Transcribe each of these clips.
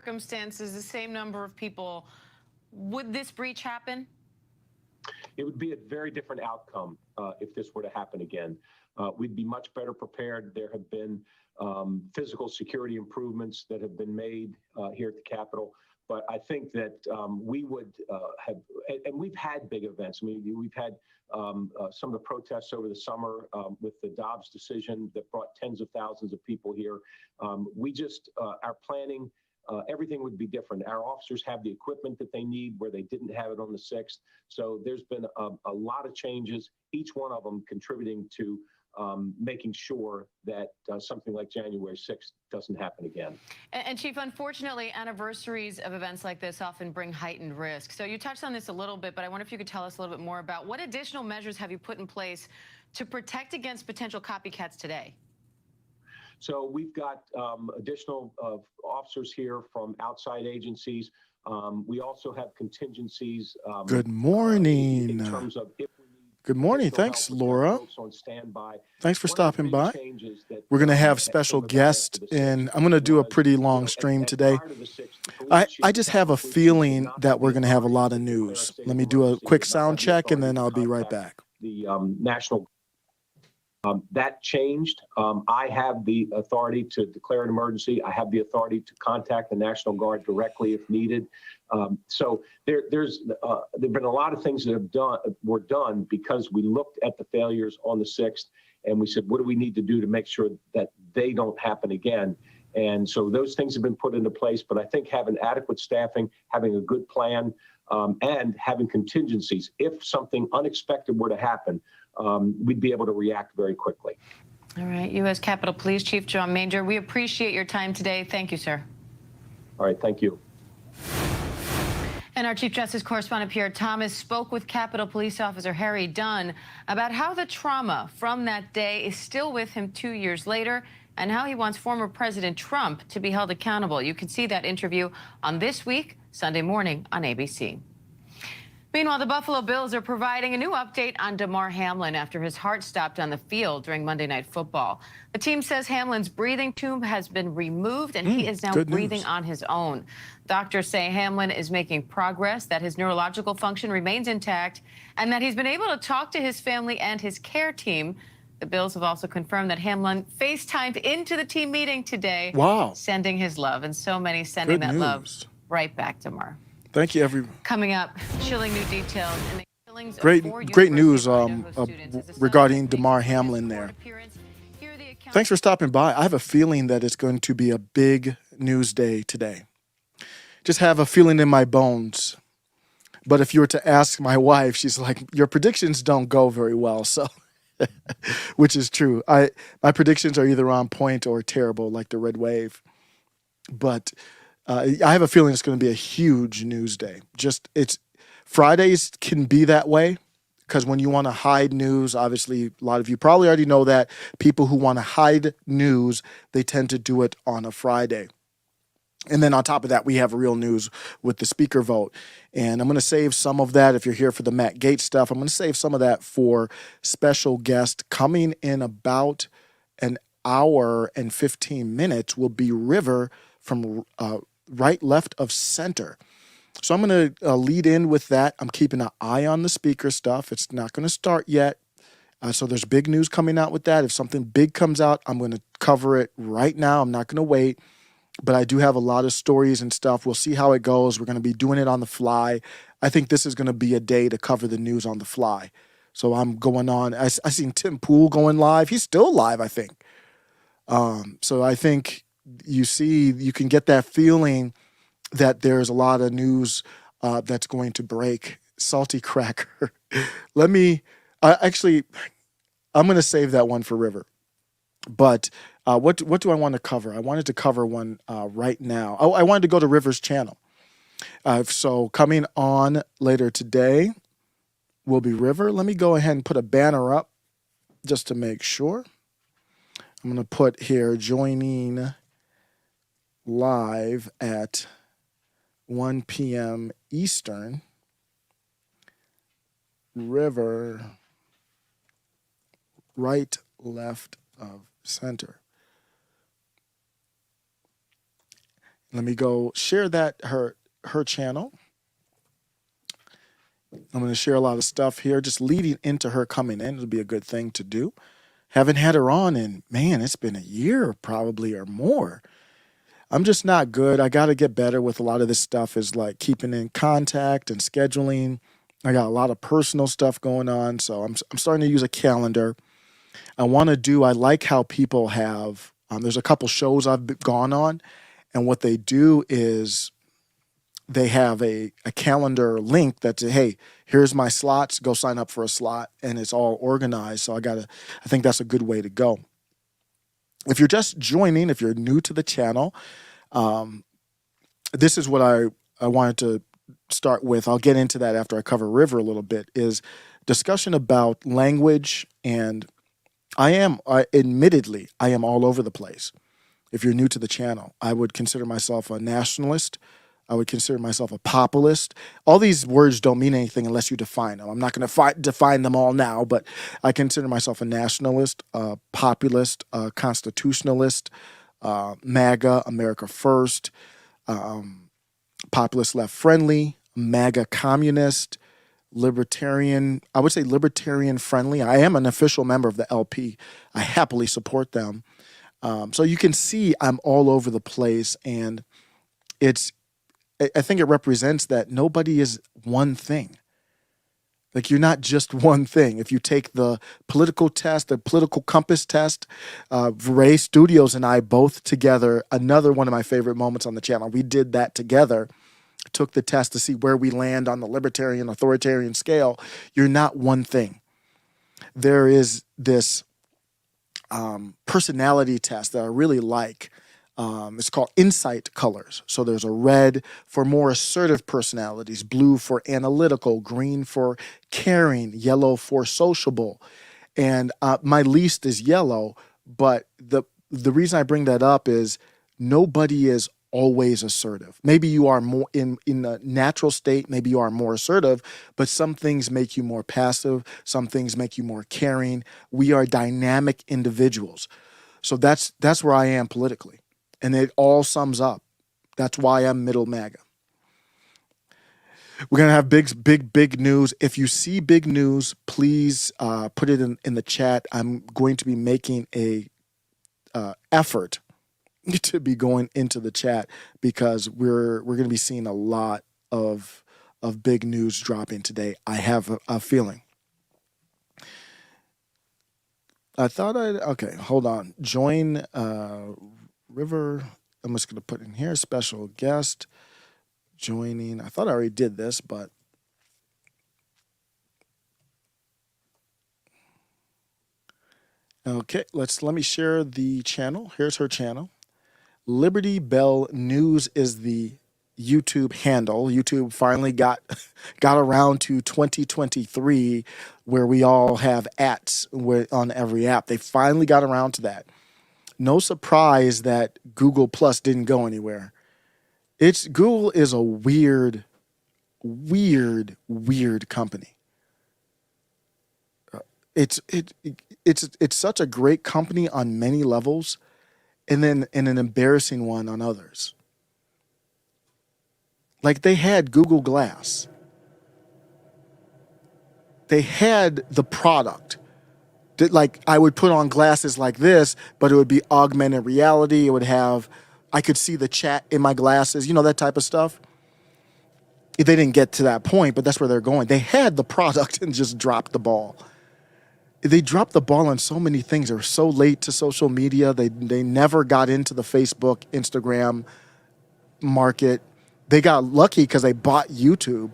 circumstances, the same number of people, would this breach happen? It would be a very different outcome if this were to happen again. We'd be much better prepared. There have been physical security improvements that have been made here at the Capitol. But I think that we would have, and we've had big events. I mean, we've had some of the protests over the summer with the Dobbs decision that brought tens of thousands of people here. We just, our planning, everything would be different. Our officers have the equipment that they need where they didn't have it on the 6th. So there's been a lot of changes, each one of them contributing to making sure that something like January 6th doesn't happen again. And Chief, unfortunately, anniversaries of events like this often bring heightened risk. So you touched on this a little bit, but I wonder if you could tell us a little bit more about what additional measures have you put in place to protect against potential copycats today? So we've got additional officers here from outside agencies. We also have contingencies. Good morning. In terms of if we need Good morning. Thanks, Laura. on standby. Thanks for stopping by. We're going to have special guests, and I'm going to do a pretty long stream today. I just have a feeling that we're going to have a lot of news. Let me do a quick sound check, and then I'll be right back. The national that changed. I have the authority to declare an emergency. I have the authority to contact the National Guard directly if needed. So there's been a lot of things that were done because we looked at the failures on the 6th and we said, what do we need to do to make sure that they don't happen again? And so those things have been put into place. But I think having adequate staffing, having a good plan, and having contingencies, if something unexpected were to happen, we'd be able to react very quickly. All right. U.S. Capitol Police Chief John Major, we appreciate your time today. Thank you, sir. All right. Thank you. And our Chief Justice correspondent Pierre Thomas spoke with Capitol Police Officer Harry Dunn about how the trauma from that day is still with him 2 years later and how he wants former President Trump to be held accountable. You can see that interview on This Week, Sunday morning on ABC. Meanwhile, the Buffalo Bills are providing a new update on Damar Hamlin after his heart stopped on the field during Monday Night Football. The team says Hamlin's breathing tube has been removed and he is now breathing on his own. Doctors say Hamlin is making progress, that his neurological function remains intact, and that he's been able to talk to his family and his care team. The Bills have also confirmed that Hamlin FaceTimed into the team meeting today, sending his love, and so many sending that love right back to Damar. Thank you, everyone. Coming up, chilling new details in the killings great news regarding Damar Hamlin there. Thanks for stopping by. I have a feeling that it's going to be a big news day today. Just have a feeling in my bones. But if you were to ask my wife, she's like, your predictions don't go very well, so which is true. My predictions are either on point or terrible, like the red wave. But I have a feeling it's going to be a huge news day. Fridays can be that way because when you want to hide news, obviously a lot of you probably already know that people who want to hide news, they tend to do it on a Friday. And then on top of that, we have real news with the speaker vote. And I'm going to save some of that. If you're here for the Matt Gaetz stuff, I'm going to save some of that for special guest coming in about an hour and 15 minutes will be River from right, left of center. So I'm going to lead in with that. I'm keeping an eye on the speaker stuff. It's not going to start yet. So there's big news coming out with that. If something big comes out, I'm going to cover it right now. I'm not going to wait. But I do have a lot of stories and stuff. We'll see how it goes. We're going to be doing it on the fly. I think this is going to be a day to cover the news on the fly. So I'm going on. I seen Tim Pool going live. He's still live, I think. So I think you can get that feeling that there's a lot of news that's going to break. Salty cracker. I'm going to save that one for River. But what do I want to cover? I wanted to cover one right now. I wanted to go to River's channel. So coming on later today will be River. Let me go ahead and put a banner up just to make sure. I'm going to put here joining live at 1 p.m. Eastern. River, right, left of center. Let me go share that her channel. I'm going to share a lot of stuff here, just leading into her coming in. It'll be a good thing to do. Haven't had her on in, man, it's been a year probably or more. I'm just not good. I got to get better with a lot of this stuff, is like keeping in contact and scheduling. I got a lot of personal stuff going on, so I'm starting to use a calendar. I like how people have, there's a couple shows I've gone on, and what they do is they have a calendar link that says, hey, here's my slots, go sign up for a slot, and it's all organized. So I think that's a good way to go. If you're just joining, if you're new to the channel, this is what I wanted to start with. I'll get into that after I cover River a little bit, is discussion about language. And admittedly, I am all over the place. If you're new to the channel, I would consider myself a nationalist. I would consider myself a populist. All these words don't mean anything unless you define them. I'm not going to define them all now, but I consider myself a nationalist, a populist, a constitutionalist, MAGA, America First, populist left friendly, MAGA communist, libertarian. I would say libertarian friendly. I am an official member of the LP. I happily support them. So you can see I'm all over the place, and I think it represents that nobody is one thing. Like, you're not just one thing. If you take the political test, the political compass test, Ray Studios and I both together, another one of my favorite moments on the channel, we did that together, took the test to see where we land on the libertarian, authoritarian scale. You're not one thing. There is this personality test that I really like. It's called insight colors. So there's a red for more assertive personalities, blue for analytical, green for caring, yellow for sociable. And my least is yellow, but the reason I bring that up is nobody is always assertive. Maybe you are more in the natural state, maybe you are more assertive, but some things make you more passive, some things make you more caring. We are dynamic individuals. So that's where I am politically. And it all sums up. That's why I'm Middle MAGA. We're going to have big news. If you see big news, please put it in the chat. I'm going to be making a effort to be going into the chat, because we're going to be seeing a lot of big news dropping today. I have a feeling. Okay, hold on. Join River, I'm just going to put in here, special guest joining. I thought I already did this, but okay, let me share the channel. Here's her channel. Liberty Bell News is the YouTube handle. YouTube finally got around to 2023, where we all have ats on every app. They finally got around to that. No surprise that Google Plus didn't go anywhere. Google is a weird company. It's such a great company on many levels, and then an embarrassing one on others. Like, they had Google Glass. They had the product. Like, I would put on glasses like this, but it would be augmented reality. It would have, I could see the chat in my glasses, that type of stuff. They didn't get to that point, but that's where they're going. They had the product and just dropped the ball. They dropped the ball on so many things. They were so late to social media. They never got into the Facebook, Instagram market. They got lucky because they bought YouTube.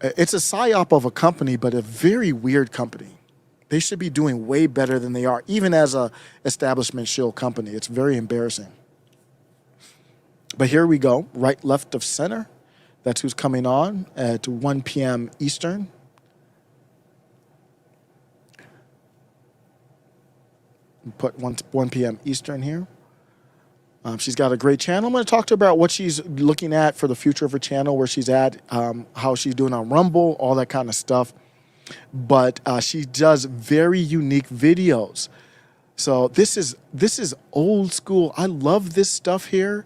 It's a psyop of a company, but a very weird company. They should be doing way better than they are, even as a establishment shill company. It's very embarrassing. But here we go, right, left of center. That's who's coming on at 1 p.m. Eastern. Put 1 p.m. Eastern here. She's got a great channel. I'm going to talk to her about what she's looking at for the future of her channel, where she's at, how she's doing on Rumble, all that kind of stuff. But she does very unique videos. So this is old school. I love this stuff here.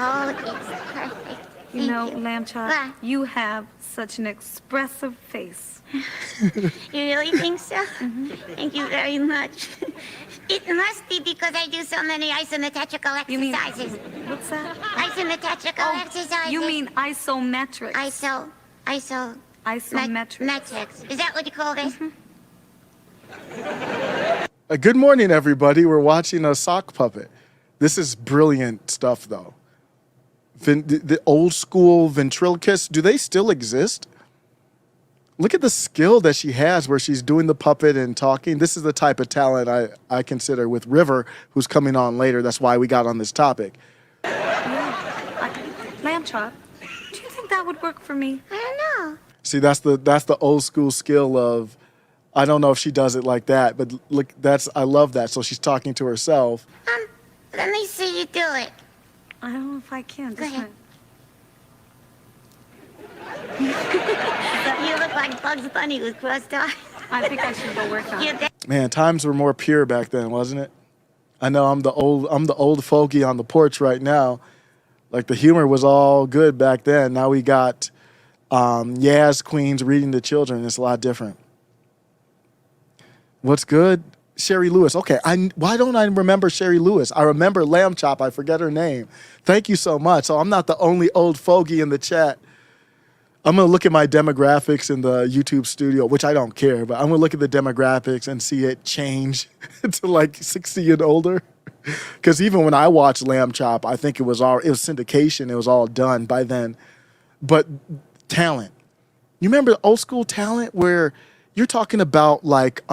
Oh, it's perfect. You know, Lamb Chop, What? you have such an expressive face. You really think so? Thank you very much. It must be because I do so many isometrical You mean- exercises. What's that? Isometrical exercises. You mean isometrics. Isometrics. Metrics. Is that what you call this? Good morning, everybody. We're watching a sock puppet. This is brilliant stuff, though. The old school ventriloquists, do they still exist? Look at the skill that she has where she's doing the puppet and talking. This is the type of talent I consider with River, who's coming on later. That's why we got on this topic. Lamb Chop, do you think that would work for me? I don't know. See, that's the old school skill of, I don't know if she does it like that, but look, I love that. So she's talking to herself. Let me see you do it. I don't know if I can. Go ahead. You look like Bugs Bunny with crossed eyes. I think I should go work on it. Man, times were more pure back then, wasn't it? I know I'm the old fogey on the porch right now. Like the humor was all good back then. Now we got Yaz Queens reading to children. It's a lot different. What's good? Sherry Lewis. Okay, why don't I remember Sherry Lewis? I remember Lamb Chop. I forget her name. Thank you so much. So I'm not the only old fogey in the chat. I'm going to look at my demographics in the YouTube studio, which I don't care, but I'm going to look at the demographics and see it change to like 60 and older. Because even when I watched Lamb Chop, I think it was syndication. It was all done by then. But talent. You remember old school talent where you're talking about like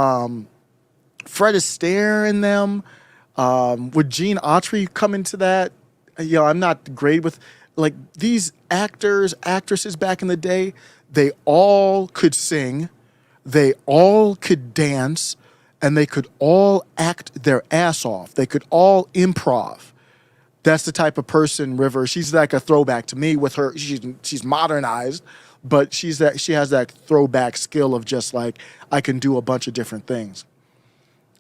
Fred Astaire and them? Would Gene Autry come into that? You know, I'm not great with like these actors, actresses back in the day. They all could sing, they all could dance, and they could all act their ass off. They could all improv. That's the type of person, River. She's like a throwback to me with her. She's modernized, but she has that throwback skill of just like, I can do a bunch of different things.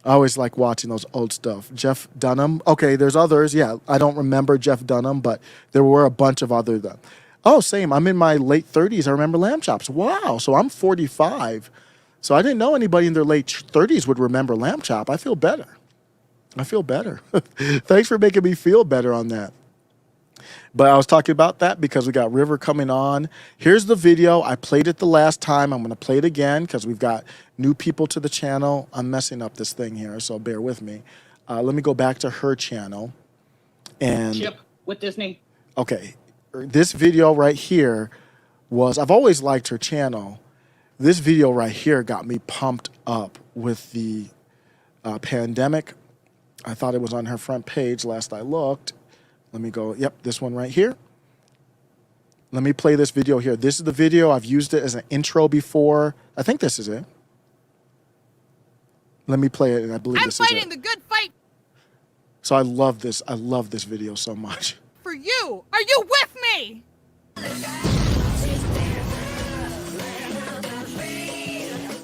I always like watching those old stuff. Jeff Dunham. Okay, there's others. Yeah, I don't remember Jeff Dunham, but there were a bunch of other them. Oh, same. I'm in my late 30s. I remember Lamb Chops. Wow. So I'm 45. So I didn't know anybody in their late 30s would remember Lamb Chop. I feel better. Thanks for making me feel better on that. But I was talking about that because we got River coming on. Here's the video. I played it the last time. I'm going to play it again because we've got new people to the channel. I'm messing up this thing here, so bear with me. Let me go back to her channel. And Chip with Disney. Okay, this video right here I've always liked her channel. This video right here got me pumped up with the pandemic. I thought it was on her front page last I looked. Let me go, yep, this one right here. Let me play this video here. This is the video. I've used it as an intro before. I think this is it. Let me play it, and I believe this is it. I'm fighting the good fight So I love this. I love this video so much. for you. Are you with me?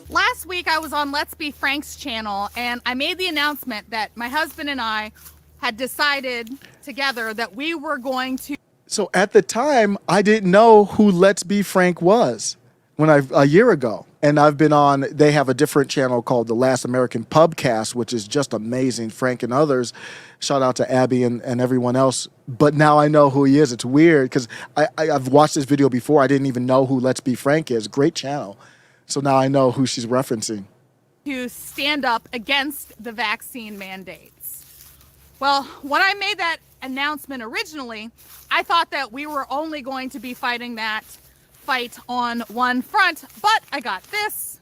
Last week I was on Let's Be Frank's channel, and I made the announcement that my husband and I had decided together that we were going to. So at the time, I didn't know who Let's Be Frank was a year ago. And I've been on, they have a different channel called The Last American Pubcast, which is just amazing. Frank and others. Shout out to Abby and everyone else. But now I know who he is. It's weird because I've watched this video before. I didn't even know who Let's Be Frank is. Great channel. So now I know who she's referencing. To stand up against the vaccine mandates. Well, when I made that announcement originally, I thought that we were only going to be fighting that fight on one front, but I got this.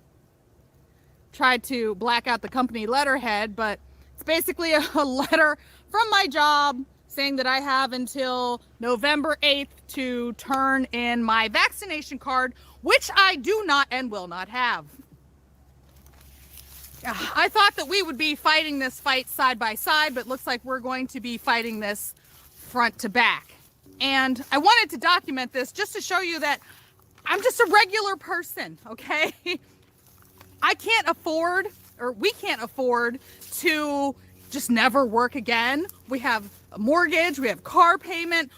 Tried to black out the company letterhead, but it's basically a letter from my job saying that I have until November 8th to turn in my vaccination card, which I do not and will not have. I thought that we would be fighting this fight side by side, but looks like we're going to be fighting this front to back. And I wanted to document this just to show you that I'm just a regular person, okay? I can't afford, or we can't afford to just never work again. We have a mortgage, we have car payment.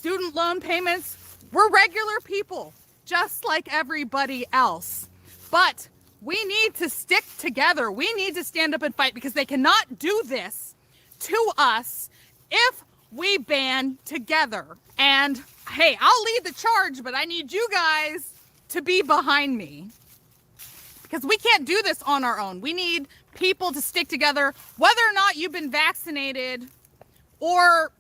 student loan payments. We're regular people, just like everybody else. But we need to stick together. We need to stand up and fight, because they cannot do this to us if we band together. And hey, I'll lead the charge, but I need you guys to be behind me, because we can't do this on our own. We need people to stick together, whether or not you've been vaccinated or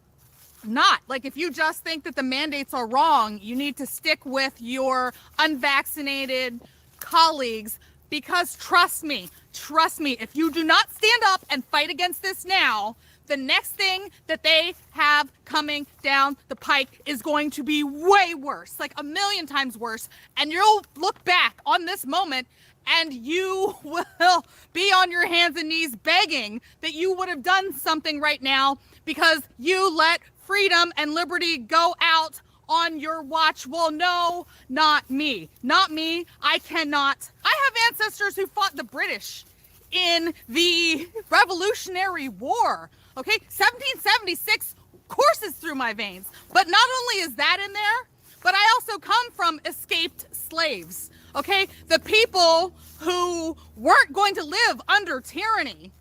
not. Like, if you just think that the mandates are wrong, you need to stick with your unvaccinated colleagues, because trust me, if you do not stand up and fight against this now, the next thing that they have coming down the pike is going to be way worse, like 1,000,000 times worse. And you'll look back on this moment and you will be on your hands and knees begging that you would have done something right now, because you let freedom and liberty go out on your watch. Well, no, not me. Not me. I cannot. I have ancestors who fought the British in the Revolutionary War. Okay, 1776 courses through my veins. But not only is that in there, but I also come from escaped slaves. Okay, the people who weren't going to live under tyranny.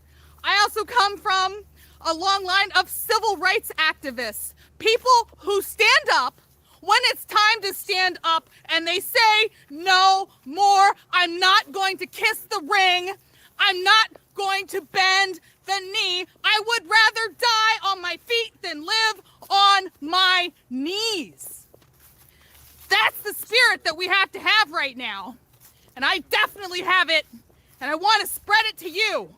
I also come from a long line of civil rights activists, people who stand up when it's time to stand up, and they say, no more. I'm not going to kiss the ring. I'm not going to bend the knee. I would rather die on my feet than live on my knees. That's the spirit that we have to have right now. And I definitely have it, and I want to spread it to you.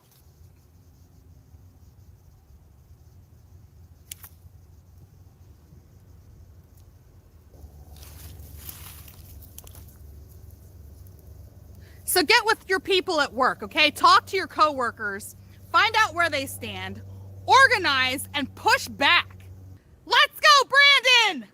So get with your people at work, okay? Talk to your coworkers, find out where they stand, organize, and push back. Let's go, Brandon!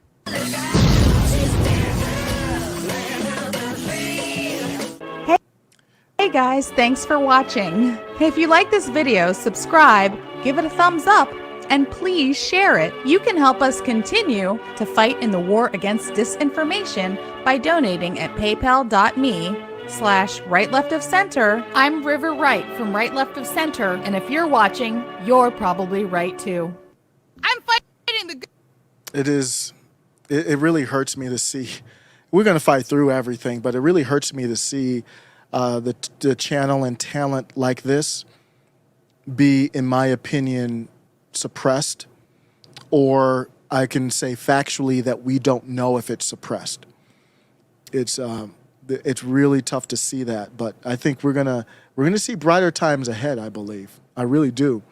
Hey guys, thanks for watching. If you like this video, subscribe, give it a thumbs up, and please share it. You can help us continue to fight in the war against disinformation by donating at paypal.me/right left of center. I'm River Wright from Right Left of Center, and if you're watching, you're probably right too. I'm fighting the... It really hurts me to see. We're going to fight through everything, but it really hurts me to see the channel and talent like this be, in my opinion, suppressed, or I can say factually that we don't know if it's suppressed. It's really tough to see that, but I think we're gonna see brighter times ahead. I believe, I really do.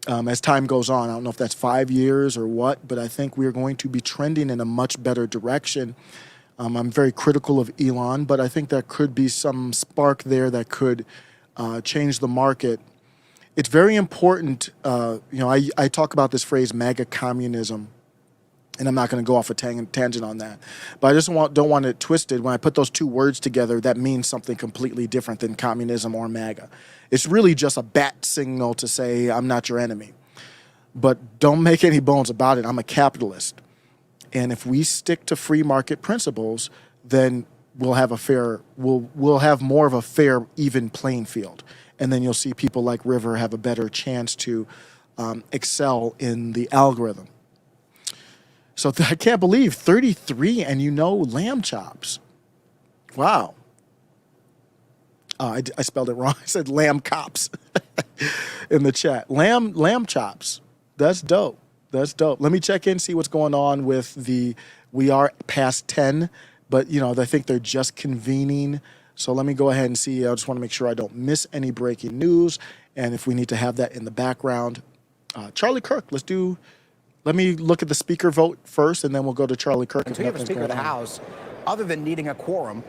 As time goes on, I don't know if that's 5 years or what, but I think we are going to be trending in a much better direction. I'm very critical of Elon, but I think there could be some spark there that could change the market. It's very important, I talk about this phrase MAGA communism, and I'm not going to go off a tangent on that. But I just don't want it twisted. When I put those two words together, that means something completely different than communism or MAGA. It's really just a bat signal to say, I'm not your enemy. But don't make any bones about it. I'm a capitalist. And if we stick to free market principles, then we'll have we'll have more of a fair, even playing field. And then you'll see people like River have a better chance to excel in the algorithm. So I can't believe 33 and lamb chops. Wow. I spelled it wrong. I said lamb cops in the chat. Lamb chops. That's dope. That's dope. Let me check in, see what's going on with we are past 10, but I think they're just convening. So let me go ahead and see. I just want to make sure I don't miss any breaking news. And if we need to have that in the background, Charlie Kirk, let me look at the speaker vote first, and then we'll go to Charlie Kirk. Until you have a Speaker of the House, other than needing a quorum,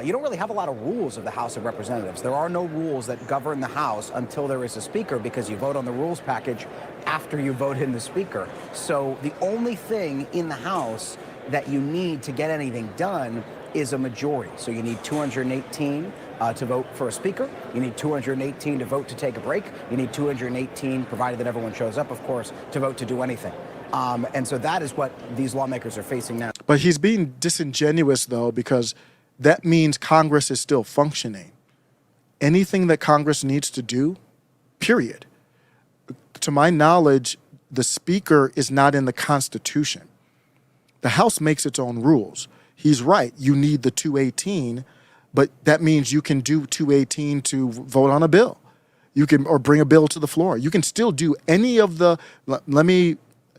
you don't really have a lot of rules of the House of Representatives. There are no rules that govern the House until there is a Speaker, because you vote on the rules package after you vote in the Speaker. So the only thing in the House that you need to get anything done is a majority. So you need 218 to vote for a Speaker. You need 218 to vote to take a break. You need 218, provided that everyone shows up, of course, to vote to do anything. And so that is what these lawmakers are facing now. But he's being disingenuous, though, because that means Congress is still functioning. Anything that Congress needs to do, period. To my knowledge, the Speaker is not in the Constitution. The House makes its own rules. He's right. You need the 218, but that means you can do 218 to vote on a bill. You can, or bring a bill to the floor. You can still do any of the,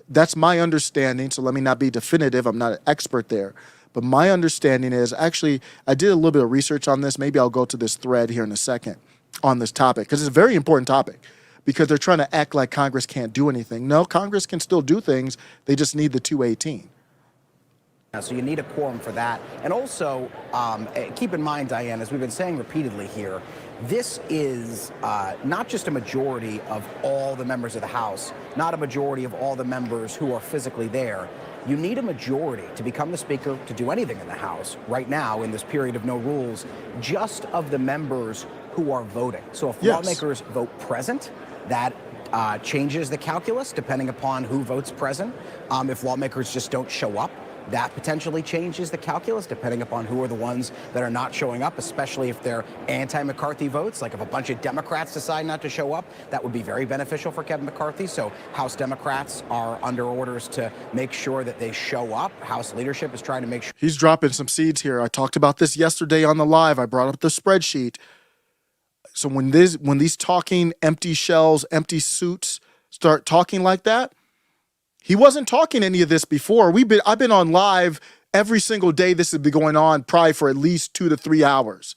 that's my understanding, so let me not be definitive. I'm not an expert there. But my understanding is, actually, I did a little bit of research on this. Maybe I'll go to this thread here in a second on this topic, because it's a very important topic, because they're trying to act like Congress can't do anything. No, Congress can still do things. They just need the 218. So you need a quorum for that. And also, keep in mind, Diane, as we've been saying repeatedly here, this is not just a majority of all the members of the House, not a majority of all the members who are physically there. You need a majority to become the Speaker, to do anything in the House right now in this period of no rules, just of the members who are voting. So if lawmakers vote present, that changes the calculus depending upon who votes present. If lawmakers just don't show up, that potentially changes the calculus depending upon who are the ones that are not showing up, especially if they're anti-McCarthy votes. Like if a bunch of Democrats decide not to show up, that would be very beneficial for Kevin McCarthy. So House Democrats are under orders to make sure that they show up. House leadership is trying to make sure. He's dropping some seeds here. I talked about this yesterday on the live. I brought up the spreadsheet. So when these talking empty shells, empty suits start talking like that, he wasn't talking any of this before. I've been on live every single day. This has been going on probably for at least 2 to 3 hours.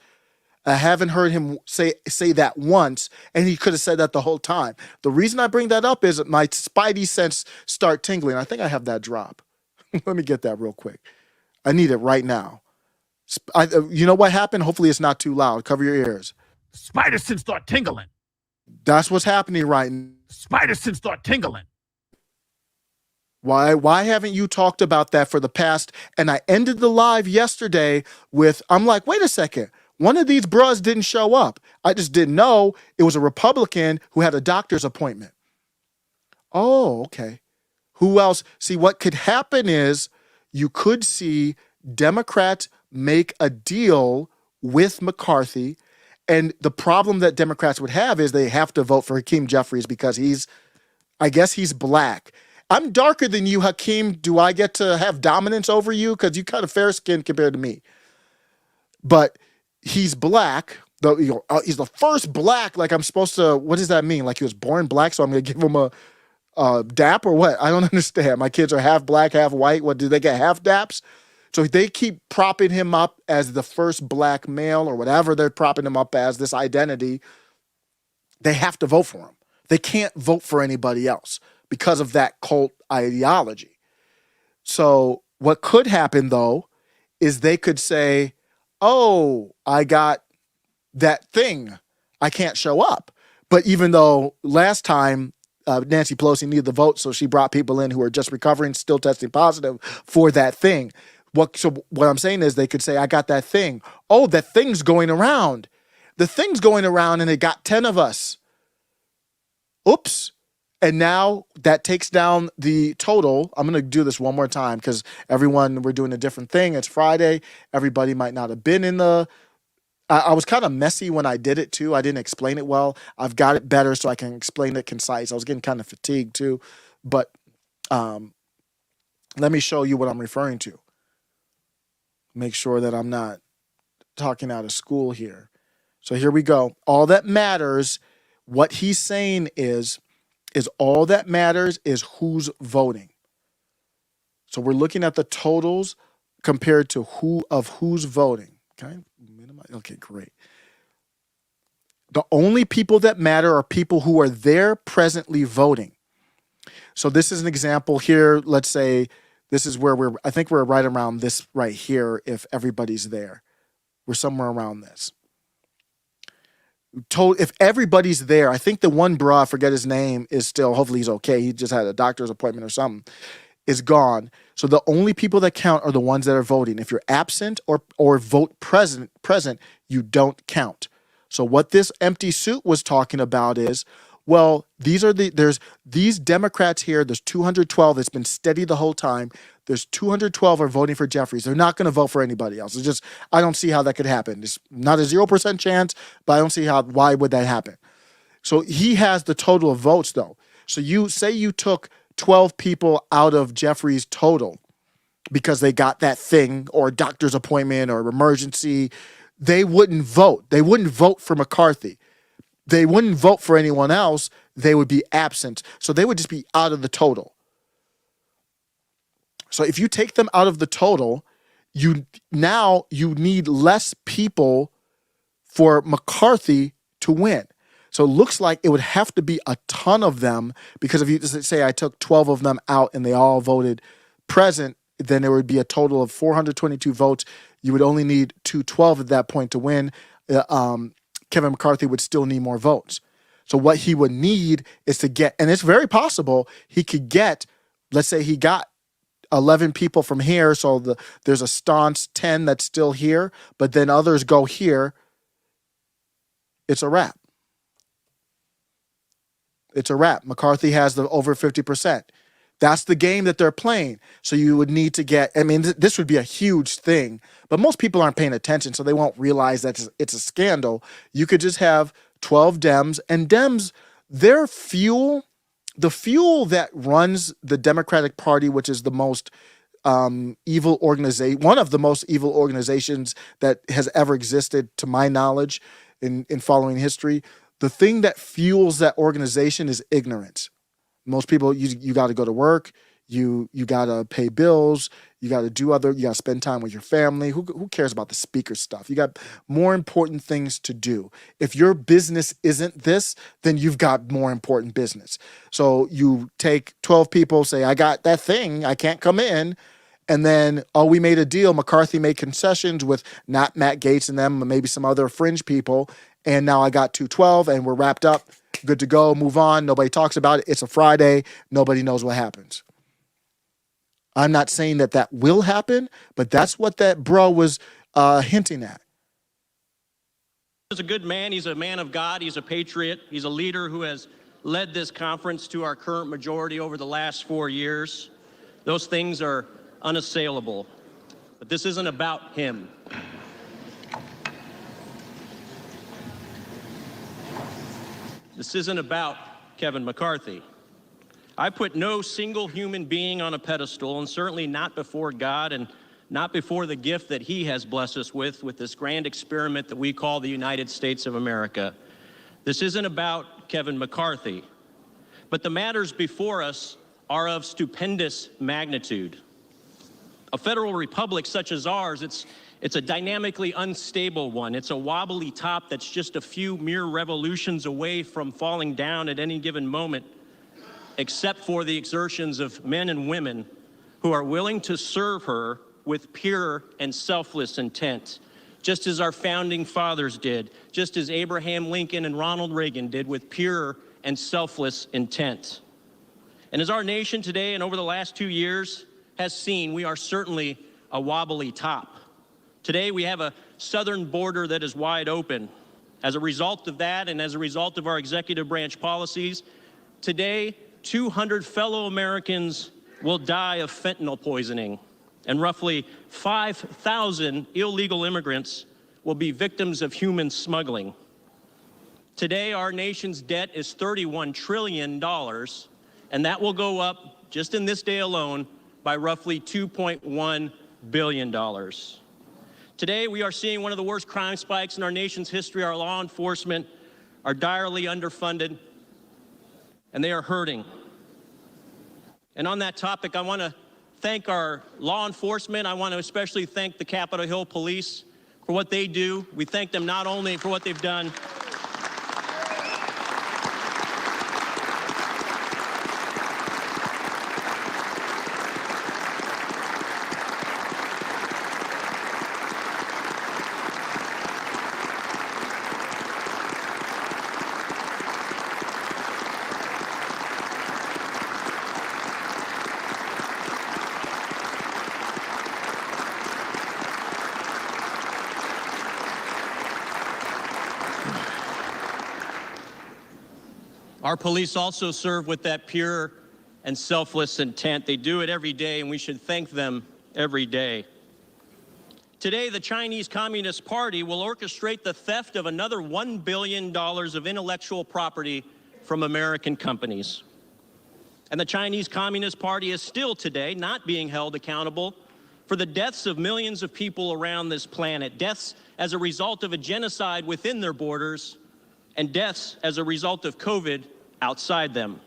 I haven't heard him say that once, and he could have said that the whole time. The reason I bring that up is that my spidey sense start tingling. I think I have that drop. Let me get that real quick. I need it right now. You know what happened? Hopefully it's not too loud. Cover your ears. Spider sense start tingling. That's what's happening right now. Spider sense start tingling. Why haven't you talked about that for the past? And I ended the live yesterday with, I'm like, wait a second. One of these bros didn't show up. I just didn't know it was a Republican who had a doctor's appointment. Oh, okay. Who else? See, what could happen is you could see Democrats make a deal with McCarthy. And the problem that Democrats would have is they have to vote for Hakeem Jeffries because I guess he's black. I'm darker than you, Hakeem. Do I get to have dominance over you? Because you kind of fair-skinned compared to me. But he's black. He's the first black. Like I'm supposed to, what does that mean? Like he was born black, so I'm going to give him a dap or what? I don't understand. My kids are half black, half white. What, do they get half daps? So they keep propping him up as the first black male or whatever they're propping him up as, this identity. They have to vote for him. They can't vote for anybody else because of that cult ideology. So what could happen, though, is they could say, oh, I got that thing. I can't show up. But even though last time Nancy Pelosi needed the vote, so she brought people in who are just recovering, still testing positive for that thing. So what I'm saying is they could say, I got that thing. Oh, that thing's going around. The thing's going around and it got 10 of us. Oops. And now that takes down the total. I'm going to do this one more time because we're doing a different thing. It's Friday. Everybody might not have been in I was kind of messy when I did it too. I didn't explain it well. I've got it better so I can explain it concise. I was getting kind of fatigued too. But let me show you what I'm referring to. Make sure that I'm not talking out of school here. So here we go. All that matters, what he's saying is all that matters is who's voting. So we're looking at the totals compared to who's voting. Okay, okay, great. The only people that matter are people who are there presently voting. So this is an example here. Let's say this is where I think we're right around this right here if everybody's there. We're somewhere around this. If everybody's there, I think the one bro, I forget his name, is still, hopefully he's okay. He just had a doctor's appointment or something, is gone. So the only people that count are the ones that are voting. If you're absent or vote present, you don't count. So what this empty suit was talking about is Well, there's these Democrats here. There's 212. It's been steady the whole time. There's 212 are voting for Jeffries. They're not going to vote for anybody else. It's just, I don't see how that could happen. It's not a 0% chance, but I don't see why would that happen. So he has the total of votes though. So you say you took 12 people out of Jeffries' total because they got that thing or a doctor's appointment or emergency, they wouldn't vote. They wouldn't vote for McCarthy. They wouldn't vote for anyone else. They would be absent. So they would just be out of the total. So if you take them out of the total, you need less people for McCarthy to win. So it looks like it would have to be a ton of them, because if you say I took 12 of them out and they all voted present, then there would be a total of 422 votes. You would only need 212 at that point to win. Kevin McCarthy would still need more votes. So what he would need is to get, and it's very possible he could get, let's say he got 11 people from here, so there's a staunch 10 that's still here, but then others go here. It's a wrap. It's a wrap. McCarthy has the over 50%. That's the game that they're playing. So you would need to get, I mean, this would be a huge thing, but most people aren't paying attention, so they won't realize that it's a scandal. You could just have 12 Dems, and Dems, their fuel, the fuel that runs the Democratic Party, which is the most evil organization, one of the most evil organizations that has ever existed, to my knowledge, in following history. The thing that fuels that organization is ignorance. Most people, you got to go to work, you got to pay bills, you got to you got to spend time with your family. Who cares about the speaker stuff? You got more important things to do. If your business isn't this, then you've got more important business. So you take 12 people, say, I got that thing, I can't come in. And then, oh, we made a deal. McCarthy made concessions with not Matt Gaetz and them, maybe some other fringe people. And now I got 212 and we're wrapped up. Good to go, move on. Nobody talks about it. It's a Friday. Nobody knows what happens. I'm not saying that will happen, but that's what that bro was hinting at. He's a good man. He's a man of God. He's a patriot. He's a leader who has led this conference to our current majority over the last 4 years. Those things are unassailable. But this isn't about him. This isn't about Kevin McCarthy. I put no single human being on a pedestal, and certainly not before God and not before the gift that he has blessed us with this grand experiment that we call the United States of America. This isn't about Kevin McCarthy, but the matters before us are of stupendous magnitude. A federal republic such as ours, it's a dynamically unstable one. It's a wobbly top that's just a few mere revolutions away from falling down at any given moment, except for the exertions of men and women who are willing to serve her with pure and selfless intent, just as our founding fathers did, just as Abraham Lincoln and Ronald Reagan did with pure and selfless intent. And as our nation today and over the last 2 years has seen, we are certainly a wobbly top. Today, we have a southern border that is wide open. As a result of that, and as a result of our executive branch policies, today, 200 fellow Americans will die of fentanyl poisoning, and roughly 5,000 illegal immigrants will be victims of human smuggling. Today, our nation's debt is $31 trillion, and that will go up, just in this day alone, by roughly $2.1 billion. Today, we are seeing one of the worst crime spikes in our nation's history. Our law enforcement are direly underfunded, and they are hurting. And on that topic, I want to thank our law enforcement. I want to especially thank the Capitol Hill Police for what they do. We thank them not only for what they've done, Our police also serve with that pure and selfless intent. They do it every day, and we should thank them every day. Today, the Chinese Communist Party will orchestrate the theft of another $1 billion of intellectual property from American companies. And the Chinese Communist Party is still today not being held accountable for the deaths of millions of people around this planet, deaths as a result of a genocide within their borders, and deaths as a result of COVID outside them.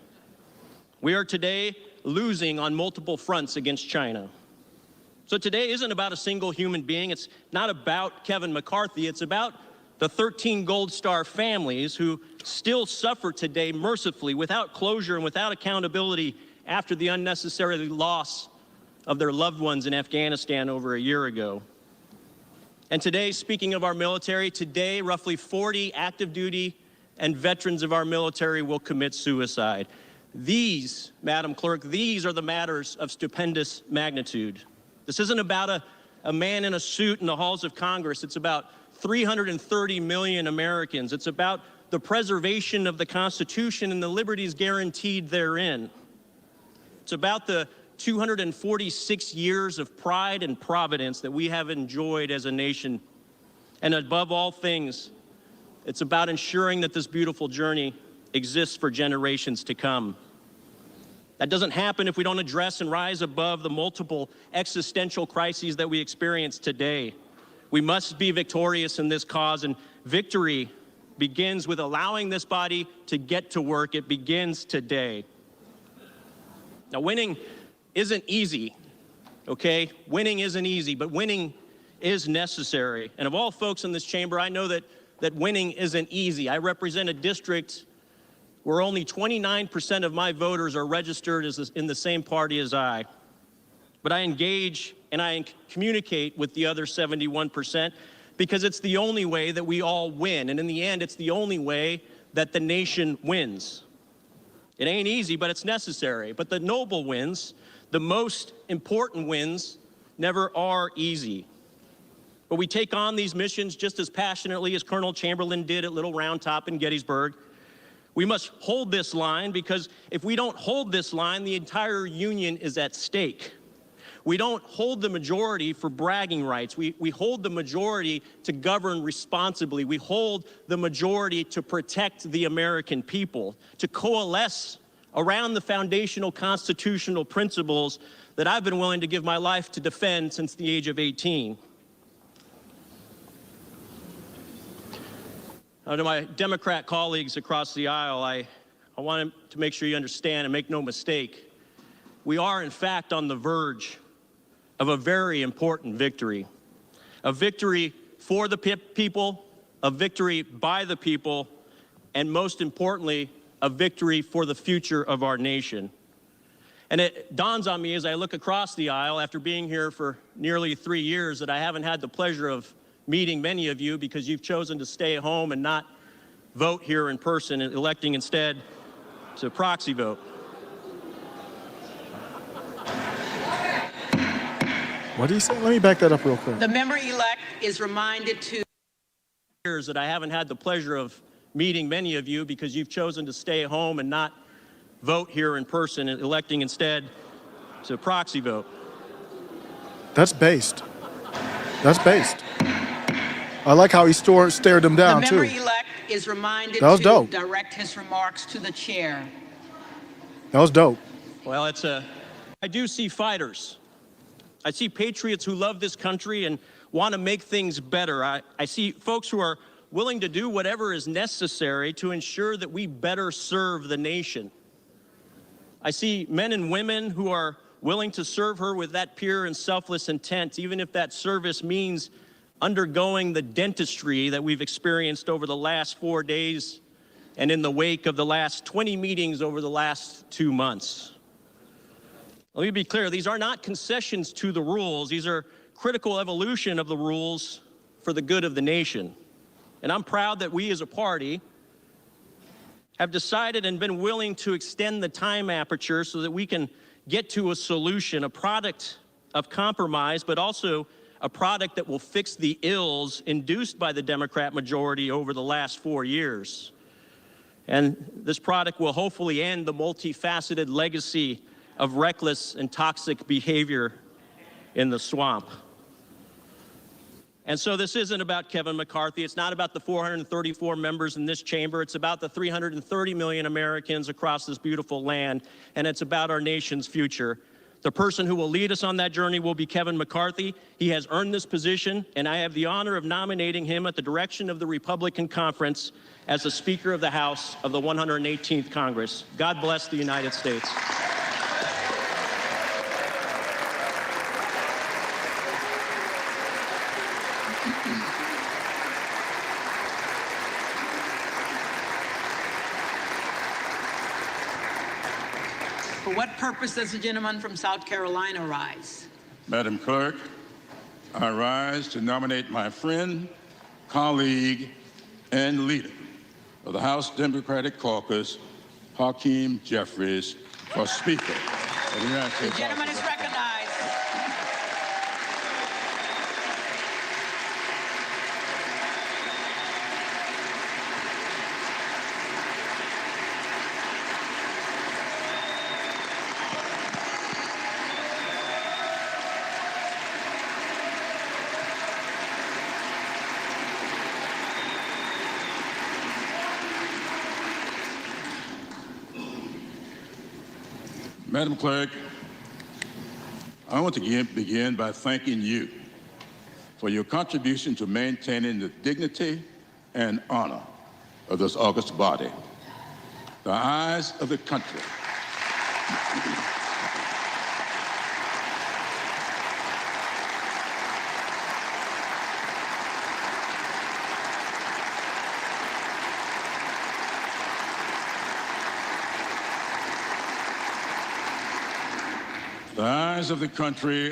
We are today losing on multiple fronts against China. So today isn't about a single human being. It's not about Kevin McCarthy. It's about the 13 Gold Star families who still suffer today mercifully without closure and without accountability after the unnecessary loss of their loved ones in Afghanistan over a year ago. And today, speaking of our military, today roughly 40 active duty and veterans of our military will commit suicide. These, Madam Clerk, these are the matters of stupendous magnitude. This isn't about a man in a suit in the halls of Congress. It's about 330 million Americans. It's about the preservation of the Constitution and the liberties guaranteed therein. It's about the 246 years of pride and providence that we have enjoyed as a nation. And above all things, it's about ensuring that this beautiful journey exists for generations to come. That doesn't happen if we don't address and rise above the multiple existential crises that we experience today. We must be victorious in this cause, and victory begins with allowing this body to get to work. It begins today. Now, winning isn't easy, okay? Winning isn't easy, but winning is necessary. And of all folks in this chamber, I know that winning isn't easy. I represent a district where only 29% of my voters are registered in the same party as I. But I engage and I communicate with the other 71% because it's the only way that we all win. And in the end, it's the only way that the nation wins. It ain't easy, but it's necessary. But the noble wins, the most important wins, never are easy. But we take on these missions just as passionately as Colonel Chamberlain did at Little Round Top in Gettysburg. We must hold this line because if we don't hold this line, the entire Union is at stake. We don't hold the majority for bragging rights. We hold the majority to govern responsibly. We hold the majority to protect the American people, to coalesce around the foundational constitutional principles that I've been willing to give my life to defend since the age of 18. To my Democrat colleagues across the aisle, I want to make sure you understand and make no mistake. We are, in fact, on the verge of a very important victory. A victory for the people, a victory by the people, and most importantly, a victory for the future of our nation. And it dawns on me as I look across the aisle after being here for nearly 3 years that I haven't had the pleasure of meeting many of you because you've chosen to stay home and not vote here in person, and electing instead to proxy vote. What do you say? Let me back that up real quick. The member-elect is reminded to years that I haven't had the pleasure of meeting many of you because you've chosen to stay home and not vote here in person, and electing instead to proxy vote. That's based. That's based. I like how he stared them down, the too. member-elect is reminded That was to dope. direct his remarks to the chair. That was dope. Well, I do see fighters. I see patriots who love this country and want to make things better. I see folks who are willing to do whatever is necessary to ensure that we better serve the nation. I see men and women who are willing to serve her with that pure and selfless intent, even if that service means undergoing the dentistry that we've experienced over the last 4 days and in the wake of the last 20 meetings over the last 2 months. Let me be clear, these are not concessions to the rules. These are critical evolution of the rules for the good of the nation. And I'm proud that we as a party have decided and been willing to extend the time aperture so that we can get to a solution, a product of compromise, but also a product that will fix the ills induced by the Democrat majority over the last 4 years. And this product will hopefully end the multifaceted legacy of reckless and toxic behavior in the swamp. And so this isn't about Kevin McCarthy. It's not about the 434 members in this chamber. It's about the 330 million Americans across this beautiful land, and it's about our nation's future. The person who will lead us on that journey will be Kevin McCarthy. He has earned this position, and I have the honor of nominating him at the direction of the Republican Conference as the Speaker of the House of the 118th Congress. God bless the United States. For what purpose does the gentleman from South Carolina rise? Madam Clerk, I rise to nominate my friend, colleague, and leader of the House Democratic Caucus, Hakeem Jeffries, for Speaker of the United States. The gentleman is recognized. Madam Clerk, I want to begin by thanking you for your contribution to maintaining the dignity and honor of this august body. The eyes of the country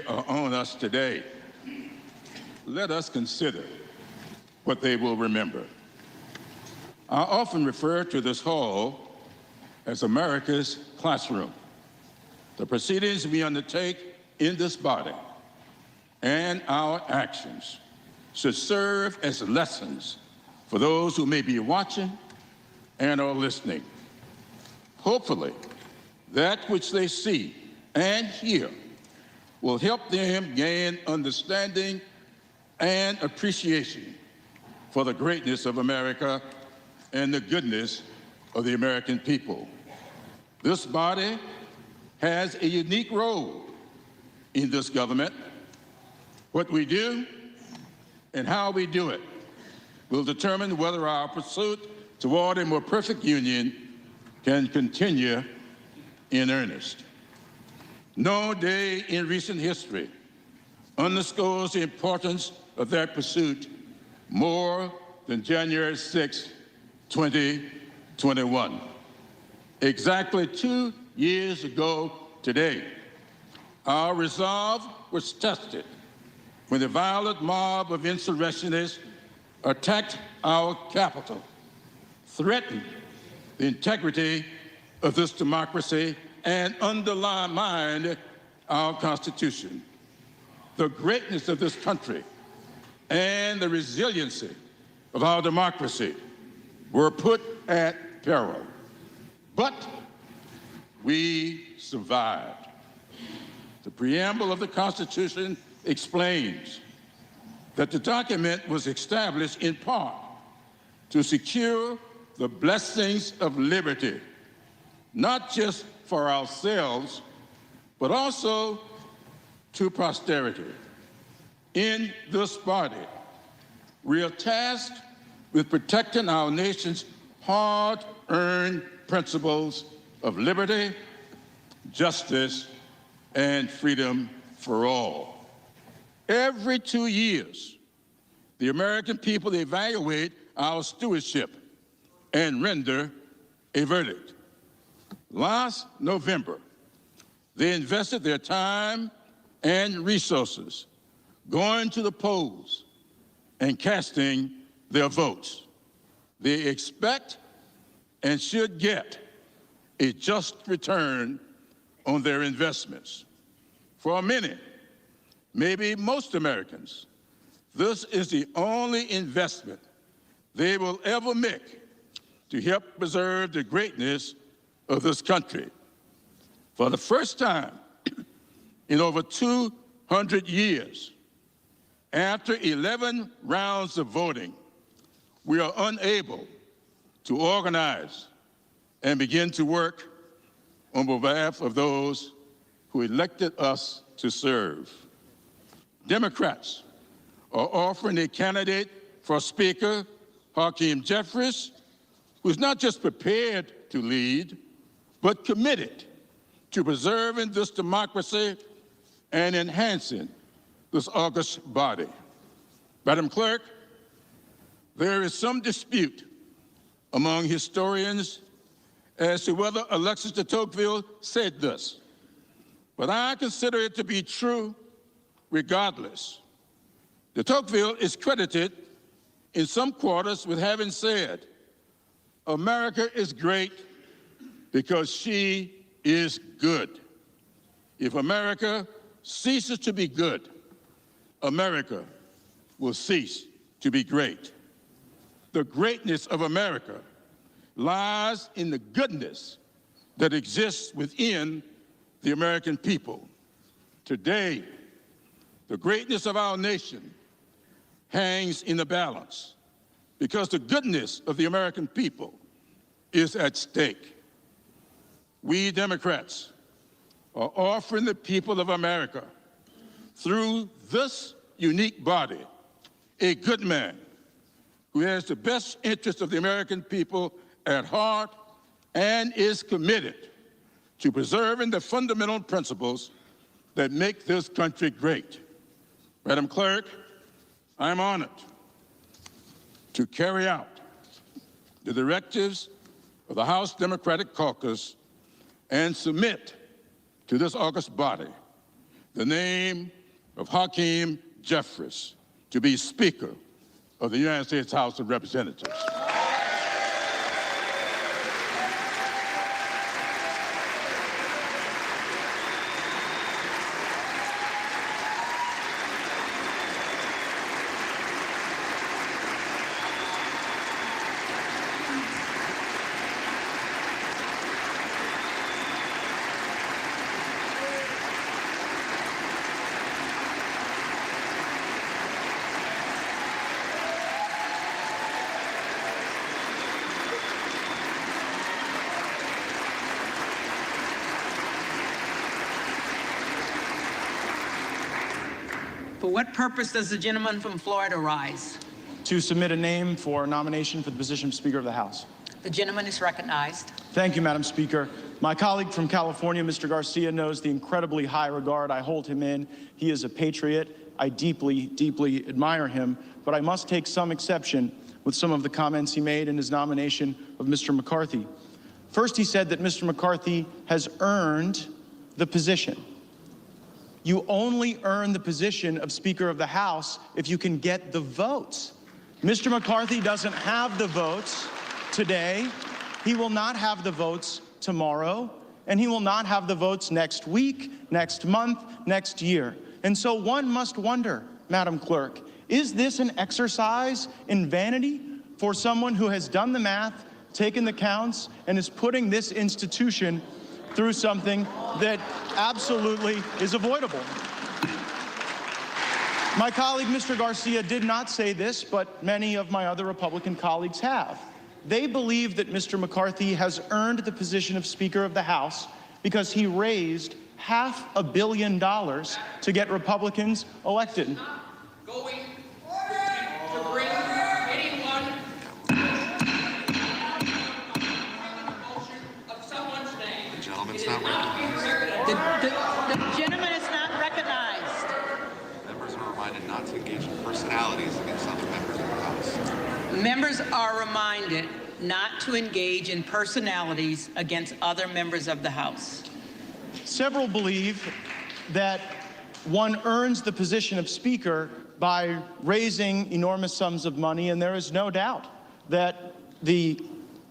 are on us today. Let us consider what they will remember. I often refer to this hall as America's classroom. The proceedings we undertake in this body and our actions should serve as lessons for those who may be watching and are listening. Hopefully, that which they see and hear will help them gain understanding and appreciation for the greatness of America and the goodness of the American people. This body has a unique role in this government. What we do and how we do it will determine whether our pursuit toward a more perfect union can continue in earnest. No day in recent history underscores the importance of that pursuit more than January 6, 2021. Exactly 2 years ago today, our resolve was tested when the violent mob of insurrectionists attacked our Capitol, threatened the integrity of this democracy, and undermined our Constitution. The greatness of this country and the resiliency of our democracy were put at peril. But we survived. The preamble of the Constitution explains that the document was established in part to secure the blessings of liberty, not just for ourselves, but also to posterity. In this body, we are tasked with protecting our nation's hard-earned principles of liberty, justice, and freedom for all. Every 2 years, the American people evaluate our stewardship and render a verdict. Last November, they invested their time and resources going to the polls and casting their votes. They expect and should get a just return on their investments. For many, maybe most Americans, this is the only investment they will ever make to help preserve the greatness of this country. For the first time in over 200 years, after 11 rounds of voting, we are unable to organize and begin to work on behalf of those who elected us to serve. Democrats are offering a candidate for Speaker, Hakeem Jeffries, who's not just prepared to lead, but committed to preserving this democracy and enhancing this august body. Madam Clerk, there is some dispute among historians as to whether Alexis de Tocqueville said this, but I consider it to be true regardless. De Tocqueville is credited in some quarters with having said, "America is great because she is good. If America ceases to be good, America will cease to be great." The greatness of America lies in the goodness that exists within the American people. Today, the greatness of our nation hangs in the balance because the goodness of the American people is at stake. We Democrats are offering the people of America, through this unique body, a good man who has the best interest of the American people at heart and is committed to preserving the fundamental principles that make this country great. Madam Clerk, I'm honored to carry out the directives of the House Democratic Caucus and submit to this august body the name of Hakeem Jeffries to be Speaker of the United States House of Representatives. For what purpose does the gentleman from Florida rise? To submit a name for nomination for the position of Speaker of the House. The gentleman is recognized. Thank you, Madam Speaker. My colleague from California, Mr. Garcia, knows the incredibly high regard I hold him in. He is a patriot. I deeply, deeply admire him, but I must take some exception with some of the comments he made in his nomination of Mr. McCarthy. First, he said that Mr. McCarthy has earned the position. You only earn the position of Speaker of the House if you can get the votes. Mr. McCarthy doesn't have the votes today. He will not have the votes tomorrow, and he will not have the votes next week, next month, next year. And so one must wonder, Madam Clerk, is this an exercise in vanity for someone who has done the math, taken the counts, and is putting this institution through something that absolutely is avoidable? My colleague, Mr. Garcia, did not say this, but many of my other Republican colleagues have. They believe that Mr. McCarthy has earned the position of Speaker of the House because he raised $500 million to get Republicans elected. Going to bring anyone of someone's name. The gentleman's not recognized. The gentleman is not recognized. Members are reminded not to engage in personalities against other members of the House. Members are reminded not to engage in personalities against other members of the House. Several believe that one earns the position of Speaker by raising enormous sums of money, and there is no doubt that the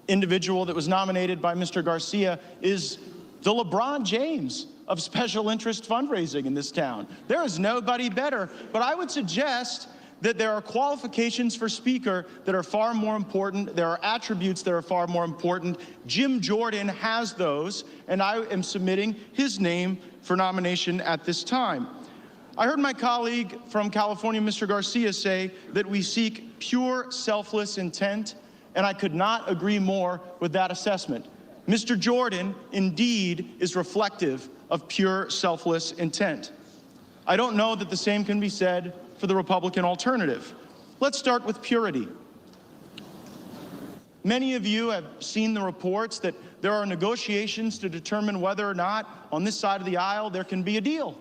individual that was nominated by Mr. Garcia is the LeBron James of special interest fundraising in this town. There is nobody better, but I would suggest that there are qualifications for Speaker that are far more important. There are attributes that are far more important. Jim Jordan has those, and I am submitting his name for nomination at this time. I heard my colleague from California, Mr. Garcia, say that we seek pure, selfless intent, and I could not agree more with that assessment. Mr. Jordan, indeed, is reflective of pure, selfless intent. I don't know that the same can be said for the Republican alternative. Let's start with purity. Many of you have seen the reports that there are negotiations to determine whether or not on this side of the aisle there can be a deal,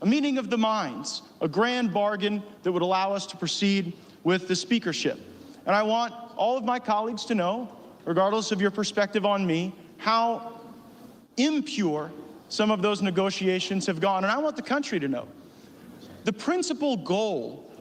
a meeting of the minds, a grand bargain that would allow us to proceed with the speakership. And I want all of my colleagues to know, regardless of your perspective on me, how impure some of those negotiations have gone. And I want the country to know. The principal goal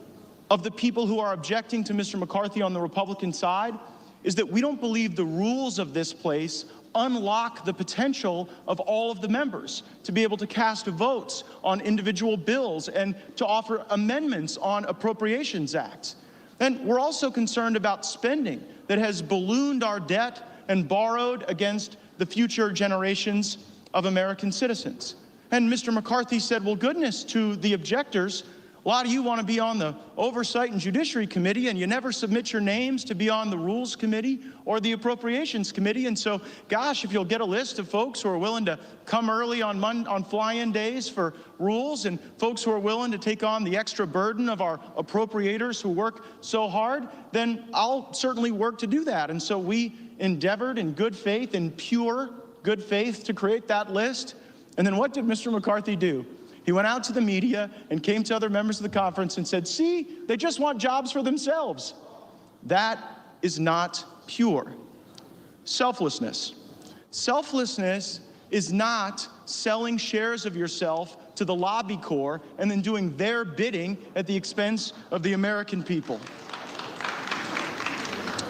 of the people who are objecting to Mr. McCarthy on the Republican side is that we don't believe the rules of this place unlock the potential of all of the members to be able to cast votes on individual bills and to offer amendments on appropriations acts. And we're also concerned about spending that has ballooned our debt and borrowed against the future generations of American citizens. And Mr. McCarthy said, well, goodness, to the objectors, a lot of you want to be on the Oversight and Judiciary Committee, and you never submit your names to be on the Rules Committee or the Appropriations Committee. And so, gosh, if you'll get a list of folks who are willing to come early on fly-in days for rules, and folks who are willing to take on the extra burden of our appropriators who work so hard, then I'll certainly work to do that. And so we endeavored in good faith, in pure good faith, to create that list. And then what did Mr. McCarthy do? He went out to the media and came to other members of the conference and said, see, they just want jobs for themselves. That is not pure. Selflessness. Selflessness is not selling shares of yourself to the lobby corps and then doing their bidding at the expense of the American people.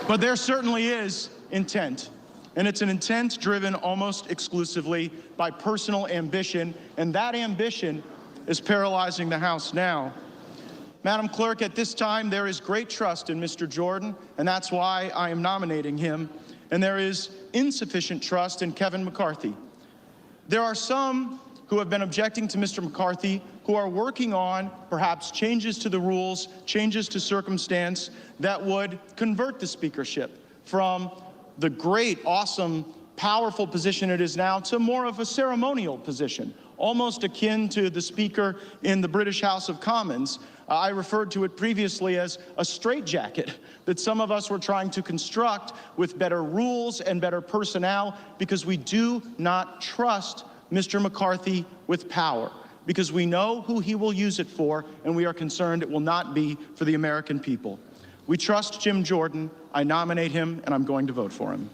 But there certainly is intent. And it's an intent driven almost exclusively by personal ambition, and that ambition is paralyzing the House now. Madam Clerk, at this time, there is great trust in Mr. Jordan, and that's why I am nominating him, and there is insufficient trust in Kevin McCarthy. There are some who have been objecting to Mr. McCarthy who are working on perhaps changes to the rules, changes to circumstance that would convert the speakership from the great, awesome, powerful position it is now to more of a ceremonial position, almost akin to the Speaker in the British House of Commons. I referred to it previously as a straitjacket that some of us were trying to construct with better rules and better personnel because we do not trust Mr. McCarthy with power, because we know who he will use it for, and we are concerned it will not be for the American people. We trust Jim Jordan. I nominate him, and I'm going to vote for him.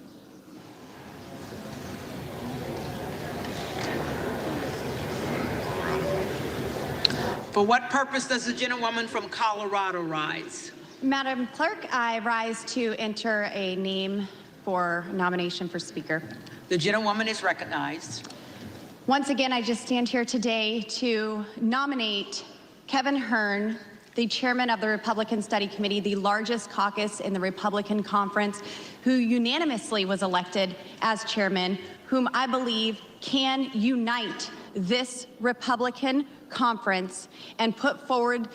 For what purpose does the gentlewoman from Colorado rise? Madam Clerk, I rise to enter a name for nomination for Speaker. The gentlewoman is recognized. Once again, I just stand here today to nominate Kevin Hern, the chairman of the Republican Study Committee, the largest caucus in the Republican Conference, who unanimously was elected as chairman, whom I believe can unite this Republican conference and put forward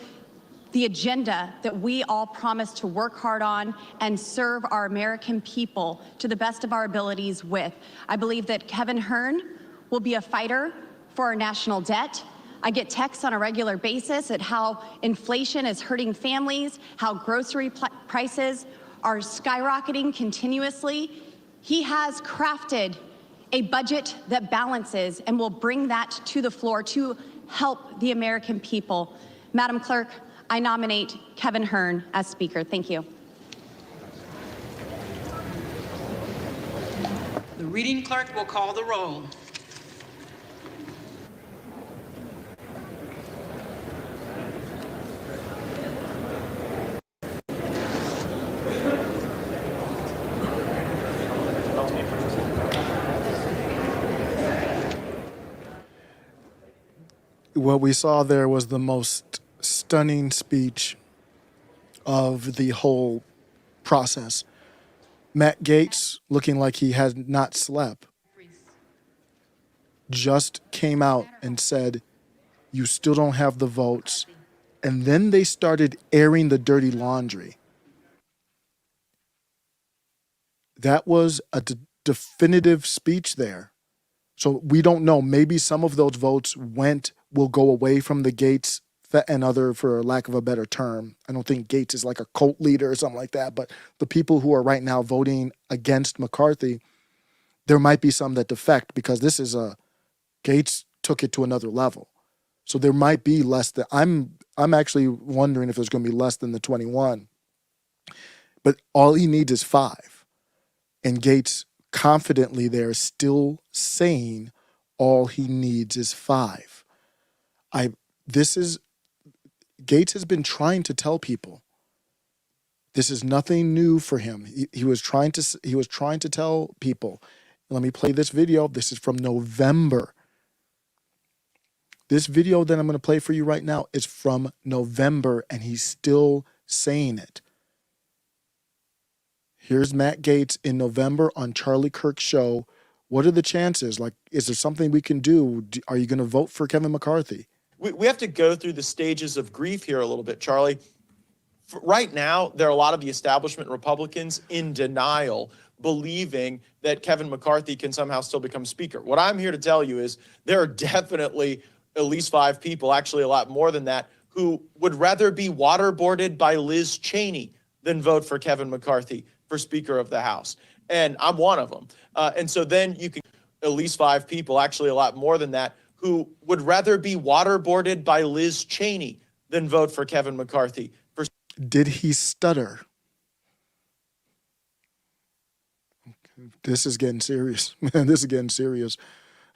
the agenda that we all promise to work hard on and serve our American people to the best of our abilities with. I believe that Kevin Hern will be a fighter for our national debt. I get texts on a regular basis at how inflation is hurting families, how grocery prices are skyrocketing continuously. He has crafted a budget that balances and will bring that to the floor to help the American people. Madam Clerk, I nominate Kevin Hern as Speaker. Thank you. The reading clerk will call the roll. What we saw there was the most stunning speech of the whole process. Matt Gaetz, looking like he has not slept, just came out and said, you still don't have the votes. And then they started airing the dirty laundry. That was a definitive speech there. So we don't know. Maybe some of those votes will go away from the Gaetz and other, for lack of a better term. I don't think Gaetz is like a cult leader or something like that. But the people who are right now voting against McCarthy, there might be some that defect, because this is Gaetz took it to another level. So there might be less than, I'm actually wondering if there's going to be less than the 21. But all he needs is 5. And Gaetz confidently there still saying all he needs is 5. Gaetz has been trying to tell people this is nothing new for him. He was trying to tell people. Let me play this video. This is from November. This video that I'm going to play for you right now is from November, and he's still saying it. Here's Matt Gaetz in November on Charlie Kirk's show. What are the chances? Like, is there something we can do? Are you going to vote for Kevin McCarthy? We have to go through the stages of grief here a little bit, Charlie. Right now, there are a lot of the establishment Republicans in denial, believing that Kevin McCarthy can somehow still become speaker. What I'm here to tell you is there are definitely at least 5 people, actually a lot more than that, who would rather be waterboarded by Liz Cheney than vote for Kevin McCarthy for Speaker of the House. And I'm one of them. And so then you can, at least 5 people, actually a lot more than that, who would rather be waterboarded by Liz Cheney than vote for Kevin McCarthy. Did he stutter? This is getting serious. Man, this is getting serious.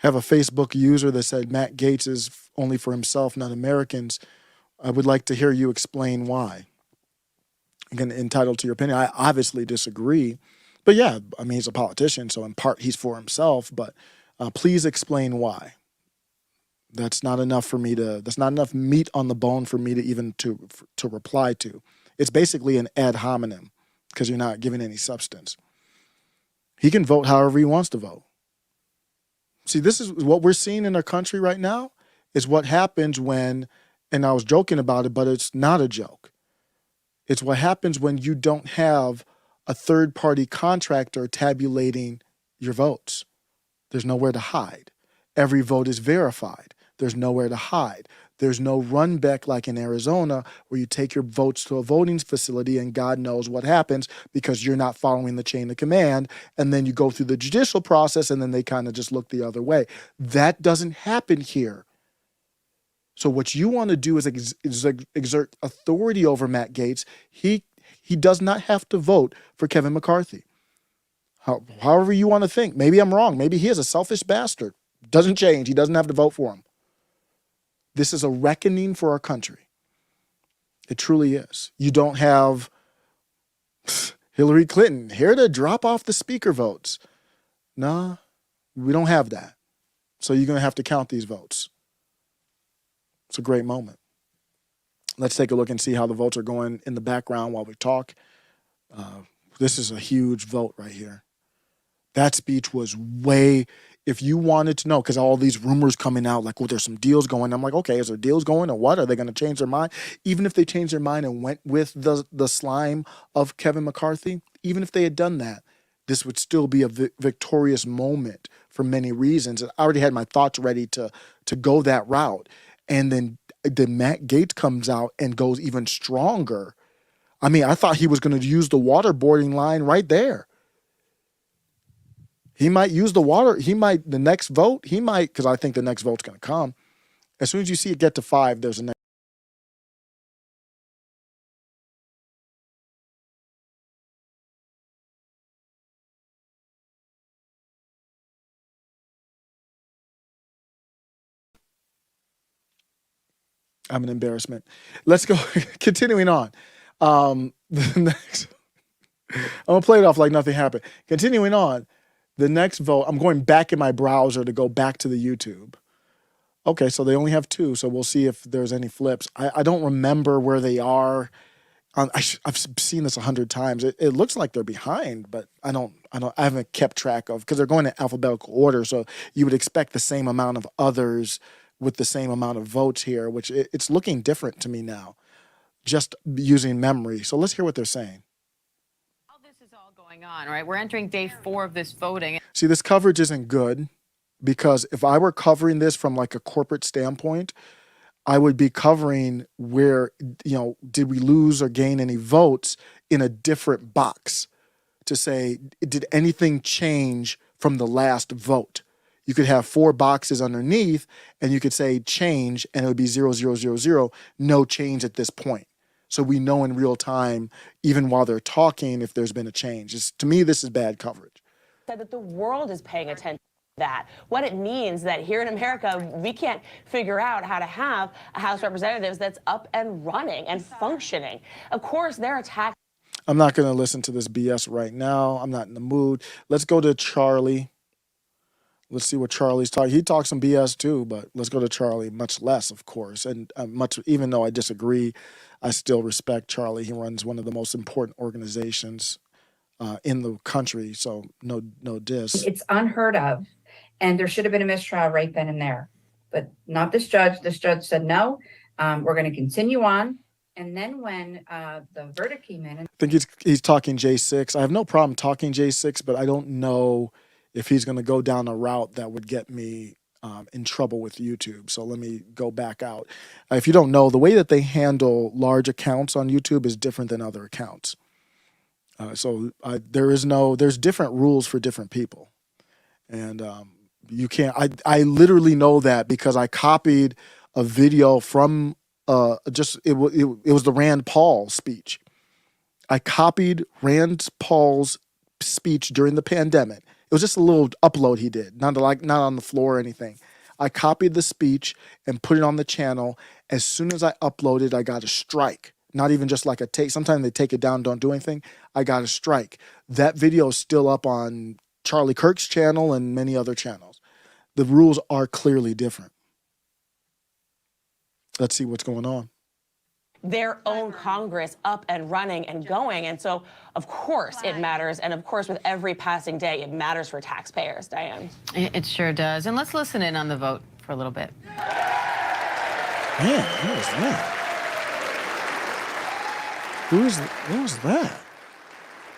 I have a Facebook user that said Matt Gaetz is only for himself, not Americans. I would like to hear you explain why. Again, entitled to your opinion. I obviously disagree. But yeah, I mean, he's a politician, so in part he's for himself. But please explain why. That's not enough for me to, that's not enough meat on the bone for me to even to reply to. It's basically an ad hominem because you're not giving any substance. He can vote however he wants to vote. See, this is what we're seeing in our country right now is what happens when, and I was joking about it, but it's not a joke. It's what happens when you don't have a third-party contractor tabulating your votes. There's nowhere to hide. Every vote is verified. There's nowhere to hide. There's no run back like in Arizona where you take your votes to a voting facility and God knows what happens because you're not following the chain of command, and then you go through the judicial process and then they kind of just look the other way. That doesn't happen here. So what you want to do is exert authority over Matt Gaetz. He does not have to vote for Kevin McCarthy. However you want to think. Maybe I'm wrong. Maybe he is a selfish bastard. Doesn't change. He doesn't have to vote for him. This is a reckoning for our country. It truly is. You don't have Hillary Clinton here to drop off the speaker votes. Nah, we don't have that. So you're going to have to count these votes. It's a great moment. Let's take a look and see how the votes are going in the background while we talk. This is a huge vote right here. That speech was way, if you wanted to know, because all these rumors coming out, like, well, there's some deals going. I'm like, okay, is there deals going or what? Are they going to change their mind? Even if they changed their mind and went with the slime of Kevin McCarthy, even if they had done that, this would still be a victorious moment for many reasons. I already had my thoughts ready to go that route. And then Matt Gaetz comes out and goes even stronger. I mean, I thought he was going to use the waterboarding line right there. He might use the next vote, because I think the next vote's going to come. As soon as you see it get to 5, there's a next. I'm an embarrassment. Let's go. Continuing on. The next, I'm going to play it off like nothing happened. Continuing on. The next vote, I'm going back in my browser to go back to the YouTube. Okay, so they only have 2, so we'll see if there's any flips. I don't remember where they are. I've seen this 100 times. It looks like they're behind, but I haven't kept track of, because they're going in alphabetical order. So you would expect the same amount of others with the same amount of votes here, which it's looking different to me now, just using memory. So let's hear what they're saying. All this is all going on, right? We're entering day 4 of this voting. See, this coverage isn't good, because if I were covering this from like a corporate standpoint, I would be covering where, did we lose or gain any votes in a different box to say, did anything change from the last vote? You could have 4 boxes underneath and you could say change and it would be 0, 0, 0, 0, no change at this point. So we know in real time, even while they're talking, if there's been a change. To me, this is bad coverage. Said that the world is paying attention. That what it means that here in America we can't figure out how to have a House of Representatives that's up and running and functioning. Of course, they're attacked. I'm not going to listen to this BS right now. I'm not in the mood. Let's go to Charlie. Let's see what Charlie's talking. He talks some BS too, but let's go to Charlie. Much less, of course, and even though I disagree, I still respect Charlie. He runs one of the most important organizations in the country. So no diss. It's unheard of. And there should have been a mistrial right then and there, but not this judge. This judge said, no, we're going to continue on. And then when the verdict came in. I think he's talking J6. I have no problem talking J6, but I don't know if he's going to go down a route that would get me in trouble with YouTube. So let me go back out. If you don't know, the way that they handle large accounts on YouTube is different than other accounts. There's different rules for different people. And you can't, I literally know that because I copied a video from it was the Rand Paul speech. I copied Rand Paul's speech during the pandemic. It was just a little upload he did, not on the floor or anything. I copied the speech and put it on the channel. As soon as I uploaded, I got a strike. Not even just like a take. Sometimes they take it down, don't do anything. I got a strike. That video is still up on Charlie Kirk's channel and many other channels. The rules are clearly different. Let's see what's going on. Their own Congress up and running and going. And so, of course, it matters. And of course, with every passing day, it matters for taxpayers, Diane. It sure does. And let's listen in on the vote for a little bit. Man, who was that? What was that?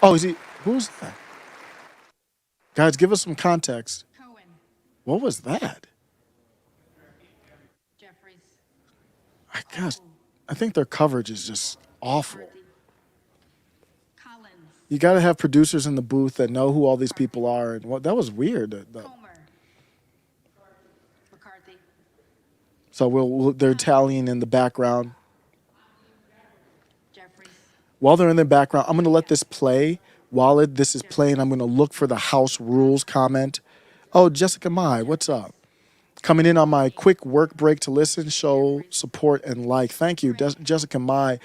Oh, who was that? Guys, give us some context. Cohen. What was that? Jeffries. I think their coverage is just awful. Collins. You got to have producers in the booth that know who all these people are, and that was weird. McCarthy. So they're tallying in the background. Jeffries. While they're in the background, I'm going to let this play. While this is playing, I'm going to look for the House Rules comment. Oh, Jessica Mai, what's up? Coming in on my quick work break to listen, show, support, and like. Thank you, Jessica Mai.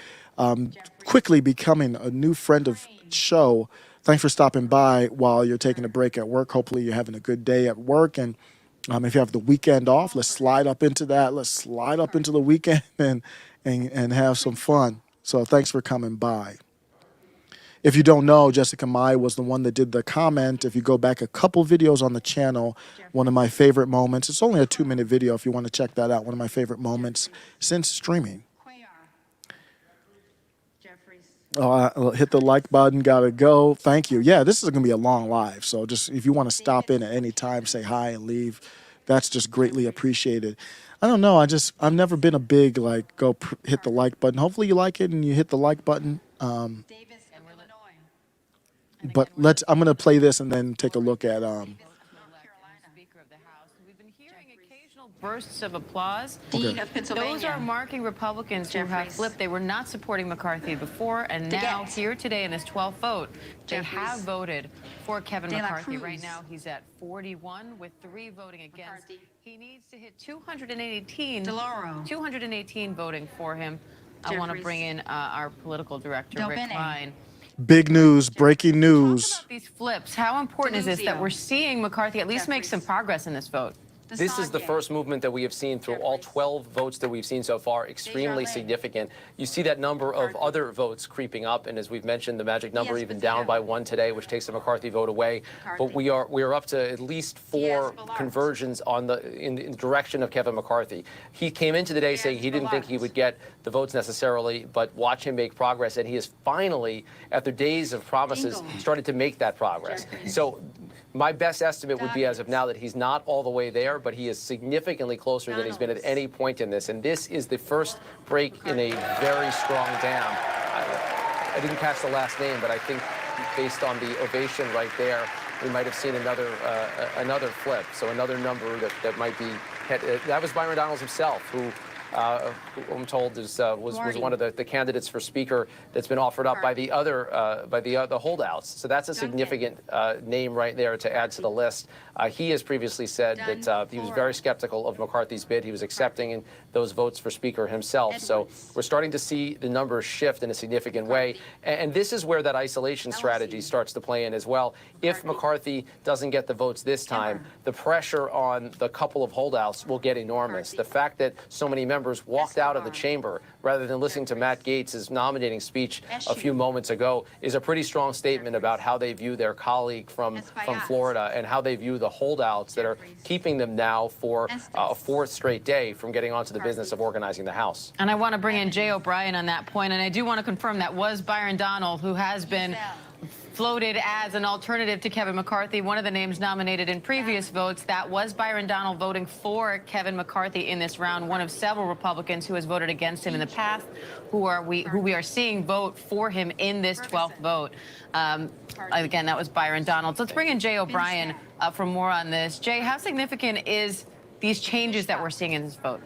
Quickly becoming a new friend of show. Thanks for stopping by while you're taking a break at work. Hopefully you're having a good day at work. And if you have the weekend off, let's slide up into that. Let's slide up into the weekend and have some fun. So thanks for coming by. If you don't know, Jessica Mai was the one that did the comment. If you go back a couple videos on the channel, one of my favorite moments. It's only a 2-minute video if you want to check that out. One of my favorite moments since streaming. Oh, hit the like button. Gotta go. Thank you. Yeah, this is going to be a long live. So just if you want to stop in at any time, say hi and leave. That's just greatly appreciated. I don't know. I've never been a big hit the like button. Hopefully you like it and you hit the like button. But I'm going to play this and then take a look at We've been hearing occasional bursts of applause. Dean of Pennsylvania. Those are marking Republicans who have flipped. They were not supporting McCarthy before, and now here today in this 12th vote, they have voted for Kevin McCarthy. Right now, he's at 41 with 3 voting against. He needs to hit 218 voting for him. I want to bring in our political director, Rick Klein. big news, breaking news. Talk about these flips. How important is this that we're seeing McCarthy at least make some progress in this vote? This is the first movement that we have seen through all 12 votes that we've seen so far, extremely significant. You see that number of other votes creeping up, and as we've mentioned, the magic number even down by 1 today, which takes the McCarthy vote away. But we are up to at least 4 conversions in the direction of Kevin McCarthy. He came into the day saying he didn't think he would get the votes necessarily, but watch him make progress, and he has finally, after days of promises, started to make that progress. So my best estimate would be, as of now, that he's not all the way there, but he is significantly closer than he's been at any point in this. And this is the first break in a very strong dam. I didn't catch the last name, but I think based on the ovation right there, we might have seen another flip. So another number that might be, that was Byron Donalds himself, who I'm told was one of the candidates for Speaker that's been offered up by the holdouts. So that's a significant name right there to add to the list. He has previously said that he was very skeptical of McCarthy's bid. He was accepting those votes for Speaker himself. So we're starting to see the numbers shift in a significant way. And this is where that isolation strategy starts to play in as well. If McCarthy doesn't get the votes this time, the pressure on the couple of holdouts will get enormous. The fact that so many members walked out of the chamber rather than listening to Matt Gaetz' nominating speech a few moments ago is a pretty strong statement about how they view their colleague from Florida and how they view the holdouts that are keeping them now for a 4th straight day from getting onto the business of organizing the House. And I want to bring in Jay O'Brien on that point, and I do want to confirm that was Byron Donald, who has been floated as an alternative to Kevin McCarthy, one of the names nominated in previous votes. That was Byron Donald voting for Kevin McCarthy in this round, one of several Republicans who has voted against him in the past, who we are seeing vote for him in this 12th vote. Again, that was Byron Donald. So let's bring in Jay O'Brien for more on this. Jay, how significant is these changes that we're seeing in this vote?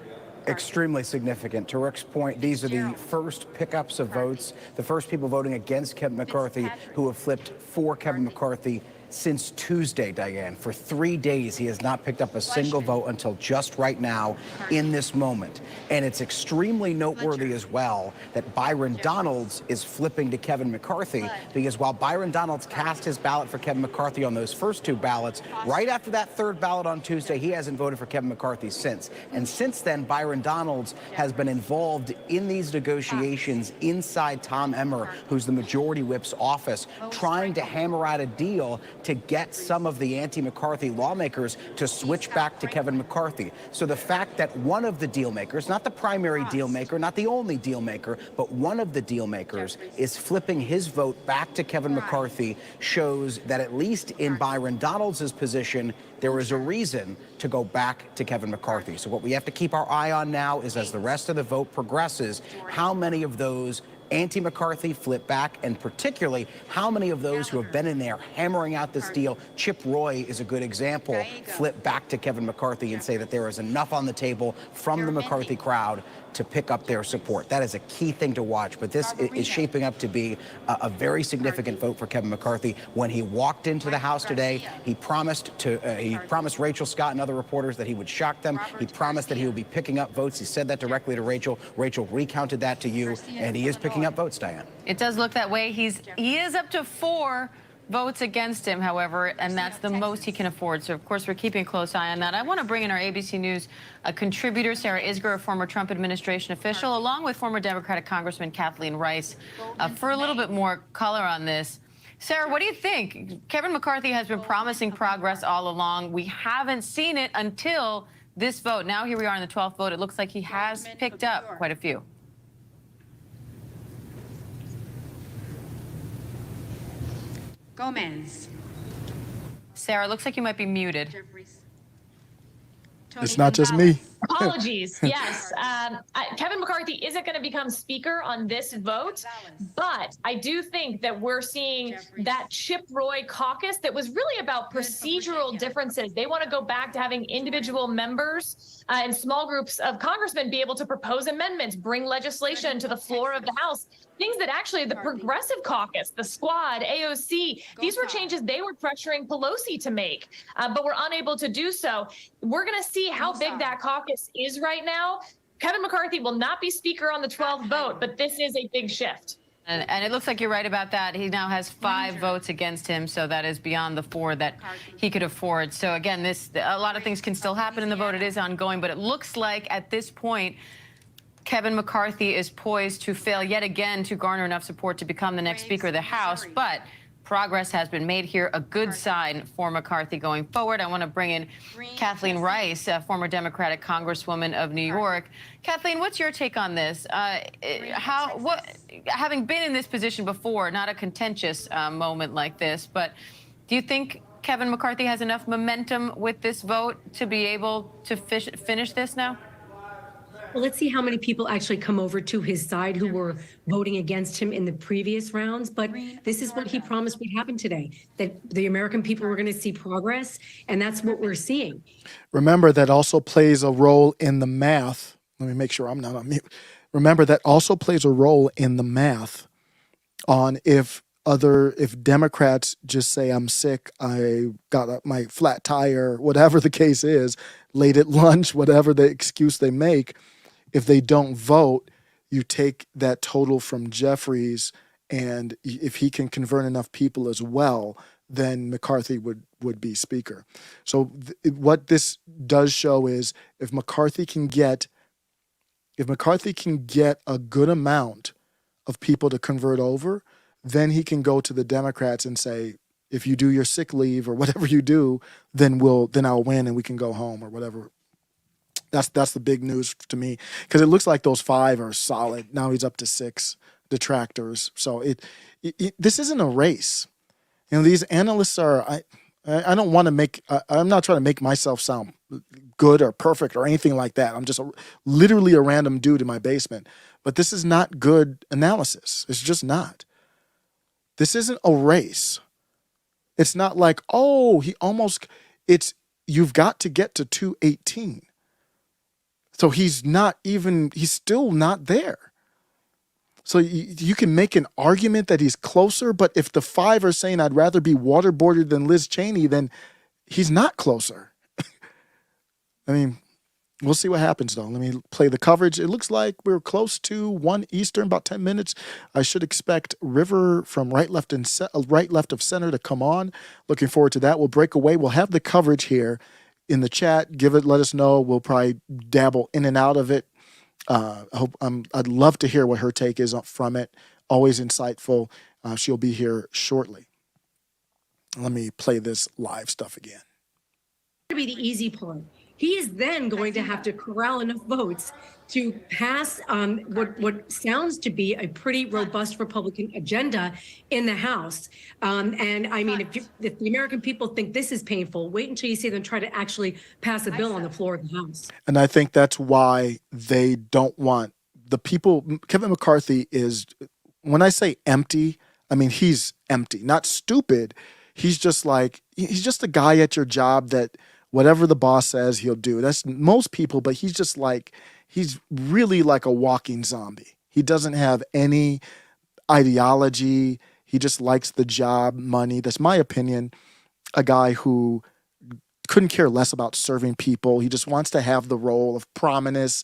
Extremely significant. To Rick's point, these are the first pickups of votes, the first people voting against Kevin McCarthy who have flipped for Kevin McCarthy since Tuesday, Diane. For 3 days, he has not picked up a single vote until just right now in this moment. And it's extremely noteworthy as well that Byron Donalds is flipping to Kevin McCarthy, because while Byron Donalds cast his ballot for Kevin McCarthy on those first 2 ballots, right after that 3rd ballot on Tuesday, he hasn't voted for Kevin McCarthy since. And since then, Byron Donalds has been involved in these negotiations inside Tom Emmer, who's the majority whip's office, trying to hammer out a deal to get some of the anti-McCarthy lawmakers to switch back to Kevin McCarthy. So the fact that one of the deal makers, not the primary deal maker, not the only deal maker, but one of the deal makers is flipping his vote back to Kevin McCarthy shows that at least in Byron Donalds' position, there is a reason to go back to Kevin McCarthy. So what we have to keep our eye on now is, as the rest of the vote progresses, how many of those anti-McCarthy flip back, and particularly how many of those who have been in there hammering out this deal, Chip Roy is a good example, flip back to Kevin McCarthy and say that there is enough on the table from the McCarthy crowd to pick up their support. That is a key thing to watch, but this is shaping up to be a very significant vote for Kevin McCarthy. When he walked into the House today, he promised Rachel Scott and other reporters that he would shock them. He promised that he would be picking up votes. He said that directly to Rachel. Rachel recounted that to you, and he is picking up votes, Diane. It does look that way. He is up to 4 votes against him, however, and that's the most he can afford. So, of course, we're keeping a close eye on that. I want to bring in our ABC News contributor, Sarah Isgur, a former Trump administration official, along with former Democratic Congressman Kathleen Rice, for a little bit more color on this. Sarah, what do you think? Kevin McCarthy has been promising progress all along. We haven't seen it until this vote. Now here we are in the 12th vote. It looks like he has picked up quite a few. Gomez. Sarah, looks like you might be muted. It's not just me. Apologies. Yes. Kevin McCarthy isn't going to become Speaker on this vote, but I do think that we're seeing that Chip Roy caucus that was really about procedural differences. They want to go back to having individual members and small groups of congressmen be able to propose amendments, bring legislation to the floor of the House. Things that actually the Progressive Caucus, the Squad, AOC, these were changes they were pressuring Pelosi to make, but were unable to do so. We're going to see how big that caucus is right now. Kevin McCarthy will not be Speaker on the 12th vote, but this is a big shift. And it looks like you're right about that. He now has 5 votes against him, so that is beyond the 4 that he could afford. So again, a lot of things can still happen in the vote. It is ongoing, but it looks like at this point, Kevin McCarthy is poised to fail yet again to garner enough support to become the next Speaker of the House. But progress has been made here, a good sign for McCarthy going forward. I want to bring in Kathleen Rice, a former Democratic Congresswoman of New York. Kathleen, what's your take on this? Having been in this position before, not a contentious moment like this, but do you think Kevin McCarthy has enough momentum with this vote to be able to finish this now? Well, let's see how many people actually come over to his side who were voting against him in the previous rounds. But this is what he promised would happen today, that the American people were going to see progress. And that's what we're seeing. Remember, that also plays a role in the math. Let me make sure I'm not on mute. Remember, that also plays a role in the math on if Democrats just say, I'm sick, I got my flat tire, whatever the case is, late at lunch, whatever the excuse they make, if they don't vote, you take that total from Jeffries, and if he can convert enough people as well, then McCarthy would be Speaker. So what this does show is if McCarthy can get a good amount of people to convert over, then he can go to the Democrats and say, if you do your sick leave or whatever you do, then I'll win and we can go home or whatever. That's the big news to me, because it looks like those 5 are solid. Now he's up to 6 detractors. So this isn't a race. You know, these analysts are. I don't want to make. I'm not trying to make myself sound good or perfect or anything like that. I'm just literally a random dude in my basement. But this is not good analysis. It's just not. This isn't a race. It's not like, oh, you've got to get to 218. So he's still not there. So you can make an argument that he's closer, but if the 5 are saying I'd rather be waterboarded than Liz Cheney, then he's not closer. I mean, we'll see what happens, though. Let me play the coverage. It looks like we're close to 1 Eastern, about 10 minutes. I should expect River from right left of center to come on. Looking forward to that. We'll break away. We'll have the coverage here in the chat. Let us know. We'll probably dabble in and out of it. I'd love to hear what her take is from it. Always insightful. She'll be here shortly. Let me play this live stuff again. To be the easy part. He is then going to have to corral enough votes to pass what sounds to be a pretty robust Republican agenda in the House. And I mean, if the American people think this is painful, wait until you see them try to actually pass a bill on the floor of the House. And I think that's why they don't want the people. Kevin McCarthy is, when I say empty, I mean, he's empty, not stupid. He's just a guy at your job that whatever the boss says, he'll do. That's most people, but he's really like a walking zombie. He doesn't have any ideology. He just likes the job, money. That's my opinion. A guy who couldn't care less about serving people. He just wants to have the role of prominence.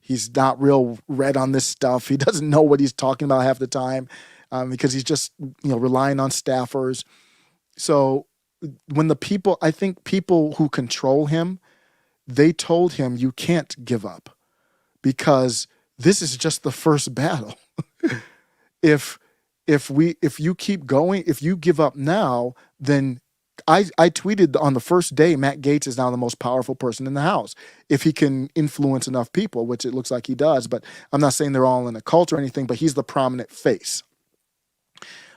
He's not real read on this stuff. He doesn't know what he's talking about half the time because he's just relying on staffers. So when I think people who control him, they told him you can't give up because this is just the first battle. If you keep going, if you give up now, then I tweeted on the first day, Matt Gaetz is now the most powerful person in the House. If he can influence enough people, which it looks like he does, but I'm not saying they're all in a cult or anything, but he's the prominent face.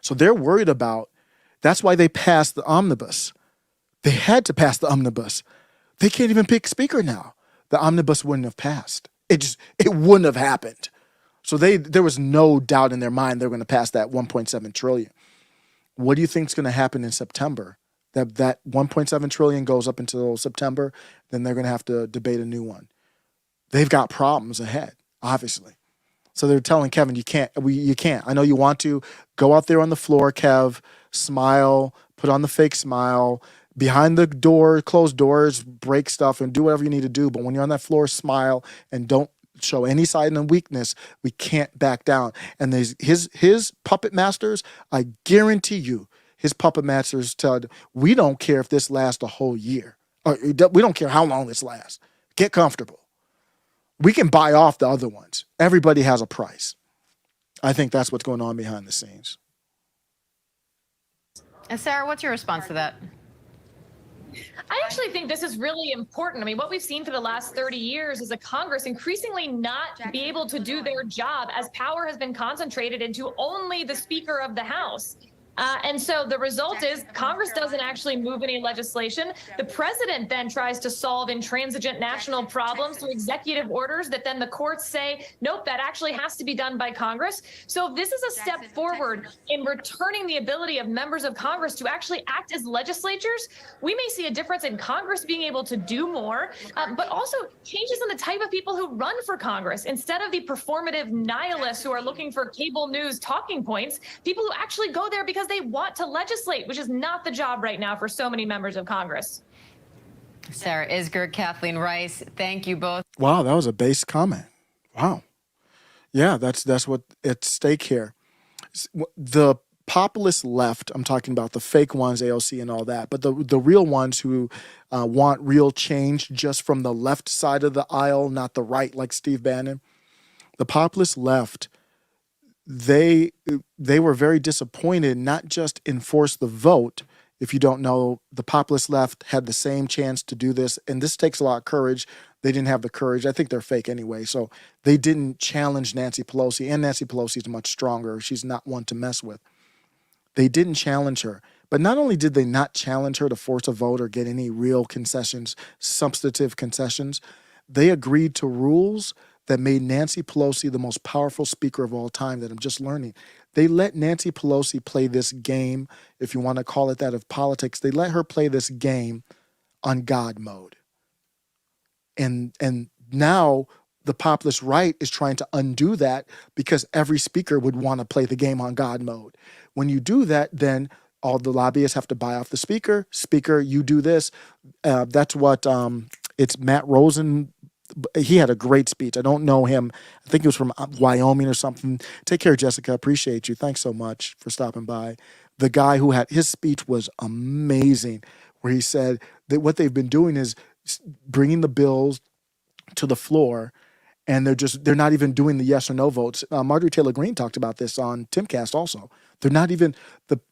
So they're worried about. That's why they passed the omnibus. They had to pass the omnibus. They can't even pick speaker now. The omnibus wouldn't have passed. It wouldn't have happened. So there was no doubt in their mind they're going to pass that 1.7 trillion. What do you think is going to happen in September? That 1.7 trillion goes up until September, then they're going to have to debate a new one. They've got problems ahead, obviously. So they're telling Kevin, you can't. I know you want to. Go out there on the floor, Kev. Smile. Put on the fake smile. Behind the door, closed doors, break stuff, and do whatever you need to do. But when you're on that floor, smile and don't show any sign of weakness, we can't back down. And his puppet masters, I guarantee you, his puppet masters tell, we don't care if this lasts a whole year. Or we don't care how long this lasts. Get comfortable. We can buy off the other ones. Everybody has a price. I think that's what's going on behind the scenes. And Sarah, what's your response to that? I actually think this is really important. I mean, what we've seen for the last 30 years is a Congress increasingly not be able to do their job as power has been concentrated into only the Speaker of the House. And so the result is Congress doesn't actually move any legislation. The president then tries to solve intransigent national problems through executive orders that then the courts say, nope, that actually has to be done by Congress. So if this is a step forward in returning the ability of members of Congress to actually act as legislatures, we may see a difference in Congress being able to do more, but also changes in the type of people who run for Congress. Instead of the performative nihilists who are looking for cable news talking points, people who actually go there because they want to legislate, which is not the job right now for so many members of Congress. Sarah Isgur, Kathleen Rice, thank you both. Wow, that was a base comment. Wow. Yeah, that's what's at stake here. The populist left, I'm talking about the fake ones, AOC and all that, but the real ones who want real change just from the left side of the aisle, not the right like Steve Bannon, the populist left, they were very disappointed, not just in force the vote. If you don't know, the populist left had the same chance to do this, and this takes a lot of courage. They didn't have the courage. I think they're fake anyway, so they didn't challenge Nancy Pelosi, and Nancy Pelosi is much stronger. She's not one to mess with. They didn't challenge her. But not only did they not challenge her to force a vote or get any real concessions, substantive concessions, they agreed to rules that made Nancy Pelosi the most powerful speaker of all time that I'm just learning. They let Nancy Pelosi play this game, if you want to call it that, of politics. They let her play this game on God mode. And now the populist right is trying to undo that because every speaker would want to play the game on God mode. When you do that, then all the lobbyists have to buy off the speaker. Speaker, you do this. That's what it's Matt Rosen. He had a great speech. I don't know him. I think he was from Wyoming or something. Take care, Jessica. Appreciate you. Thanks so much for stopping by. The guy who had his speech was amazing, where he said that what they've been doing is bringing the bills to the floor, and they're not even doing the yes or no votes. Marjorie Taylor Greene talked about this on Timcast also. They're not even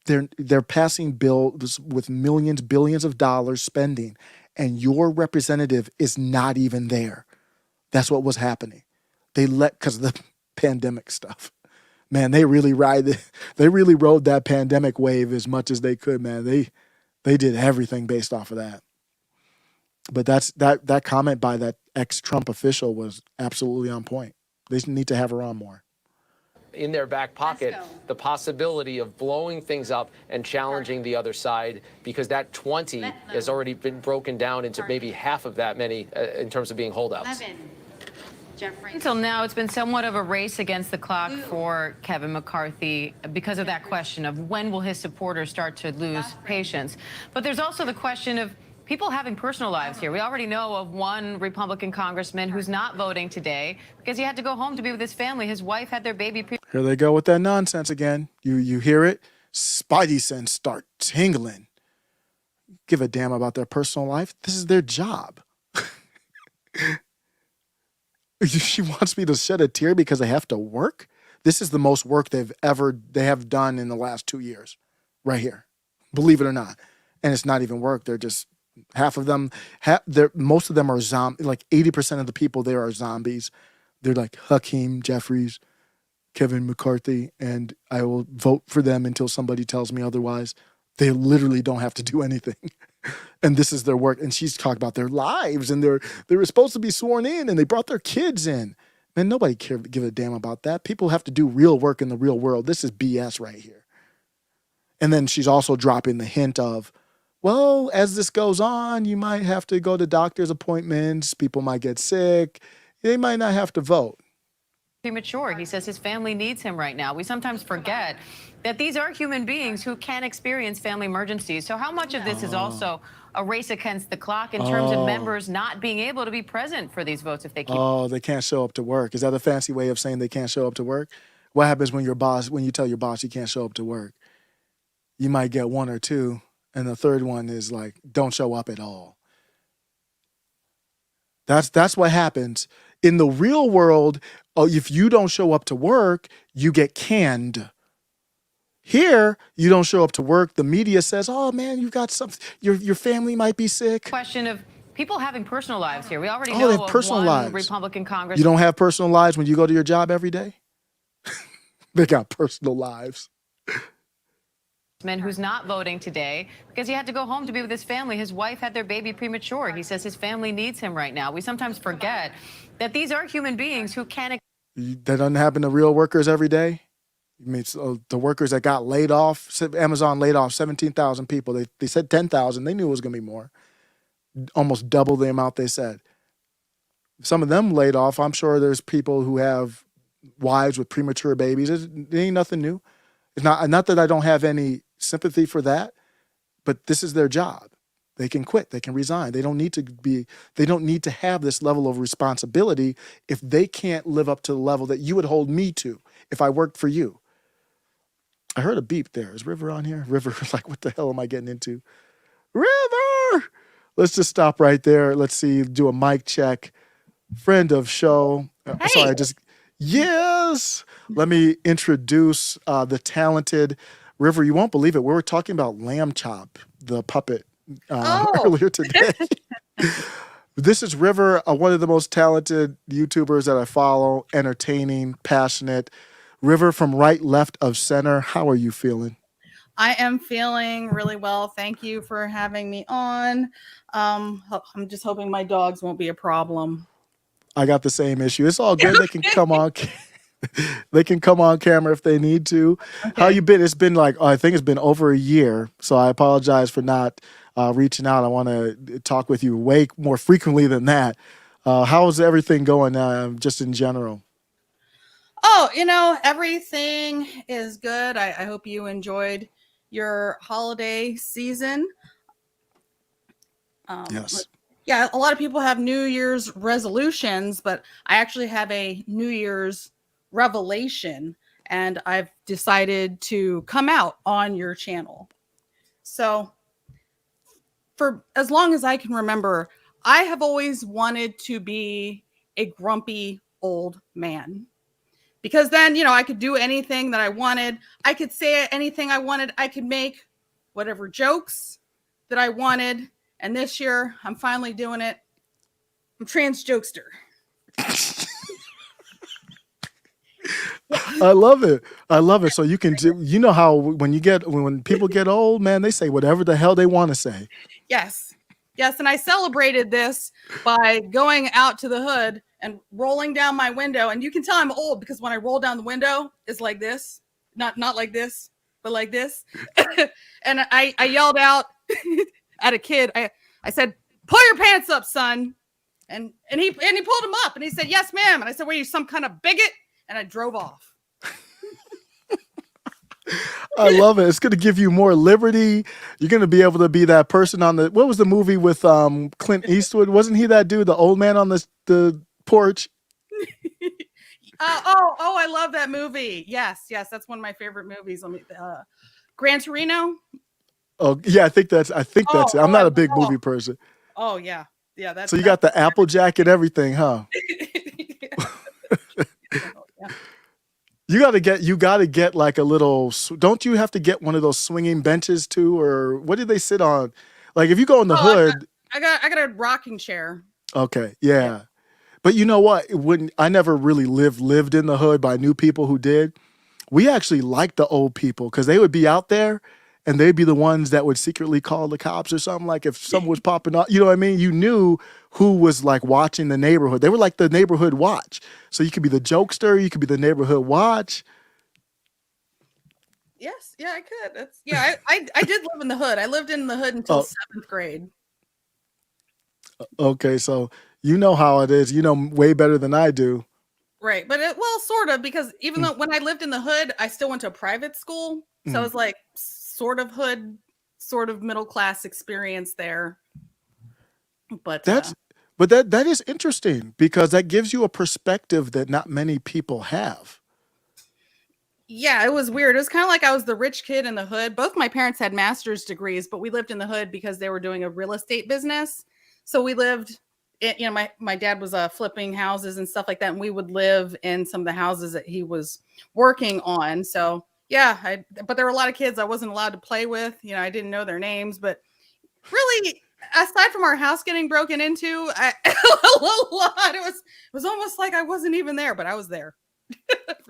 they're passing bills with millions, billions of dollars spending, and your representative is not even there. That's what was happening. Because of the pandemic stuff. Man, they really rode that pandemic wave as much as they could, man. They did everything based off of that. But that comment by that ex-Trump official was absolutely on point. They need to have her on more. In their back pocket, the possibility of blowing things up and challenging the other side, because that 20 has already been broken down into maybe half of that many in terms of being holdouts. Until now, it's been somewhat of a race against the clock for Kevin McCarthy because of that question of when will his supporters start to lose patience. But there's also the question of people having personal lives here. We already know of one Republican congressman who's not voting today because he had to go home to be with his family. His wife had their baby. Here they go with that nonsense again. You hear it? Spidey sense start tingling. Give a damn about their personal life. This is their job. She wants me to shed a tear because they have to work? This is the most work they have done in the last 2 years. Right here. Believe it or not. And it's not even work. They're just half of them, most of them are zombies. Like 80% of the people there are zombies. They're like Hakeem Jeffries, Kevin McCarthy, and I will vote for them until somebody tells me otherwise. They literally don't have to do anything. And this is their work. And she's talking about their lives, and they were supposed to be sworn in, and they brought their kids in. Man, nobody give a damn about that. People have to do real work in the real world. This is BS right here. And then she's also dropping the hint of, well, as this goes on, you might have to go to doctor's appointments. People might get sick. They might not have to vote. Premature. He says his family needs him right now. We sometimes forget that these are human beings who can experience family emergencies. So how much of this is also a race against the clock in terms of members not being able to be present for these votes if they keep. Oh, they can't show up to work. Is that a fancy way of saying they can't show up to work? What happens when you tell your boss you can't show up to work? You might get one or two, and the third one is like, don't show up at all. That's what happens. In the real world, if you don't show up to work, you get canned. Here, you don't show up to work. The media says, "Oh man, you got something. Your family might be sick." Question of people having personal lives here. We already Oh, know they have of personal one lives. Republican Congressman You don't have personal lives when you go to your job every day? They got personal lives. who's not voting today because he had to go home to be with his family. His wife had their baby premature. He says his family needs him right now. We sometimes forget that these are human beings who can't. That doesn't happen to real workers every day. I mean, so the workers that got laid off, Amazon laid off 17,000 people. They said 10,000. They knew it was going to be more. Almost double the amount they said. Some of them laid off. I'm sure there's people who have wives with premature babies. It ain't nothing new. It's not that I don't have any sympathy for that, but this is their job. They can quit. They can resign. They don't need to have this level of responsibility if they can't live up to the level that you would hold me to if I worked for you. I heard a beep there. Is River on here? River, like, what the hell am I getting into? River! Let's just stop right there. Let's see, do a mic check. Friend of show. Hey. Sorry, yes! Let me introduce the talented River. You won't believe it. We were talking about Lamb Chop, the puppet, earlier today. This is River, one of the most talented YouTubers that I follow, entertaining, passionate. River, from right, left of center, how are you feeling? I am feeling really well. Thank you for having me on. I'm just hoping my dogs won't be a problem. I got the same issue. It's all good. They can come on. They can come on camera if they need to. Okay. How you been? It's been like, I think it's been over a year. So I apologize for not reaching out. I want to talk with you way more frequently than that. How's everything going just in general? Oh, everything is good. I hope you enjoyed your holiday season. Yes. Yeah, a lot of people have New Year's resolutions, but I actually have a New Year's revelation, and I've decided to come out on your channel. So for as long as I can remember, I have always wanted to be a grumpy old man. Because then, I could do anything that I wanted. I could say anything I wanted. I could make whatever jokes that I wanted. And this year, I'm finally doing it. I'm trans jokester. I love it. I love it. So you can do, how when people get old, man, they say whatever the hell they want to say. Yes. Yes. And I celebrated this by going out to the hood and rolling down my window. And you can tell I'm old because when I roll down the window, it's like this, not like this, but like this. And I yelled out at a kid. I said, "Pull your pants up, son." And he pulled them up and he said, "Yes, ma'am." And I said, "Were you some kind of bigot?" And I drove off. I love it. It's going to give you more liberty. You're going to be able to be that person on what was the movie with Clint Eastwood? Wasn't he that dude, the old man on the porch? I love that movie. Yes, that's one of my favorite movies. Gran Torino. Oh yeah, I think that's it. I'm not a big movie person. Oh yeah, that's. So you got the Applejack and everything, huh? You got to get like a little. Don't you have to get one of those swinging benches too, or what do they sit on? Like if you go in the hood. I got a rocking chair. Okay, yeah. But you know what? I never really lived in the hood, but I knew people who did. We actually liked the old people because they would be out there and they'd be the ones that would secretly call the cops or something. Like if someone was popping up, you know what I mean? You knew who was like watching the neighborhood. They were like the neighborhood watch. So you could be the jokester, you could be the neighborhood watch. Yes, yeah, I could. I did live in the hood. I lived in the hood until 7th grade. Okay, so you know how it is. You know way better than I do. Right, but sort of, because even though when I lived in the hood, I still went to a private school. So it was like sort of hood, sort of middle class experience there. But that is interesting because that gives you a perspective that not many people have. yeah, it was weird. It was kind of like I was the rich kid in the hood. Both my parents had master's degrees, but we lived in the hood because they were doing a real estate business. So we lived, my dad was flipping houses and stuff like that. And we would live in some of the houses that he was working on. So yeah, but there were a lot of kids I wasn't allowed to play with. I didn't know their names, but really, aside from our house getting broken into, a lot. It was almost like I wasn't even there, but I was there.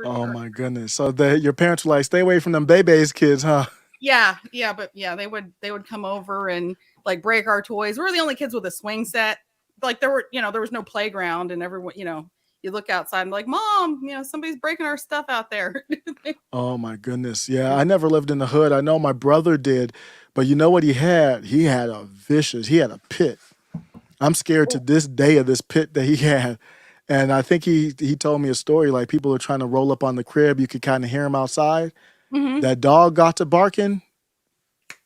Oh my goodness! So your parents were like, "Stay away from them babies, kids," huh? Yeah, but yeah, they would come over and like break our toys. We were the only kids with a swing set. Like there was no playground, and everyone, you look outside and like, Mom, somebody's breaking our stuff out there. Oh my goodness! Yeah, I never lived in the hood. I know my brother did, but you know what he had? He had a pit. I'm scared to this day of this pit that he had. And I think he told me a story, like people are trying to roll up on the crib. You could kind of hear him outside. Mm-hmm. That dog got to barking.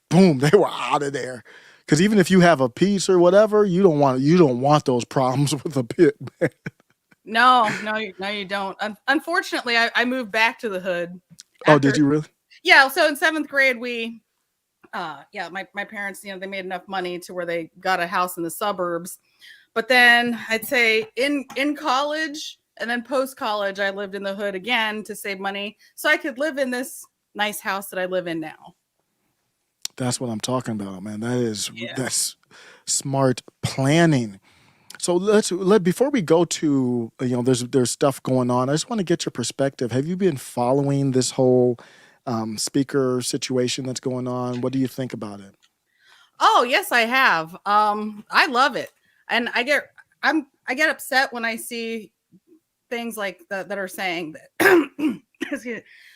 Boom, they were out of there. Because even if you have a piece or whatever, you don't want those problems with a pit. No, you don't. Unfortunately, I moved back to the hood. Oh, did you really? Yeah. So in 7th grade, my parents, they made enough money to where they got a house in the suburbs. But then I'd say in college and then post-college, I lived in the hood again to save money so I could live in this nice house that I live in now. That's what I'm talking about, man. That's smart planning. So before we go to, there's stuff going on. I just want to get your perspective. Have you been following this whole speaker situation that's going on? What do you think about it? Oh, yes, I have. I love it. And I get upset when I see things like that are saying that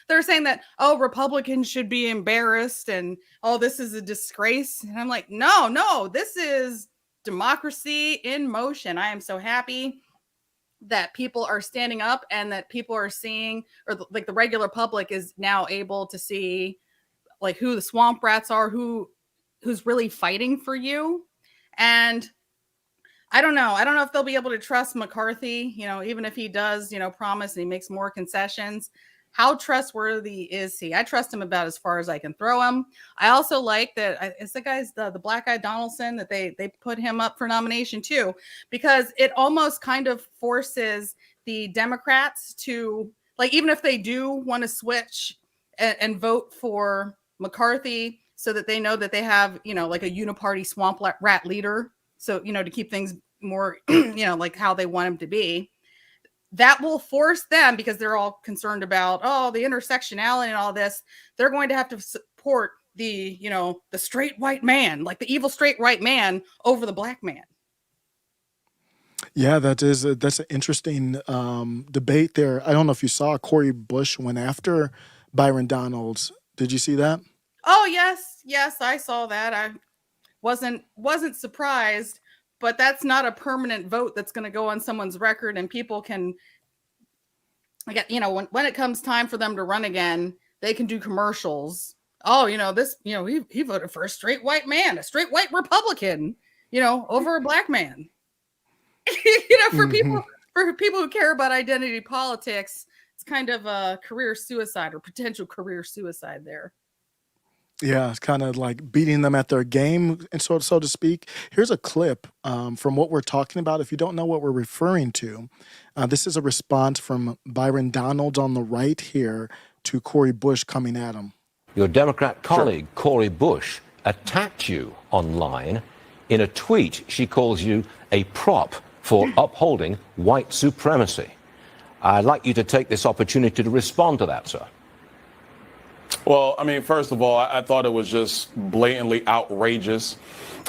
they're saying that, oh, Republicans should be embarrassed and, oh, this is a disgrace. And I'm like, no, this is democracy in motion. I am so happy that people are standing up and that people are seeing, or the regular public is now able to see like who the swamp rats are, who's really fighting for you. And I don't know if they'll be able to trust McCarthy, even if he does, promise and he makes more concessions. How trustworthy is he? I trust him about as far as I can throw him. I also like that it's the black guy Donaldson, that they put him up for nomination too, because it almost kind of forces the Democrats to, like, even if they do want to switch and vote for McCarthy so that they know that they have, like a uniparty swamp rat leader. So, to keep things more, like how they want them to be, that will force them, because they're all concerned about, the intersectionality and all this. They're going to have to support the straight white man, like the evil straight white man, over the black man. Yeah, that's an interesting debate there. I don't know if you saw Cori Bush went after Byron Donalds. Did you see that? Oh, yes, I saw that. I wasn't surprised, but that's not a permanent vote that's going to go on someone's record, and people can, when it comes time for them to run again, they can do commercials. Oh, he voted for a straight white man, a straight white Republican, over a black man. For people who care about identity politics, it's kind of a career suicide or potential career suicide there. Yeah, it's kind of like beating them at their game, and so to speak. Here's a clip from what we're talking about. If you don't know what we're referring to, this is a response from Byron Donalds on the right here to Cori Bush coming at him. Your Democrat colleague, Cori Bush, attacked you online. In a tweet, she calls you a prop for upholding white supremacy. I'd like you to take this opportunity to respond to that, sir. Well, I mean, first of all, I thought it was just blatantly outrageous.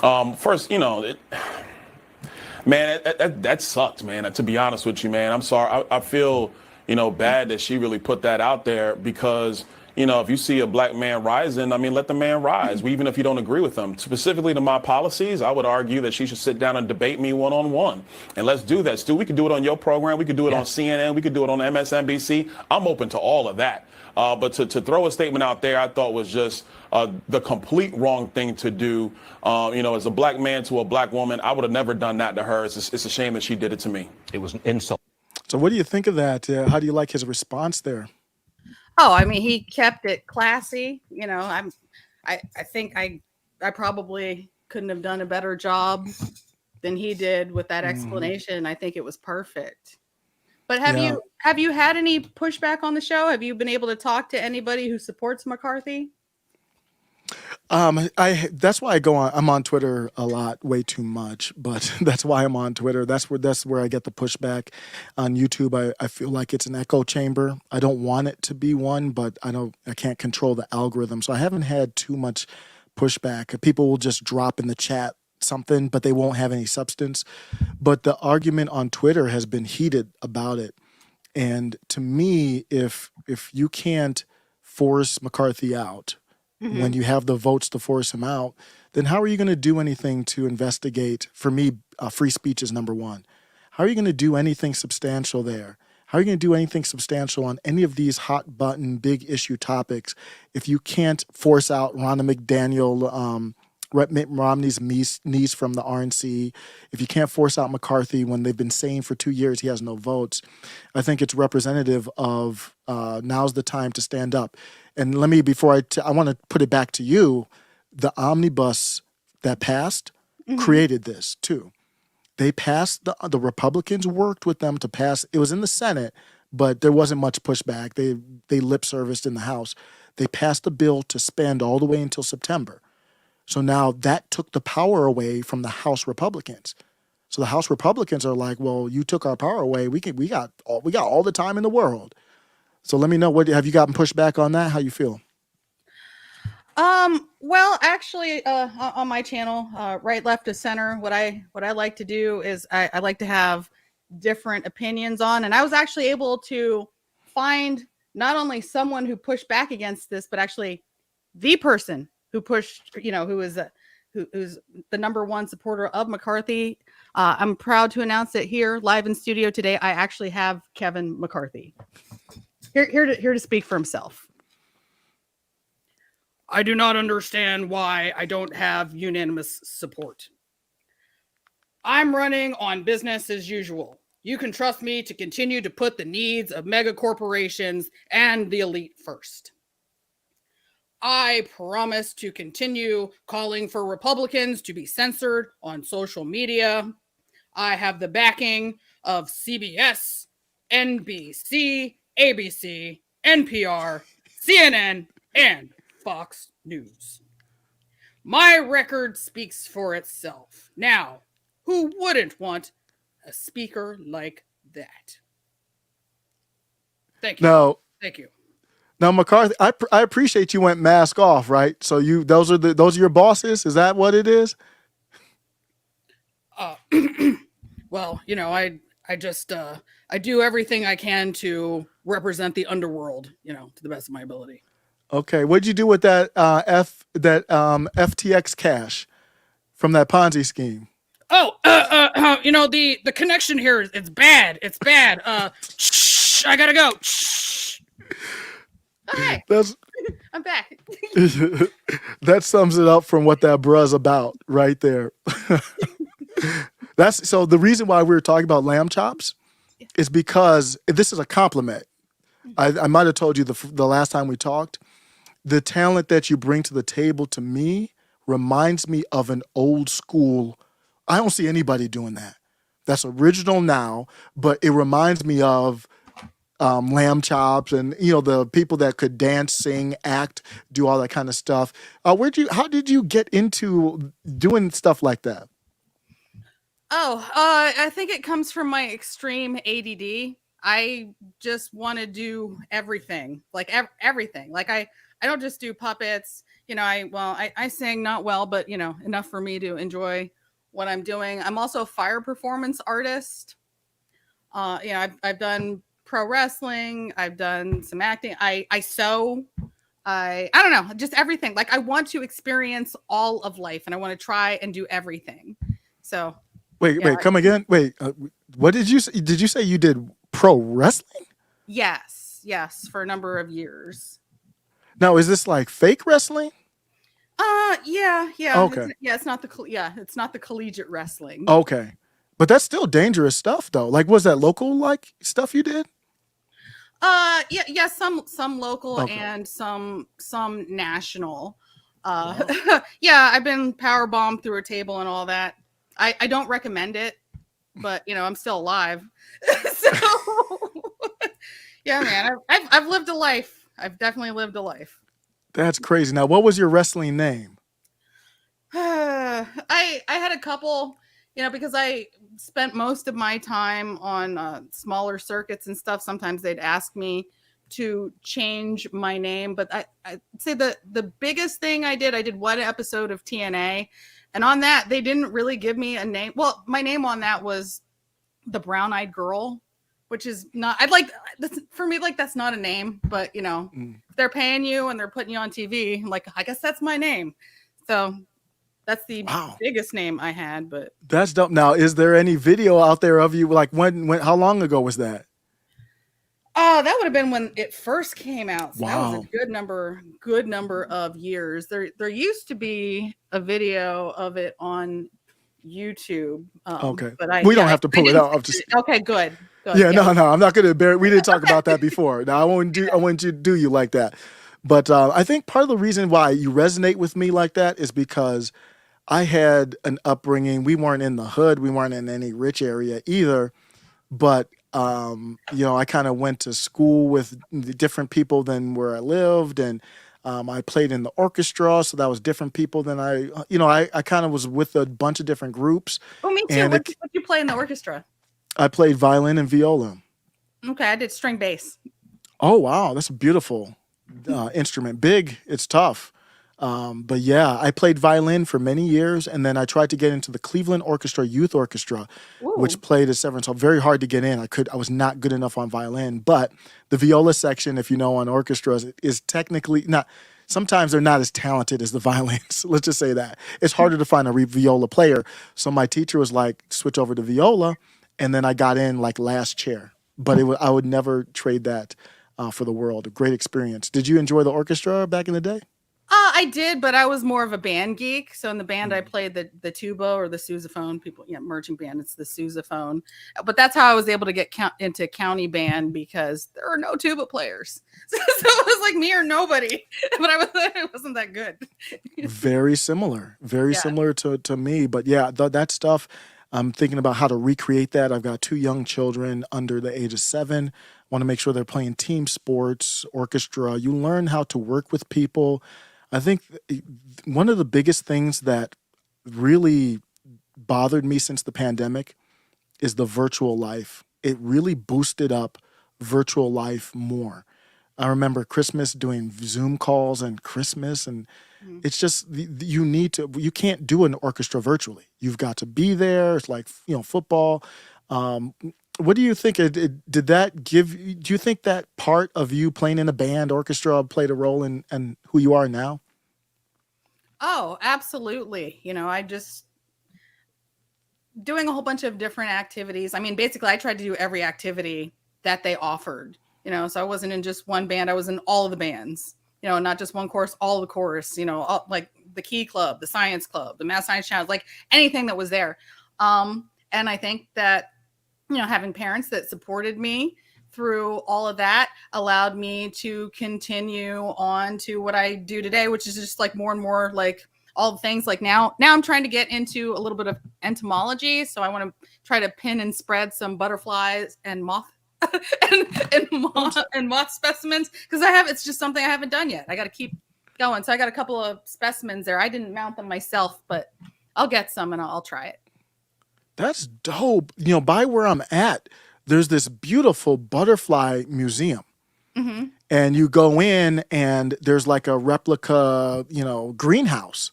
First, man, that sucked, man. To be honest with you, man, I'm sorry. I feel, bad that she really put that out there, because, if you see a black man rising, I mean, let the man rise, even if you don't agree with him. Specifically to my policies, I would argue that she should sit down and debate me one-on-one. And let's do that, Stu. We could do it on your program. We could do it on CNN. We could do it on MSNBC. I'm open to all of that. But to throw a statement out there, I thought was just the complete wrong thing to do. As a black man to a black woman, I would have never done that to her. It's a shame that she did it to me. It was an insult. So what do you think of that? How do you like his response there? Oh, I mean, he kept it classy. I think I probably couldn't have done a better job than he did with that explanation. I think it was perfect. But have you had any pushback on the show? Have you been able to talk to anybody who supports McCarthy? That's why I'm on Twitter a lot, way too much, but that's why I'm on Twitter. That's where I get the pushback. On YouTube, I feel like it's an echo chamber. I don't want it to be one, but I can't control the algorithm. So I haven't had too much pushback. People will just drop in the chat something, but they won't have any substance. But the argument on Twitter has been heated about it. And to me, if you can't force McCarthy out, when you have the votes to force him out, then how are you going to do anything to investigate? For me, free speech is number one. How are you going to do anything substantial there? How are you going to do anything substantial on any of these hot button, big issue topics if you can't force out Ronna McDaniel, Mitt Romney's niece from the RNC, if you can't force out McCarthy when they've been saying for 2 years he has no votes? I think it's representative of now's the time to stand up. And let me, before I want to put it back to you, the omnibus that passed created this too. They passed, the Republicans worked with them to pass. It was in the Senate, but there wasn't much pushback. They lip serviced in the House. They passed a bill to spend all the way until September. So now that took the power away from the House Republicans. So the House Republicans are like, well, you took our power away. We got all the time in the world. So let me know, have you gotten pushback on that? How you feel? Well, actually, on my channel, right, left to center, what I like to do is I like to have different opinions on, and I was actually able to find not only someone who pushed back against this, but actually the person who pushed, who's the number one supporter of McCarthy. I'm proud to announce it here live in studio today. I actually have Kevin McCarthy here to speak for himself. I do not understand why I don't have unanimous support. I'm running on business as usual. You can trust me to continue to put the needs of mega corporations and the elite first. I promise to continue calling for Republicans to be censored on social media. I have the backing of CBS, NBC, ABC, NPR, CNN, and Fox News. My record speaks for itself. Now, who wouldn't want a speaker like that? Thank you. No. Thank you. Now, McCarthy, I appreciate you went mask off, right? So those are your bosses? Is that what it is? Well, I just I do everything I can to represent the underworld, to the best of my ability. Okay, what'd you do with that FTX cash from that Ponzi scheme? Oh, the connection here it's bad. It's bad. Shh, I gotta go. Shh. Hi. I'm back. That sums it up from what that bruh's about right there. So the reason why we were talking about lamb chops is because this is a compliment. I might have told you the last time we talked. The talent that you bring to the table to me reminds me of an old school. I don't see anybody doing that. That's original now, but it reminds me of lamb chops and the people that could dance, sing, act, do all that kind of stuff. How did you get into doing stuff like that? I think it comes from my extreme ADD. I just want to do everything, like everything. Like I don't just do puppets. I sing not well, but enough for me to enjoy what I'm doing. I'm also a fire performance artist. I've done pro wrestling. I've done some acting. I sew. I don't know, just everything. Like I want to experience all of life, and I want to try and do everything. So wait, come again. Wait, what did you say? Did you say you did pro wrestling? Yes. yes, for a number of years. Now, is this like fake wrestling? Yeah. Okay. It's not it's not the collegiate wrestling. Okay. But that's still dangerous stuff though. Like, was that local like stuff you did? Yeah, some local Okay. and some national. Yeah, I've been power bombed through a table and all that. I don't recommend it, but you know, I'm still alive. So yeah, man, I've lived a life. I've definitely lived a life. That's crazy. Now, what was your wrestling name? I had a couple, you know, because I spent most of my time on smaller circuits and stuff. Sometimes they'd ask me to change my name, but I'd say the biggest thing I did one episode of TNA, and on that they didn't really give me a name. Well, my name on that was the Brown-Eyed Girl, which is not, for me, like, that's not a name, but you know, if they're paying you and they're putting you on TV, like, I guess that's my name. So that's the biggest name I had. But That's dope. Now, is there any video out there of you? Like, when how long ago was that? oh, that would have been when it first came out. So that was Wow. a good number of years. There used to be a video of it on YouTube. Okay. But We don't have to pull it out. I'm just okay, good. Yeah, no, I'm not gonna bear. We didn't talk about that before. Now I won't you do you like that. But I think part of the reason why you resonate with me like that is because I had an upbringing. We weren't in the hood. We weren't in any rich area either. But you know, I kind of went to school with different people than where I lived, and I played in the orchestra, so that was different people than I kind of was with a bunch of different groups. Oh, me too. And What you play in the orchestra? I played violin and viola. Okay, I did string bass. Oh, wow. That's a beautiful instrument. Big, it's tough. But yeah, I played violin for many years, and then I tried to get into the Cleveland Orchestra Youth Orchestra, which played at Severance Hall. Very hard to get in. I was not good enough on violin, but the viola section, if you know, on orchestras, is technically not. Sometimes they're not as talented as the violins. Let's just say that. It's harder to find a viola player. So my teacher was like, switch over to viola, and then I got in like last chair. But I would never trade that for the world. A great experience. Did you enjoy the orchestra back in the day? I did, but I was more of a band geek. So in the band, I played the tuba or the sousaphone. People, marching band, it's the sousaphone. But that's how I was able to get into county band, because there are no tuba players. So it was like me or nobody. But I wasn't that good. Very similar to me. But yeah, that stuff, I'm thinking about how to recreate that. I've got 2 young children under the age of 7. Want to make sure they're playing team sports, orchestra. You learn how to work with people. I think one of the biggest things that really bothered me since the pandemic is the virtual life. It really boosted up virtual life more. I remember Christmas, doing Zoom calls and Christmas, and it's just, you can't do an orchestra virtually. You've got to be there. It's like, football. What do you think? Do you think that part of you playing in a band, orchestra, played a role in who you are now? Oh, absolutely. I just doing a whole bunch of different activities. I mean, basically, I tried to do every activity that they offered, so I wasn't in just one band. I was in all of the bands, not just one course, all the course, like the Key Club, the Science Club, the Math Science Challenge, like anything that was there. And I think that, having parents that supported me through all of that allowed me to continue on to what I do today, which is just like more and more like all the things. Like now I'm trying to get into a little bit of entomology. So I want to try to pin and spread some butterflies and moth and moth specimens, because it's just something I haven't done yet. I got to keep going. So I got a couple of specimens there. I didn't mount them myself, but I'll get some and I'll try it. That's dope. By where I'm at, there's this beautiful butterfly museum. Mm-hmm. And you go in and there's like a replica, greenhouse.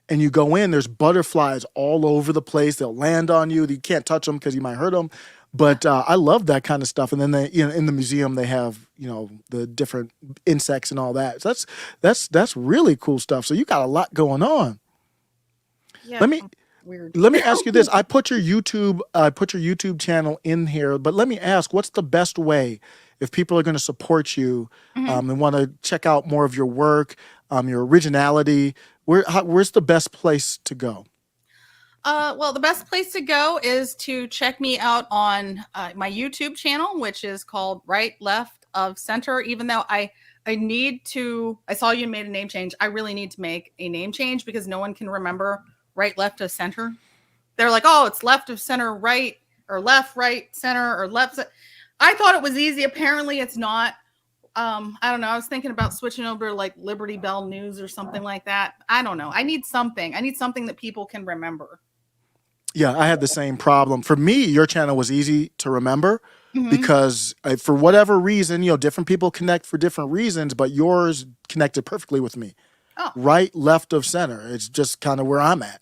And you go in, there's butterflies all over the place. They'll land on you. You can't touch them because you might hurt them. But I love that kind of stuff. And then in the museum, they have, the different insects and all that. So that's really cool stuff. So you got a lot going on. Yeah. weird. Let me ask you this. I put your YouTube channel in here, but let me ask, what's the best way if people are going to support you and want to check out more of your work, your originality? Where's the best place to go? Well, the best place to go is to check me out on my YouTube channel, which is called Right, Left of Center. Even though I saw you made a name change. I really need to make a name change because no one can remember right, left of center. They're like, oh, it's left of center, right, or left, right, center, or left. I thought it was easy. Apparently it's not. I don't know. I was thinking about switching over to like Liberty Bell News or something like that. I don't know. I need something that people can remember. Yeah, I had the same problem. For me, your channel was easy to remember because for whatever reason, different people connect for different reasons, but yours connected perfectly with me. Oh. Right, left of center. It's just kind of where I'm at.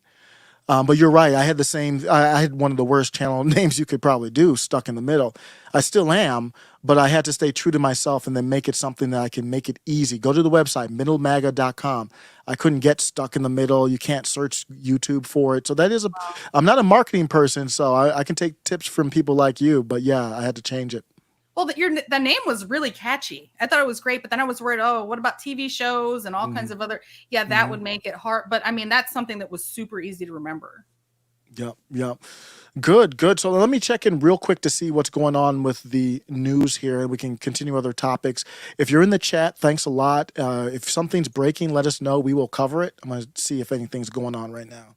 But you're right. I had the same. I had one of the worst channel names you could probably do, Stuck in the Middle. I still am, but I had to stay true to myself and then make it something that I can make it easy. Go to the website, middlemaga.com. I couldn't get Stuck in the Middle. You can't search YouTube for it. So that is I'm not a marketing person, so I can take tips from people like you. But yeah, I had to change it. Well, the name was really catchy. I thought it was great, but then I was worried, oh, what about TV shows and all kinds of other, that would make it hard. But I mean, that's something that was super easy to remember. Yep. Good. So let me check in real quick to see what's going on with the news here, and we can continue other topics. If you're in the chat, thanks a lot. If something's breaking, let us know. We will cover it. I'm going to see if anything's going on right now.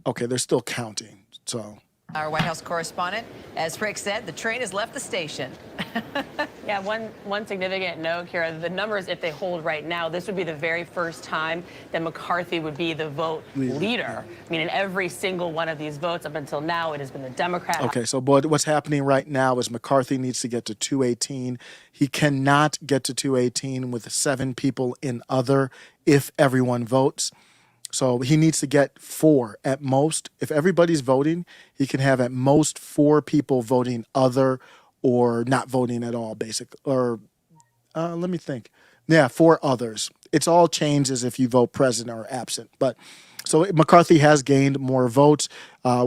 Okay, they're still counting, so... Our White House correspondent, as Rick said, the train has left the station. Yeah, one significant note, Kira, the numbers, if they hold right now, this would be the very first time that McCarthy would be the vote leader. I mean, in every single one of these votes up until now, it has been the Democrat. Okay, so what's happening right now is McCarthy needs to get to 218. He cannot get to 218 with 7 people in other if everyone votes. So he needs to get 4 at most. If everybody's voting, he can have at most 4 people voting other or not voting at all, basically. Or let me think. Yeah, 4 others. It's all changes if you vote present or absent. But so McCarthy has gained more votes.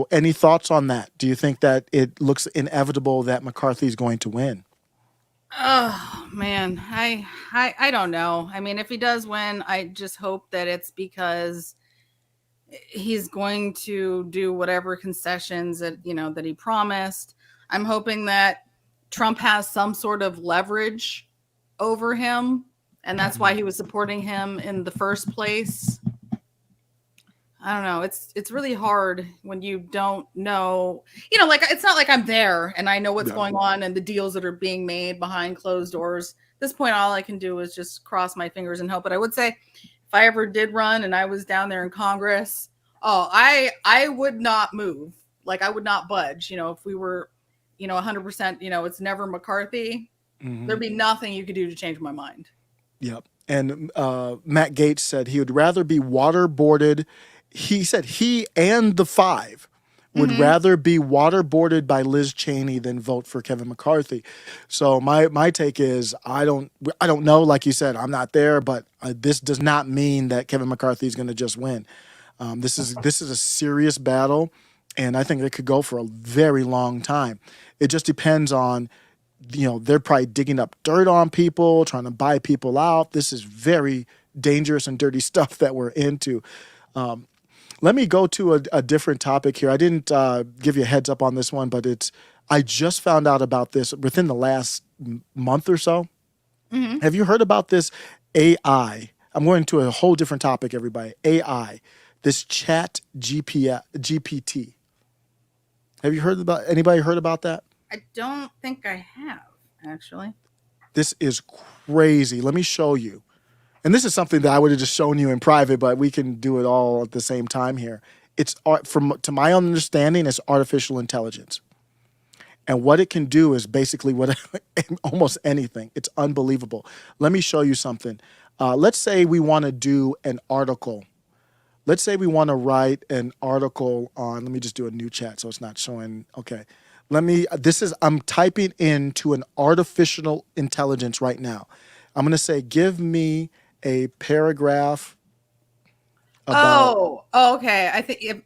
Any thoughts on that? Do you think that it looks inevitable that McCarthy is going to win? Oh man, I don't know. I mean, if he does win, I just hope that it's because he's going to do whatever concessions that that he promised. I'm hoping that Trump has some sort of leverage over him, and that's why he was supporting him in the first place. I don't know. It's really hard when you don't know, like it's not like I'm there and I know what's going on and the deals that are being made behind closed doors. At this point, all I can do is just cross my fingers and hope. But I would say if I ever did run and I was down there in Congress, I would not move. Like I would not budge. If we were, 100%, it's never McCarthy. There'd be nothing you could do to change my mind. Yep. And Matt Gaetz said he would rather be waterboarded. He said he and the 5 would rather be waterboarded by Liz Cheney than vote for Kevin McCarthy. So my take is I don't know. Like you said, I'm not there, but this does not mean that Kevin McCarthy is going to just win. This is a serious battle, and I think it could go for a very long time. It just depends on, they're probably digging up dirt on people, trying to buy people out. This is very dangerous and dirty stuff that we're into. Let me go to a different topic here. I didn't give you a heads up on this one, but I just found out about this within the last month or so. Have you heard about this AI? I'm going to a whole different topic, everybody. AI, this chat GPT. Have you anybody heard about that? I don't think I have, actually. This is crazy. Let me show you. And this is something that I would have just shown you in private, but we can do it all at the same time here. It's to my understanding, it's artificial intelligence. And what it can do is basically almost anything. It's unbelievable. Let me show you something. Let's say we want to do an article. Let's say we want to write an article on, let me just do a new chat so it's not showing. Okay. I'm typing into an artificial intelligence right now. I'm going to say, give me a paragraph about. Okay. I think if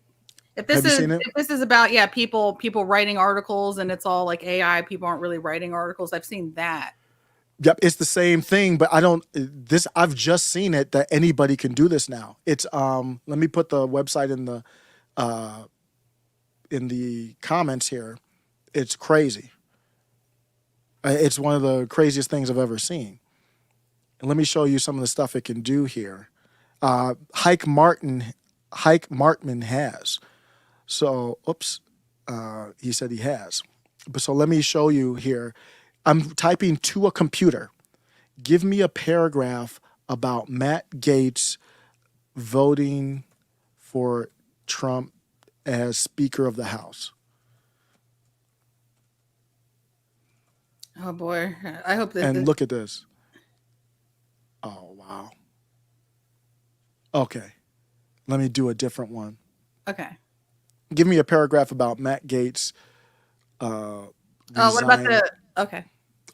this Have you is seen it? if this is about people writing articles and it's all like AI, people aren't really writing articles. I've seen that. Yep, it's the same thing, but I've just seen it that anybody can do this now. It's let me put the website in the comments here. It's crazy. It's one of the craziest things I've ever seen. And let me show you some of the stuff it can do here. Hike Martman has. So, oops, he said he has. But so let me show you here. I'm typing to a computer. Give me a paragraph about Matt Gaetz voting for Trump as Speaker of the House. Oh boy, I hope that. And look at this. Oh wow. Okay, let me do a different one. Okay. Give me a paragraph about Matt Gaetz. What about the? Okay.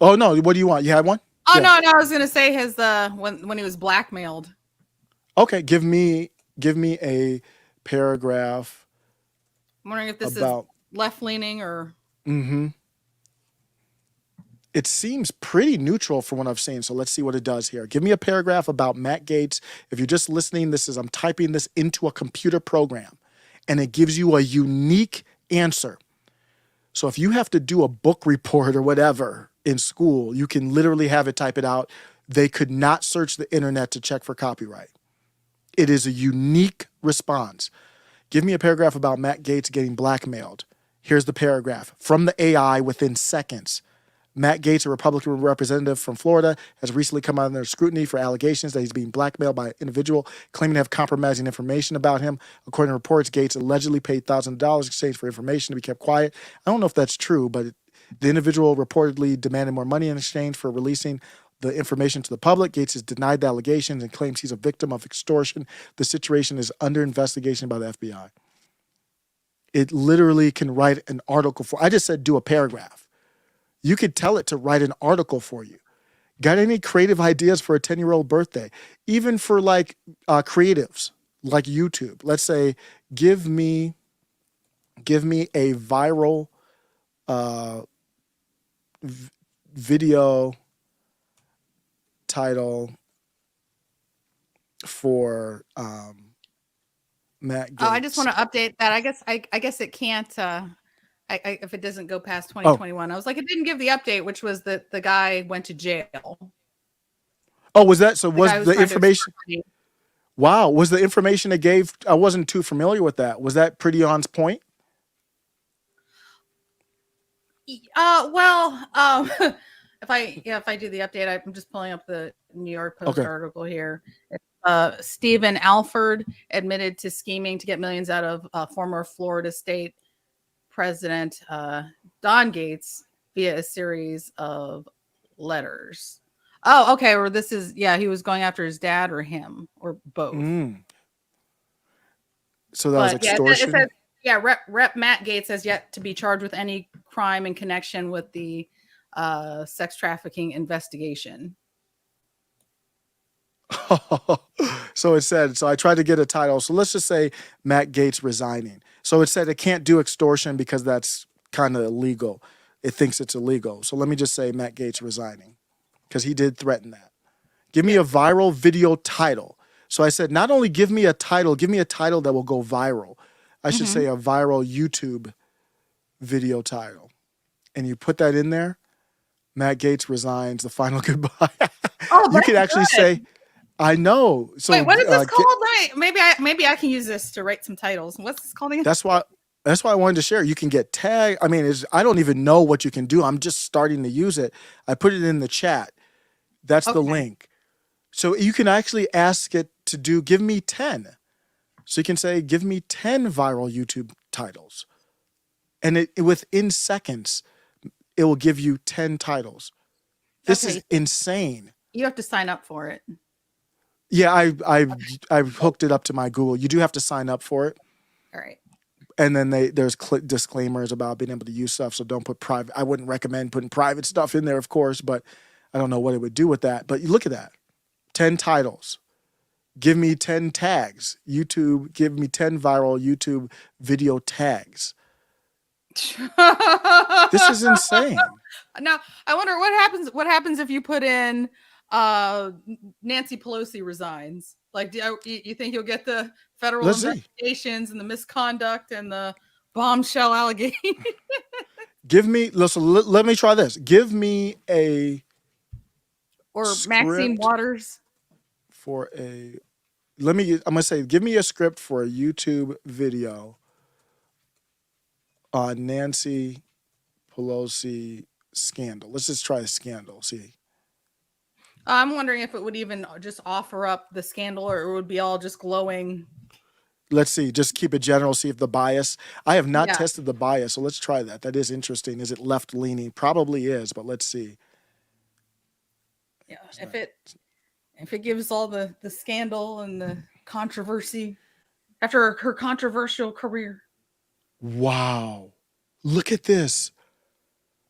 Oh no, what do you want? You had one? Oh Yeah. no, I was gonna say his when he was blackmailed. Okay, give me a paragraph. I'm wondering if this about, is left leaning or. Mm-hmm. It seems pretty neutral from what I've seen. So let's see what it does here. Give me a paragraph about Matt Gaetz. If you're just listening, I'm typing this into a computer program and it gives you a unique answer. So if you have to do a book report or whatever in school, you can literally have it type it out. They could not search the internet to check for copyright. It is a unique response. Give me a paragraph about Matt Gaetz getting blackmailed. Here's the paragraph. From the AI within seconds. Matt Gaetz, a Republican representative from Florida, has recently come under scrutiny for allegations that he's being blackmailed by an individual claiming to have compromising information about him. According to reports, Gaetz allegedly paid thousands of dollars in exchange for information to be kept quiet. I don't know if that's true, but the individual reportedly demanded more money in exchange for releasing the information to the public. Gaetz has denied the allegations and claims he's a victim of extortion. The situation is under investigation by the FBI. It literally can write an article for. I just said do a paragraph. You could tell it to write an article for you. Got any creative ideas for a 10-year-old birthday? Even for like creatives, like YouTube. Let's say, give me a viral video title for Matt Gaetz. Oh, I just want to update that. I guess it can't. If it doesn't go past 2021, I was like, it didn't give the update, which was that the guy went to jail. Oh, was that so? Was the trying to information? Wow, was the information it gave? I wasn't too familiar with that. Was that pretty on point? If I do the update, I'm just pulling up the New York Post article here. Stephen Alford admitted to scheming to get millions out of former Florida State President Don Gaetz via a series of letters. Oh, okay. Or this is, he was going after his dad or him or both. So that was extortion. It says, Rep Matt Gaetz has yet to be charged with any crime in connection with the sex trafficking investigation. So it said, so I tried to get a title. So let's just say Matt Gaetz resigning. So it said it can't do extortion because that's kind of illegal. It thinks it's illegal. So let me just say Matt Gaetz resigning because he did threaten that. Give me a viral video title. So I said, not only give me a title that will go viral. I should say a viral YouTube video title. And you put that in there, Matt Gaetz resigns, the final goodbye. You could actually say, I know. So wait, what is this called? Maybe I can use this to write some titles. What's this called again? That's why I wanted to share. You can get tagged. I mean, I don't even know what you can do. I'm just starting to use it. I put it in the chat. That's the link. So you can actually ask it to give me 10. So you can say, give me 10 viral YouTube titles. And it within seconds, it will give you 10 titles. This is insane. You have to sign up for it. Yeah, I've hooked it up to my Google. You do have to sign up for it. All right. And then there's disclaimers about being able to use stuff. So don't put private. I wouldn't recommend putting private stuff in there, of course, but I don't know what it would do with that. But you look at that. 10 titles. Give me 10 tags. YouTube, give me 10 viral YouTube video tags. This is insane. Now, I wonder what happens if you put in Nancy Pelosi resigns. Like, you think you'll get the federal investigations and the misconduct and the bombshell allegation? Let me try this. Give me a Maxine Waters for a. I'm gonna say, give me a script for a YouTube video on Nancy Pelosi scandal. Let's just try a scandal. See. I'm wondering if it would even just offer up the scandal, or it would be all just glowing. Let's see. Just keep it general. See if the bias. I have not tested the bias, so let's try that. That is interesting. Is it left leaning? Probably is, but let's see. Yeah, if it gives all the scandal and the controversy after her controversial career. Wow. Look at this.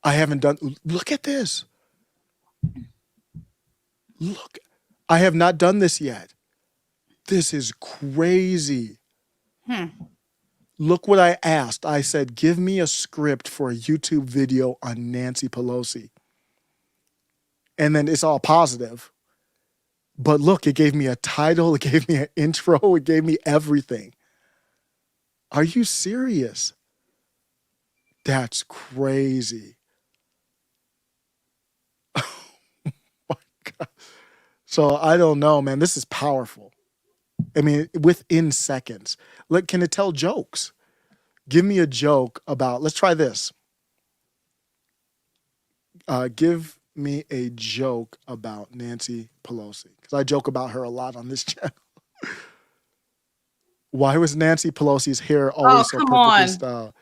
Look at this. Look, I have not done this yet. This is crazy. Look what I asked. I said, give me a script for a YouTube video on Nancy Pelosi. And then it's all positive. But look, it gave me a title. It gave me an intro. It gave me everything. Are you serious? That's crazy. Oh my God. So I don't know, man. This is powerful. I mean, within seconds. Like, can it tell jokes? Give me a joke about, let's try this. Give me a joke about Nancy Pelosi, because I joke about her a lot on this channel. Why was Nancy Pelosi's hair always so perfectly styled?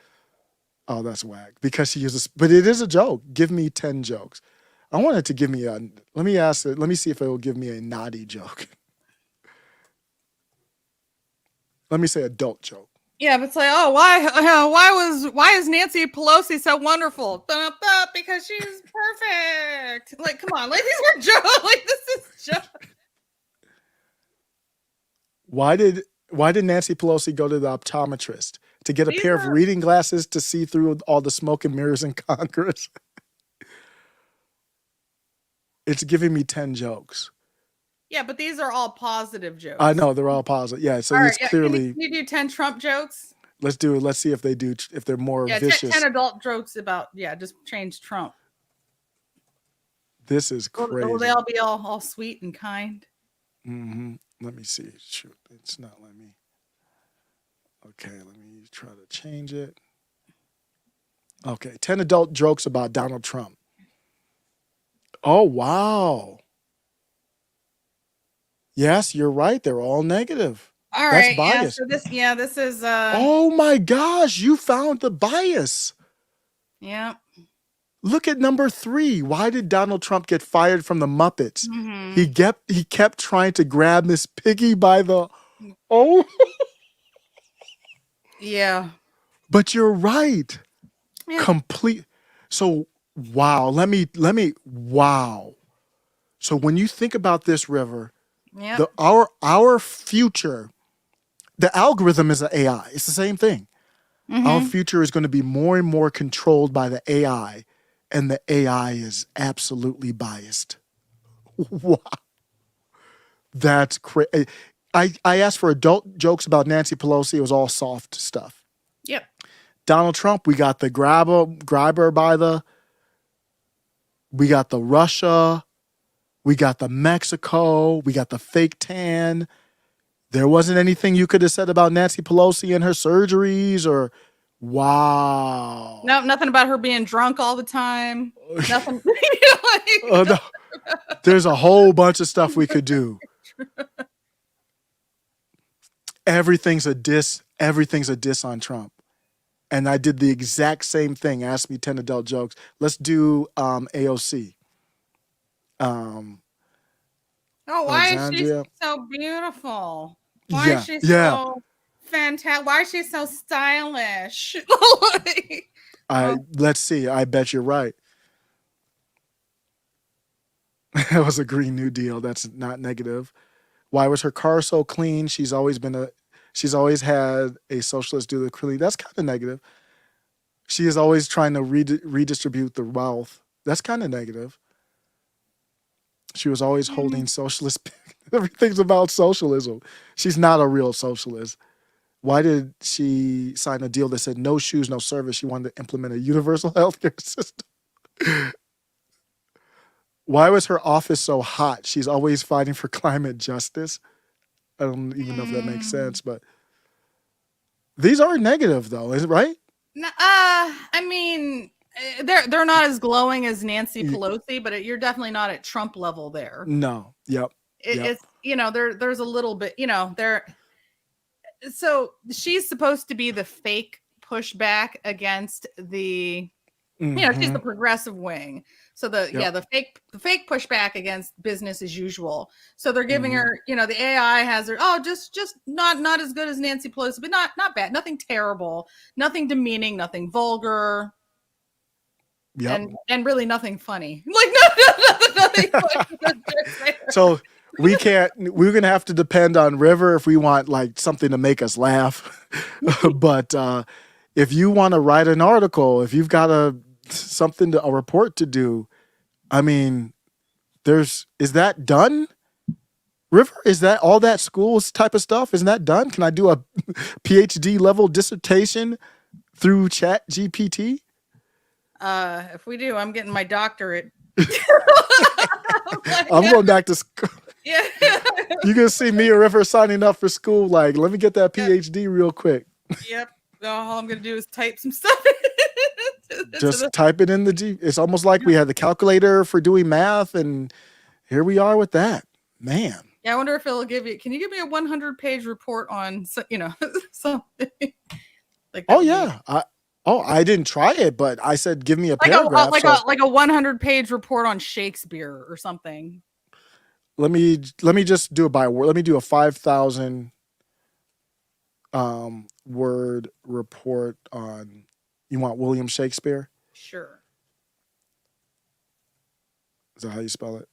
Oh, that's whack. Because she uses, but it is a joke. Give me 10 jokes. I want it to give me let me see if it will give me a naughty joke. Let me say adult joke. Yeah, but it's like, oh, why is Nancy Pelosi so wonderful? Because she's perfect. Like, come on, like these were jokes. Like, this is joke. Why did Nancy Pelosi go to the optometrist? To get a pair of reading glasses to see through all the smoke and mirrors in Congress? It's giving me 10 jokes. Yeah, but these are all positive jokes. I know they're all positive. Yeah, so it's clearly. Can you do 10 Trump jokes? Let's do it. Let's see if they're more vicious. 10 adult jokes about just change Trump. This is crazy. Will they all be all sweet and kind? Mm-hmm. Let me see. Shoot, it's not letting me. Okay, let me try to change it. Okay, 10 adult jokes about Donald Trump. Oh, wow. Yes, you're right. They're all negative. All right. That's biased. Yeah, so this is Oh my gosh, you found the bias. Yeah. Look at number 3. Why did Donald Trump get fired from the Muppets? Mm-hmm. He kept trying to grab Miss Piggy by the Yeah. But you're right. Yeah. Complete. So wow. Let me wow. So when you think about this, River, our future, the algorithm is an AI. It's the same thing. Mm-hmm. Our future is going to be more and more controlled by the AI, and the AI is absolutely biased. Wow. That's crazy. I asked for adult jokes about Nancy Pelosi. It was all soft stuff. Yep. Donald Trump, we got the grab her by the, we got the Russia, we got the Mexico, we got the fake tan. There wasn't anything you could have said about Nancy Pelosi and her surgeries or, wow. No, nothing about her being drunk all the time. Nothing. No. There's a whole bunch of stuff we could do. Everything's a diss on Trump. And I did the exact same thing. Ask me 10 adult jokes. Let's do AOC. Why is she so beautiful? Why is she so fantastic? Why is she so stylish? Let's see. I bet you're right. That was a Green New Deal. That's not negative. Why was her car so clean? She's always had a socialist do the cleaning. That's kind of negative. She is always trying to redistribute the wealth. That's kind of negative. She was always holding socialist. Everything's about socialism. She's not a real socialist. Why did she sign a deal that said no shoes, no service? She wanted to implement a universal healthcare system. Why was her office so hot? She's always fighting for climate justice. I don't even know if that makes sense, but these are negative, though, is it right? I mean, they're not as glowing as Nancy Pelosi, but you're definitely not at Trump level there. No. Yep. It's there's a little bit there. So she's supposed to be the fake pushback against the she's the progressive wing. So the fake pushback against business as usual. So they're giving her, the AI has her, just not as good as Nancy Pelosi, but not bad, nothing terrible, nothing demeaning, nothing vulgar. Yep. And really nothing funny. Like nothing funny. So we're gonna have to depend on River if we want like something to make us laugh. But if you want to write an article, if you've got a report to do, I mean, is that done? River, is that all that school's type of stuff? Isn't that done? Can I do a PhD level dissertation through Chat GPT? If we do, I'm getting my doctorate. I'm going back to school. Yeah. You're gonna see me or River signing up for school. Like, let me get that PhD real quick. Yep. All I'm gonna do is type some stuff. Just type it in the G. It's almost like we had the calculator for doing math, and here we are with that. Man. Yeah, I wonder if it'll give you. Can you give me a 100-page report on something? Like oh yeah. I didn't try it, but I said give me a paragraph. Like a 100-page report on Shakespeare or something. Let me just do it by word. Let me do a 5,000 word report on. You want William Shakespeare? Sure. Is that how you spell it?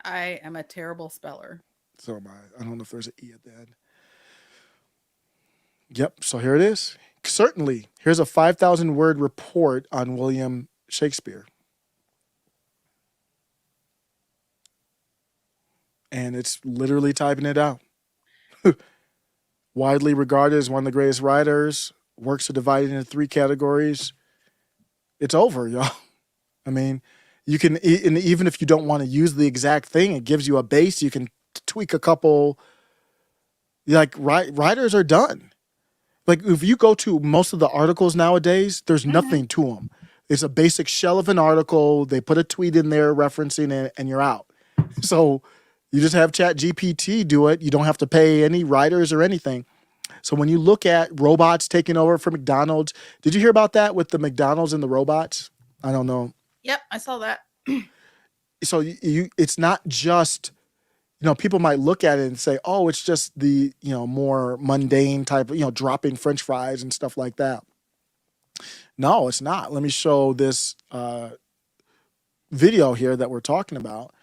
I am a terrible speller. So am I. I don't know if there's an E at the end. Yep. So here it is. Certainly. Here's a 5,000 word report on William Shakespeare. And it's literally typing it out. Widely regarded as one of the greatest writers. Works are divided into 3 categories. It's over, y'all. I mean, you can, and even if you don't want to use the exact thing, it gives you a base. You can tweak a couple. Like, writers are done. Like, if you go to most of the articles nowadays, there's nothing to them. It's a basic shell of an article. They put a tweet in there referencing it, and you're out. So you just have Chat GPT do it. You don't have to pay any writers or anything. So when you look at robots taking over for McDonald's, did you hear about that with the McDonald's and the robots? I don't know. Yep, I saw that. So it's not just, people might look at it and say, oh, it's just the, more mundane type of, dropping French fries and stuff like that. No, it's not. Let me show this video here that we're talking about.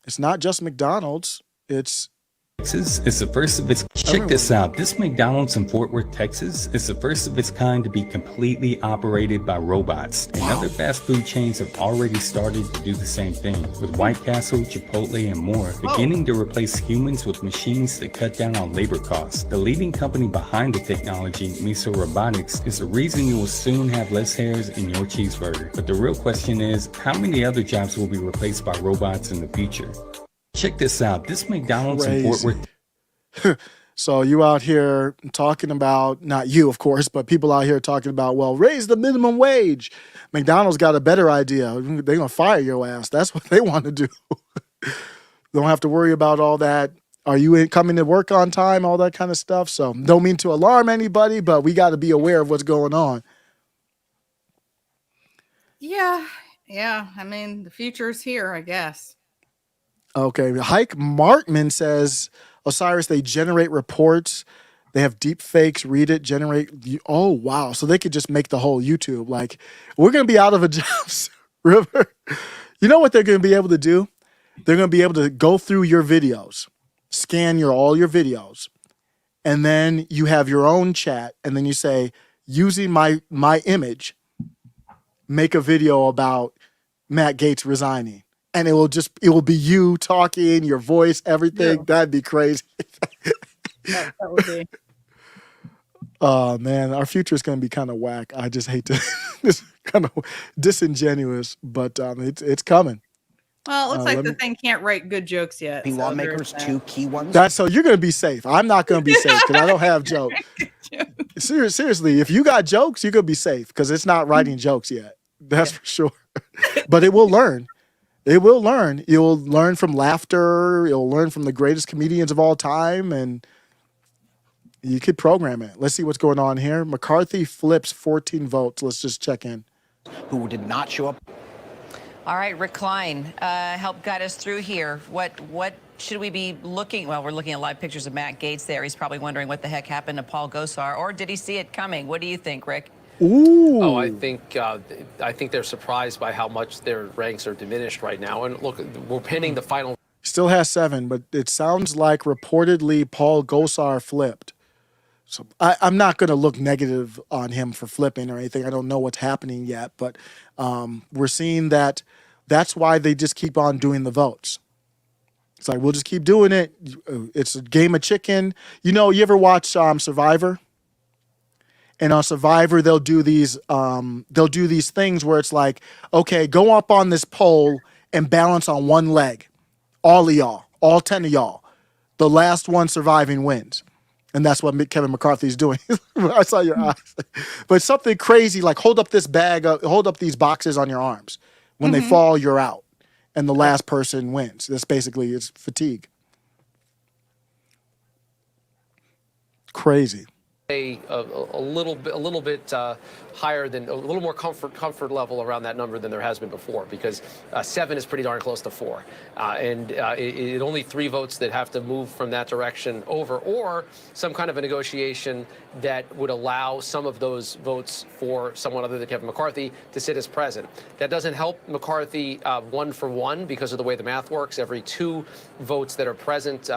It's not just McDonald's. It's Texas is the first of its. Check this out. This McDonald's in Fort Worth, Texas is the first of its kind to be completely operated by robots. And other fast food chains have already started to do the same thing, with White Castle, Chipotle, and more beginning to replace humans with machines that cut down on labor costs. The leading company behind the technology, Miso Robotics, is the reason you will soon have less hairs in your cheeseburger. But the real question is, how many other jobs will be replaced by robots in the future? Check this out. This McDonald's in Fort Worth. So you out here talking about, not you, of course, but people out here talking about, well, raise the minimum wage. McDonald's got a better idea. They're going to fire your ass. That's what they want to do. Don't have to worry about all that. Are you coming to work on time? All that kind of stuff. So don't mean to alarm anybody, but we got to be aware of what's going on. Yeah. I mean, the future's here, I guess. Okay. Hike Markman says, Osiris, they generate reports. They have deep fakes, read it, generate. Oh, wow. So they could just make the whole YouTube. Like, we're going to be out of a job, River. You know what they're going to be able to do? They're going to be able to go through your videos. scan all your videos, and then you have your own chat, and then you say, using my image, make a video about Matt Gaetz resigning. And it will be you talking, your voice, everything. Yeah. That'd be crazy. That would be. Oh man, our future is going to be kind of whack. I just hate to, it's kind of disingenuous, but it's coming. Well, it looks like the thing can't write good jokes yet. Be so lawmakers, there's that. 2 key ones. That's so you're going to be safe. I'm not going to be safe because I don't have jokes. Seriously, if you got jokes, you're going to be safe because it's not writing jokes yet. That's for sure. But it will learn. It will learn. You'll learn from laughter. You'll learn from the greatest comedians of all time, and you could program it. Let's see what's going on here. McCarthy flips 14 votes. Let's just check in. Who did not show up. All right, Rick Klein, help guide us through here. What should we be looking? Well, we're looking at live pictures of Matt Gaetz there. He's probably wondering what the heck happened to Paul Gosar, or did he see it coming? What do you think, Rick? Ooh. Oh, I think they're surprised by how much their ranks are diminished right now. And look, we're pinning the final. Still has 7, but it sounds like reportedly Paul Gosar flipped. So I'm not going to look negative on him for flipping or anything. I don't know what's happening yet, but we're seeing that's why they just keep on doing the votes. It's like, we'll just keep doing it. It's a game of chicken. You ever watch Survivor? And on Survivor, they'll do these things where it's like, okay, go up on this pole and balance on one leg. All of y'all, all 10 of y'all. The last one surviving wins. And that's what Kevin McCarthy's doing. I saw your eyes. But something crazy, like hold up these boxes on your arms. When they fall, you're out. And the last person wins. That's basically, it's fatigue. Crazy. A little bit higher than a little more comfort level around that number than there has been before, because 7 is pretty darn close to 4, and it only 3 votes that have to move from that direction over, or some kind of a negotiation that would allow some of those votes for someone other than Kevin McCarthy to sit as president. That doesn't help McCarthy 1 for 1 because of the way the math works. Every 2 votes that are present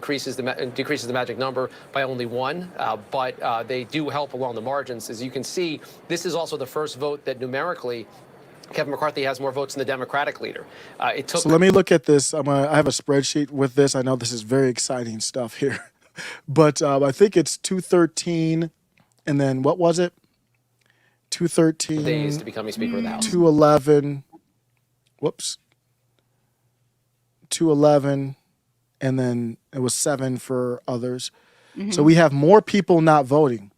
decreases the magic number by only 1, but they do help along the margins. As you can see, this is also the first vote that numerically Kevin McCarthy has more votes than the Democratic leader. So let me look at this. I have a spreadsheet with this. I know this is very exciting stuff here. But I think it's 213, and then what was it? 213. Days to becoming Speaker of the House. 211. Whoops. 211, and then it was 7 for others. So we have more people not voting.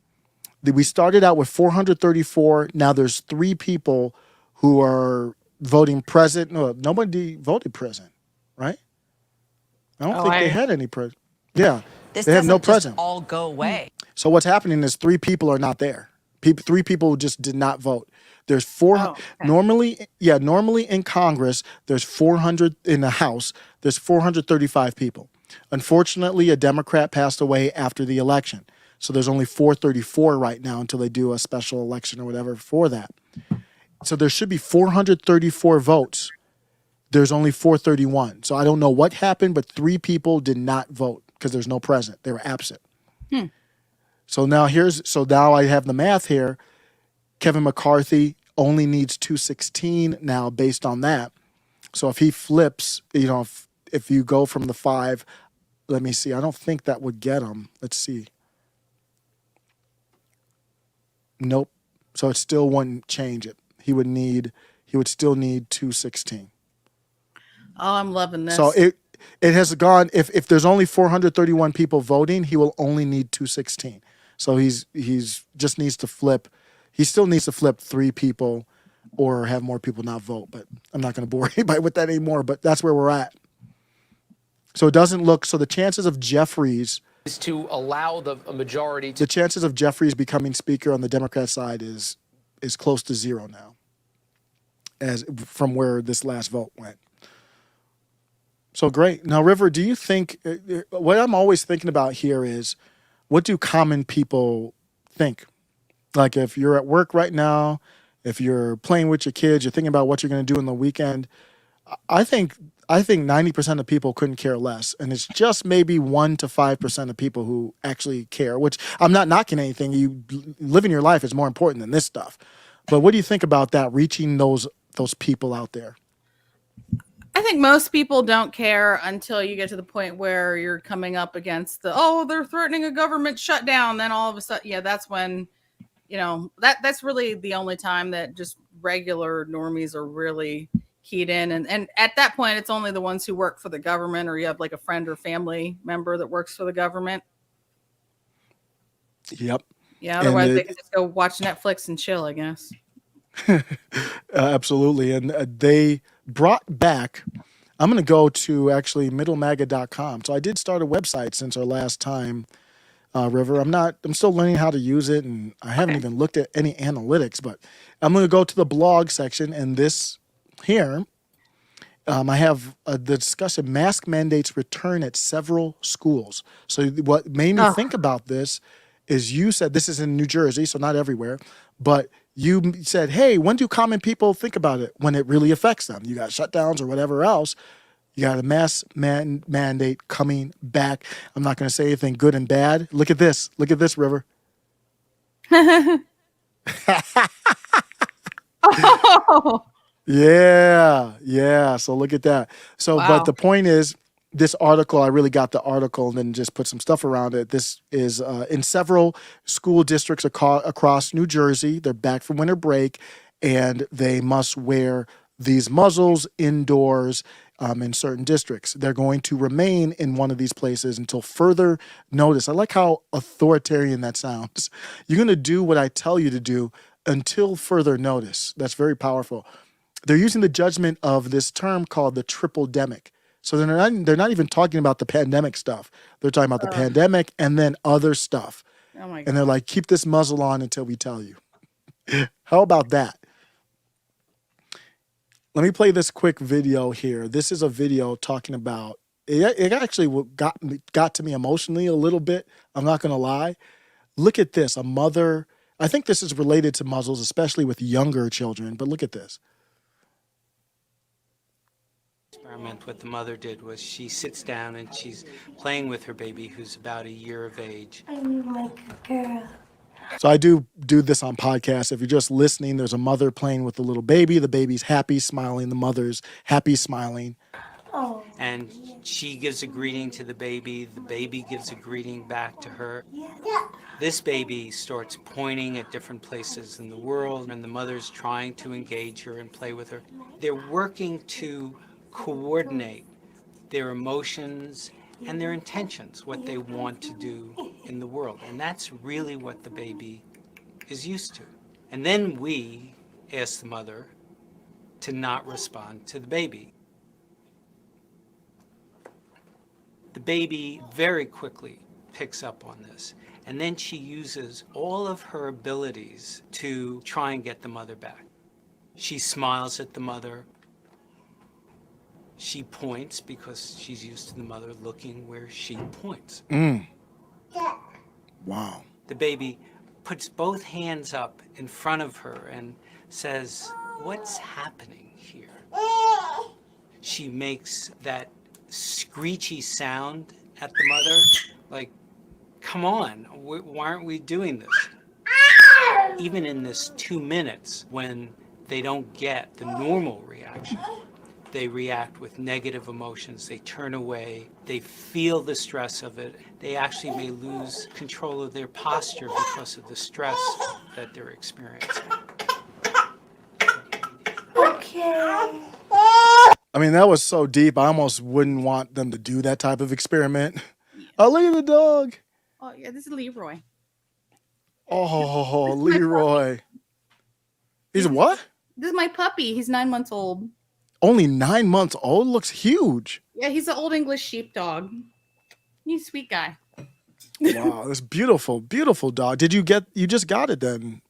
We started out with 434. Now there's 3 people who are voting present. No, nobody voted present, right? I don't think they had any present. Yeah, This they have no doesn't just present. all go away. So what's happening is 3 people are not there. 3 people just did not vote. There's 400 normally in Congress. There's 400 in the House. There's 435 people. Unfortunately, a Democrat passed away after the election. So there's only 434 right now until they do a special election or whatever for that. So there should be 434 votes. There's only 431. So I don't know what happened, but 3 people did not vote because there's no present. They were absent. So now I have the math here. Kevin McCarthy only needs 216 now based on that. So if he flips, if you go from the 5, let me see. I don't think that would get him. Let's see. Nope. So it still wouldn't change it. He would still need 216. Oh, I'm loving this. So it has gone. If there's only 431 people voting, he will only need 216. So he's just needs to flip. He still needs to flip 3 people, or have more people not vote. But I'm not going to bore anybody with that anymore. But that's where we're at. So it doesn't look. So the chances of Jeffries is to allow a majority. The chances of Jeffries becoming Speaker on the Democrat side is close to 0 now, as from where this last vote went. So great. Now, River, do you think what I'm always thinking about here is, what do common people think? Like if you're at work right now, if you're playing with your kids, you're thinking about what you're going to do in the weekend. I think I think 90% of people couldn't care less, and it's just maybe 1 to 5% of people who actually care. Which I'm not knocking anything. You living your life is more important than this stuff. But what do you think about that? Reaching those people out there. I think most people don't care until you get to the point where you're coming up against they're threatening a government shutdown. Then all of a sudden, yeah, that's when, that's really the only time that just regular normies are really keyed in. And at that point, it's only the ones who work for the government, or you have like a friend or family member that works for the government. Yep. Yeah. Otherwise, they can just go watch Netflix and chill, I guess. Absolutely. And they brought back, I'm going to go to actually middlemaga.com. So I did start a website since our last time, River. I'm still learning how to use it, and I haven't even looked at any analytics, but I'm going to go to the blog section, and this here, I have the discussion, mask mandates return at several schools. So what made me think about this is you said this is in New Jersey, so not everywhere, but you said, hey, when do common people think about it? When it really affects them. You got shutdowns or whatever else. You got a mask mandate coming back. I'm not going to say anything good and bad. Look at this. Look at this, River. Oh. Yeah. So look at that. So, Wow. But the point is, this article, I really got the article and then just put some stuff around it. This is in several school districts across New Jersey. They're back from winter break, and they must wear these muzzles indoors in certain districts. They're going to remain in one of these places until further notice. I like how authoritarian that sounds. You're going to do what I tell you to do until further notice. That's very powerful. They're using the judgment of this term called the triple-demic. So they're not even talking about the pandemic stuff. They're talking about the pandemic and then other stuff. Oh my God. And they're like, keep this muzzle on until we tell you. How about that? Let me play this quick video here. This is a video talking about, it actually got to me emotionally a little bit. I'm not going to lie. Look at this. A mother, I think this is related to muzzles, especially with younger children, but look at this. Experiment what the mother did was she sits down and she's playing with her baby who's about a year of age. I need like a girl. So I do this on podcasts. If you're just listening, there's a mother playing with the little baby. The baby's happy, smiling. The mother's happy, smiling. Oh. And she gives a greeting to the baby gives a greeting back to her. Yeah. This baby starts pointing at different places in the world, and the mother's trying to engage her and play with her. They're working to coordinate their emotions and their intentions, what they want to do in the world. And that's really what the baby is used to. And then we ask the mother to not respond to the baby. The baby very quickly picks up on this. And then she uses all of her abilities to try and get the mother back. She smiles at the mother. She points because she's used to the mother looking where she points. Wow. The baby puts both hands up in front of her and says, "What's happening here?" She makes that screechy sound at the mother, like, come on, why aren't we doing this? Even in this 2 minutes, when they don't get the normal reaction, they react with negative emotions. They turn away. They feel the stress of it. They actually may lose control of their posture because of the stress that they're experiencing. Okay. I mean, that was so deep. I almost wouldn't want them to do that type of experiment. Oh, look at the dog. Oh, yeah, this is Leroy. Oh, Leroy. He's what? This is my puppy. He's 9 months old. Only 9 months old? Looks huge. Yeah, he's an old English sheepdog. He's a sweet guy. Wow, this beautiful, beautiful dog. You just got it then?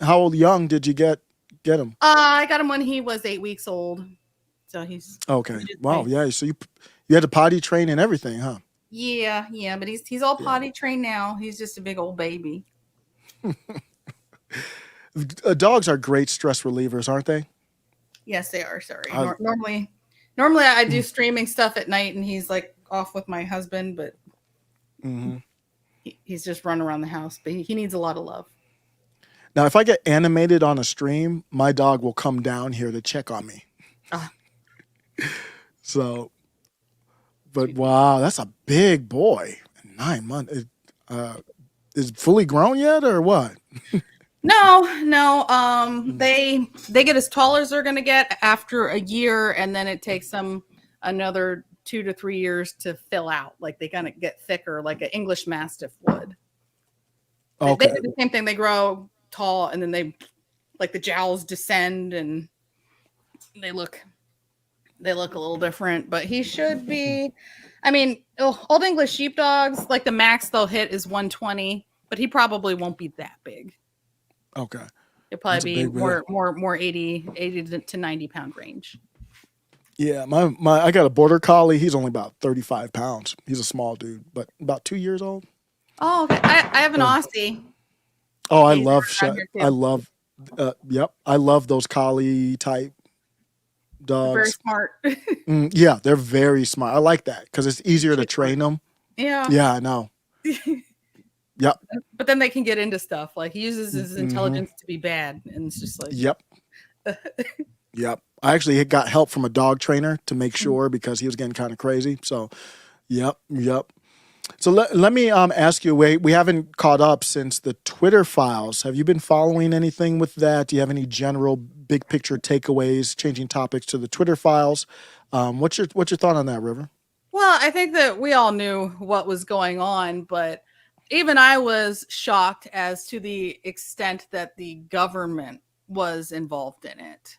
How young did you get him? I got him when he was 8 weeks old. So he's Okay. Wow, yeah. So you had to potty train and everything, huh? yeah, but he's all potty trained now. He's just a big old baby. Dogs are great stress relievers, aren't they? Yes, they are. Sorry. I- Normally, Normally I do streaming stuff at night and he's like off with my husband, but he's just running around the house, but he needs a lot of love. Now, if I get animated on a stream, my dog will come down here to check on me. So, but wow, that's a big boy. 9 months. Is fully grown yet or what? No. They get as tall as they're going to get after a year, and then it takes them another 2 to 3 years to fill out. Like they kind of get thicker, like an English Mastiff would. Okay. They do the same thing. They grow tall, and then they, like the jowls descend, and they look a little different. But he should be. I mean, Old English sheepdogs, like the max they'll hit is 120, but he probably won't be that big. Okay. He'll probably be more 80 to 90 pound range. Yeah, I got a border collie. He's only about 35 pounds. He's a small dude, but about 2 years old. Oh, okay. I have an Aussie. Oh, I love those collie type dogs. Very smart. Yeah, they're very smart. I like that because it's easier to train them. Yeah. Yeah, I know. Yep. But then they can get into stuff. Like he uses his intelligence to be bad, and it's just like. Yep. Yep. I actually got help from a dog trainer to make sure because he was getting kind of crazy. So, yep. So let me ask you, we haven't caught up since the Twitter files. Have you been following anything with that? Do you have any general big picture takeaways, changing topics to the Twitter files? What's your thought on that, River? Well, I think that we all knew what was going on, but even I was shocked as to the extent that the government was involved in it.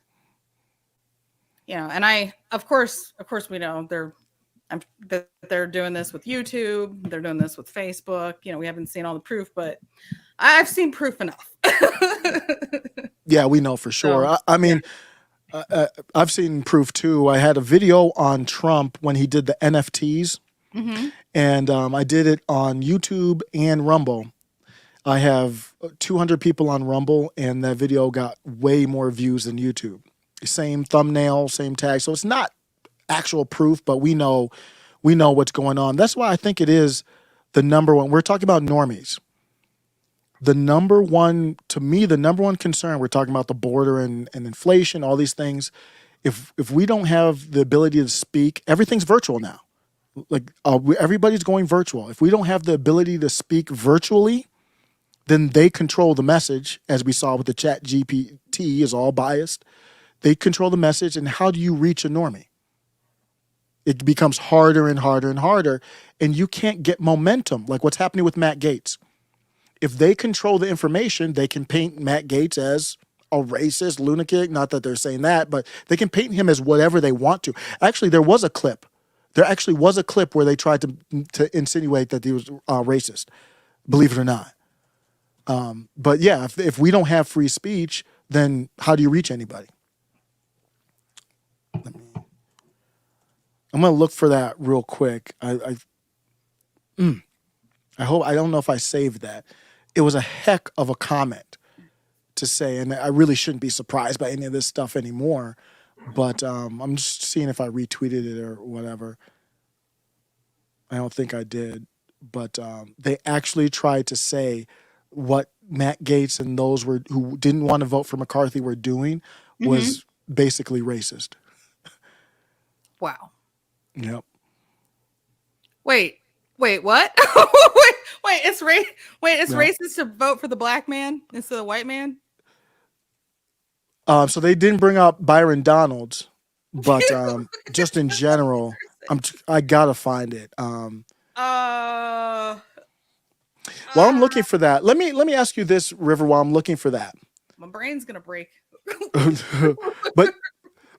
You know, and of course we know they're doing this with YouTube, they're doing this with Facebook. You know, we haven't seen all the proof, but I've seen proof enough. Yeah, we know for sure. I mean, I've seen proof too. I had a video on Trump when he did the NFTs, and I did it on YouTube and Rumble. I have 200 people on Rumble, and that video got way more views than YouTube. Same thumbnail, same tag. So it's not actual proof, but we know what's going on. That's why I think it is the number one. We're talking about normies. The number one concern, we're talking about the border and inflation, all these things. If we don't have the ability to speak, everything's virtual now. Like everybody's going virtual. If we don't have the ability to speak virtually, then they control the message, as we saw with the Chat GPT is all biased. They control the message, and how do you reach a normie? It becomes harder and harder and harder, and you can't get momentum, like what's happening with Matt Gaetz. If they control the information, they can paint Matt Gaetz as a racist, lunatic, not that they're saying that, but they can paint him as whatever they want to. Actually, there was a clip. There actually was a clip where they tried to insinuate that he was racist, believe it or not. But yeah, if we don't have free speech, then how do you reach anybody? I'm gonna look for that real quick. I don't know if I saved that. It was a heck of a comment to say, and I really shouldn't be surprised by any of this stuff anymore. But I'm just seeing if I retweeted it or whatever. I don't think I did, but they actually tried to say what Matt Gaetz and those who didn't want to vote for McCarthy were doing was basically racist. Wow. Yep. Wait, what? wait, it's racist to vote for the black man instead of the white man? So they didn't bring up Byron Donalds, but just in general, I gotta find it. While I'm looking for that, let me ask you this, River. While I'm looking for that, my brain's gonna break.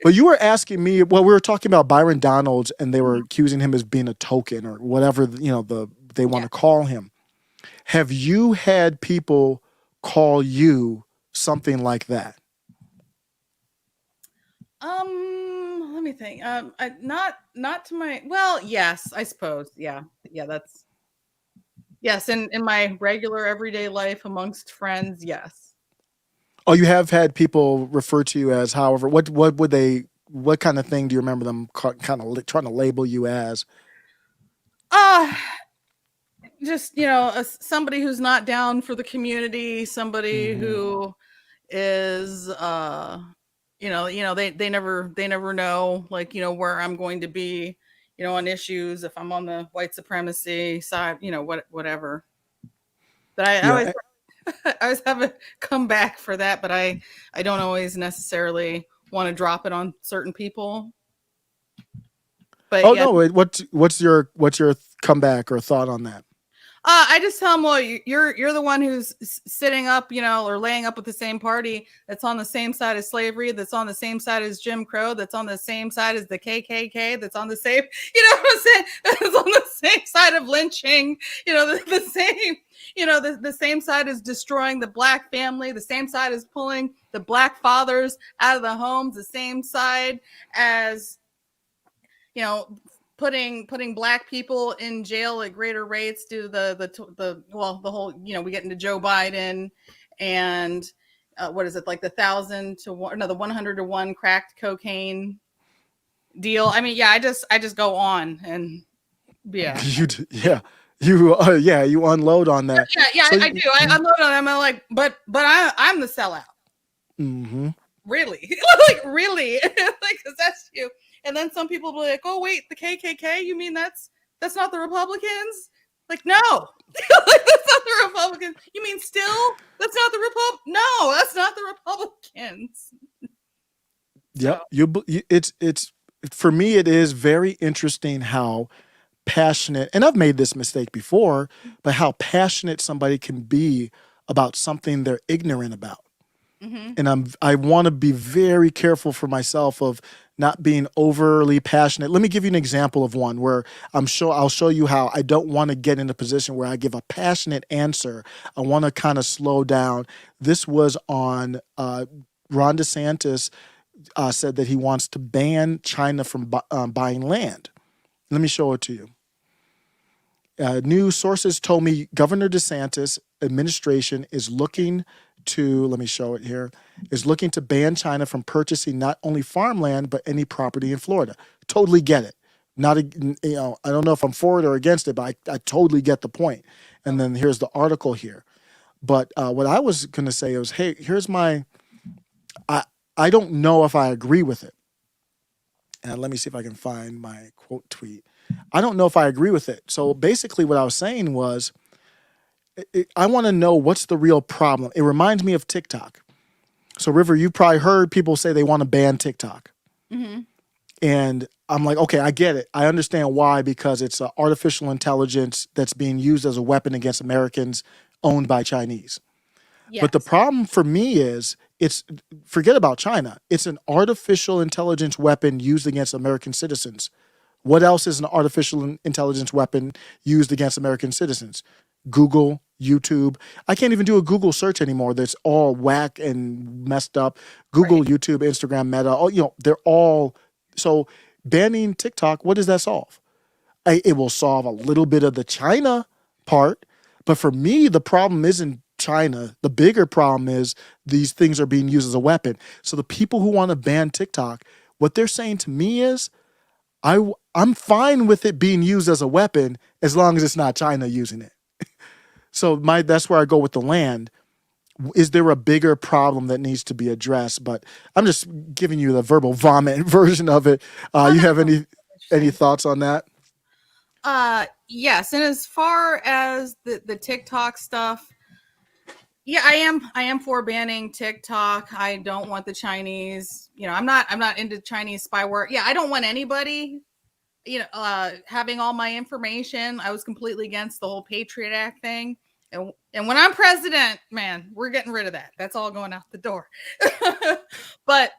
But you were asking me. Well, we were talking about Byron Donalds, and they were accusing him as being a token or whatever they want to call him. Have you had people call you something like that? Let me think. Not to my. Well, yes, I suppose. Yeah, that's. Yes, in my regular everyday life amongst friends, yes. Oh, you have had people refer to you as, however, what would they what kind of thing do you remember them kind of trying to label you as? Just somebody who's not down for the community, somebody who is they never know, like, where I'm going to be, on issues, if I'm on the white supremacy side, whatever. But I always I always have a comeback for that, but I don't always necessarily want to drop it on certain people. But no, what's your comeback or thought on that? I just tell them, well, you're the one who's sitting up, or laying up with the same party that's on the same side as slavery, that's on the same side as Jim Crow, that's on the same side as the KKK, that's on the same, what I'm saying, that's on the same side of lynching, the same, the same side as destroying the Black family, the same side as pulling the Black fathers out of the homes, the same side as, putting Black people in jail at greater rates due to the whole, we get into Joe Biden and what is it, like the 1,000 to 1, no, the 100 to 1 cracked cocaine deal. I mean, I just go on and you unload on that. I do. I unload on them. I'm like, but I'm the sellout. Mm-hmm. Really? Like, really? Like, 'cause that's you. And then some people will be like, oh, wait, the KKK? You mean that's not the Republicans? Like, no. Like, that's not the Republicans. You mean still? That's not the No, that's not the Republicans. Yep. It's for me, it is very interesting how passionate, and I've made this mistake before, but how passionate somebody can be about something they're ignorant about. And I want to be very careful for myself of not being overly passionate. Let me give you an example of one where I'll show you how I don't want to get in a position where I give a passionate answer. I want to kind of slow down. This was on Ron DeSantis said that he wants to ban China from buying land. Let me show it to you. New sources told me Governor DeSantis administration is looking to, let me show it here, is looking to ban China from purchasing not only farmland, but any property in Florida. Totally get it. I don't know if I'm for it or against it, but I totally get the point. And then here's the article here. But what I was going to say was, hey, here's my, I don't know if I agree with it. And let me see if I can find my quote tweet. I don't know if I agree with it. So basically what I was saying was, I want to know what's the real problem. It reminds me of TikTok. So River, you probably heard people say they want to ban TikTok. And I'm like, okay, I get it. I understand why, because it's artificial intelligence that's being used as a weapon against Americans owned by Chinese. Yes. But the problem for me is forget about China. It's an artificial intelligence weapon used against American citizens. What else is an artificial intelligence weapon used against American citizens? Google, YouTube. I can't even do a Google search anymore. That's all whack and messed up. Google, right. YouTube, Instagram, Meta, they're all. So banning TikTok, what does that solve? It will solve a little bit of the China part. But for me, the problem isn't China. The bigger problem is these things are being used as a weapon. So the people who want to ban TikTok, what they're saying to me is, I'm fine with it being used as a weapon as long as it's not China using it. So that's where I go with the land. Is there a bigger problem that needs to be addressed? But I'm just giving you the verbal vomit version of it. You have any thoughts on that? Yes. And as far as the TikTok stuff, yeah, I am for banning TikTok. I don't want the Chinese, I'm not into Chinese spyware. Yeah, I don't want anybody, having all my information. I was completely against the whole Patriot Act thing. And when I'm president, man, we're getting rid of that. That's all going out the door. But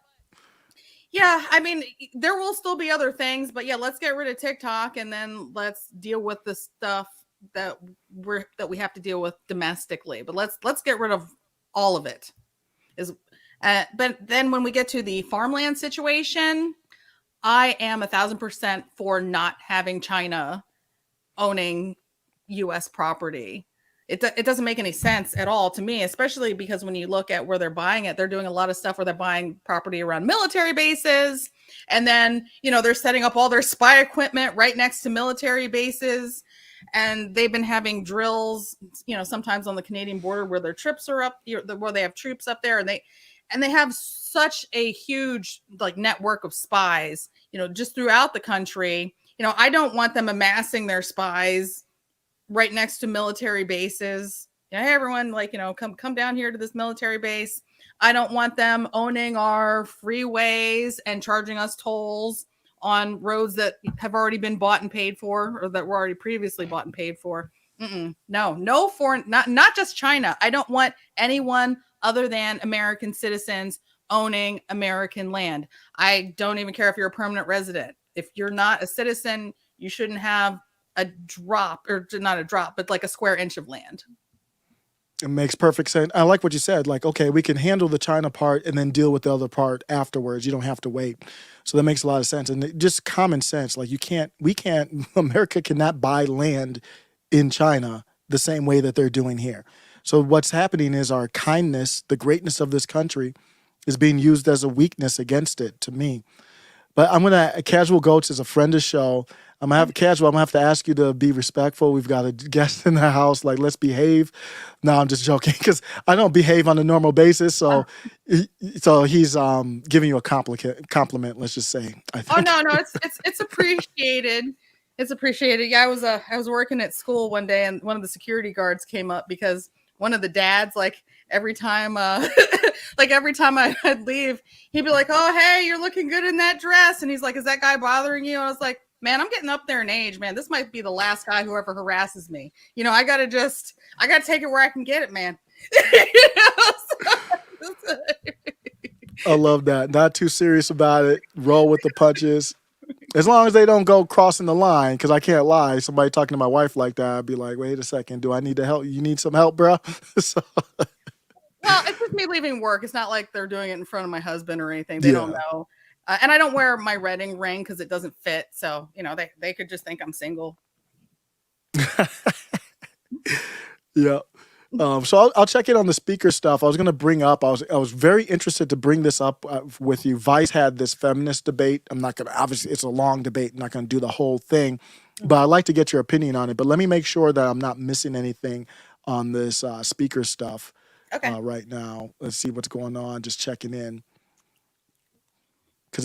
yeah, I mean, there will still be other things, but yeah, let's get rid of TikTok and then let's deal with the stuff that we have to deal with domestically. But let's get rid of all of it. But then when we get to the farmland situation, I am 1,000% for not having China owning U.S. property. It doesn't make any sense at all to me, especially because when you look at where they're buying it, they're doing a lot of stuff where they're buying property around military bases. And then, they're setting up all their spy equipment right next to military bases. And they've been having drills, sometimes on the Canadian border where their troops are up, where they have troops up there. And they have such a huge network of spies, just throughout the country. I don't want them amassing their spies right next to military bases. Hey, everyone, come down here to this military base. I don't want them owning our freeways and charging us tolls on roads that have already been bought and paid for, or that were already previously bought and paid for. No foreign, not just China. I don't want anyone other than American citizens owning American land. I don't even care if you're a permanent resident. If you're not a citizen, you shouldn't have a drop, or not a drop, but a square inch of land. It makes perfect sense. I like what you said. Okay, we can handle the China part and then deal with the other part afterwards. You don't have to wait. So that makes a lot of sense. And just common sense. America cannot buy land in China the same way that they're doing here. So what's happening is our kindness, the greatness of this country, is being used as a weakness against it, to me. But Casual Goats is a friend of the show. I'm going to have to ask you to be respectful. We've got a guest in the house. Let's behave. No, I'm just joking, because I don't behave on a normal basis. So he's giving you a compliment, let's just say. I think. Oh, no, it's appreciated. It's appreciated. Yeah, I was working at school one day, and one of the security guards came up because one of the dads, every time I'd leave, he'd be like, "Oh, hey, you're looking good in that dress." And he's like, "Is that guy bothering you?" And I was like, "Man, I'm getting up there in age, man. This might be the last guy who ever harasses me. I gotta take it where I can get it, man." I love that. Not too serious about it. Roll with the punches. As long as they don't go crossing the line, because I can't lie. Somebody talking to my wife like that, I'd be like, "Wait a second, do I need to help? You need some help, bro?" Well, it's just me leaving work. It's not like they're doing it in front of my husband or anything. They don't know. And I don't wear my wedding ring because it doesn't fit. So, they could just think I'm single. Yeah. So I'll check in on the speaker stuff. I was going to bring up, I was very interested to bring this up with you. Vice had this feminist debate. I'm not going to, obviously it's a long debate. I'm not going to do the whole thing, but I'd like to get your opinion on it. But let me make sure that I'm not missing anything on this speaker stuff right now. Let's see what's going on. Just checking in. Because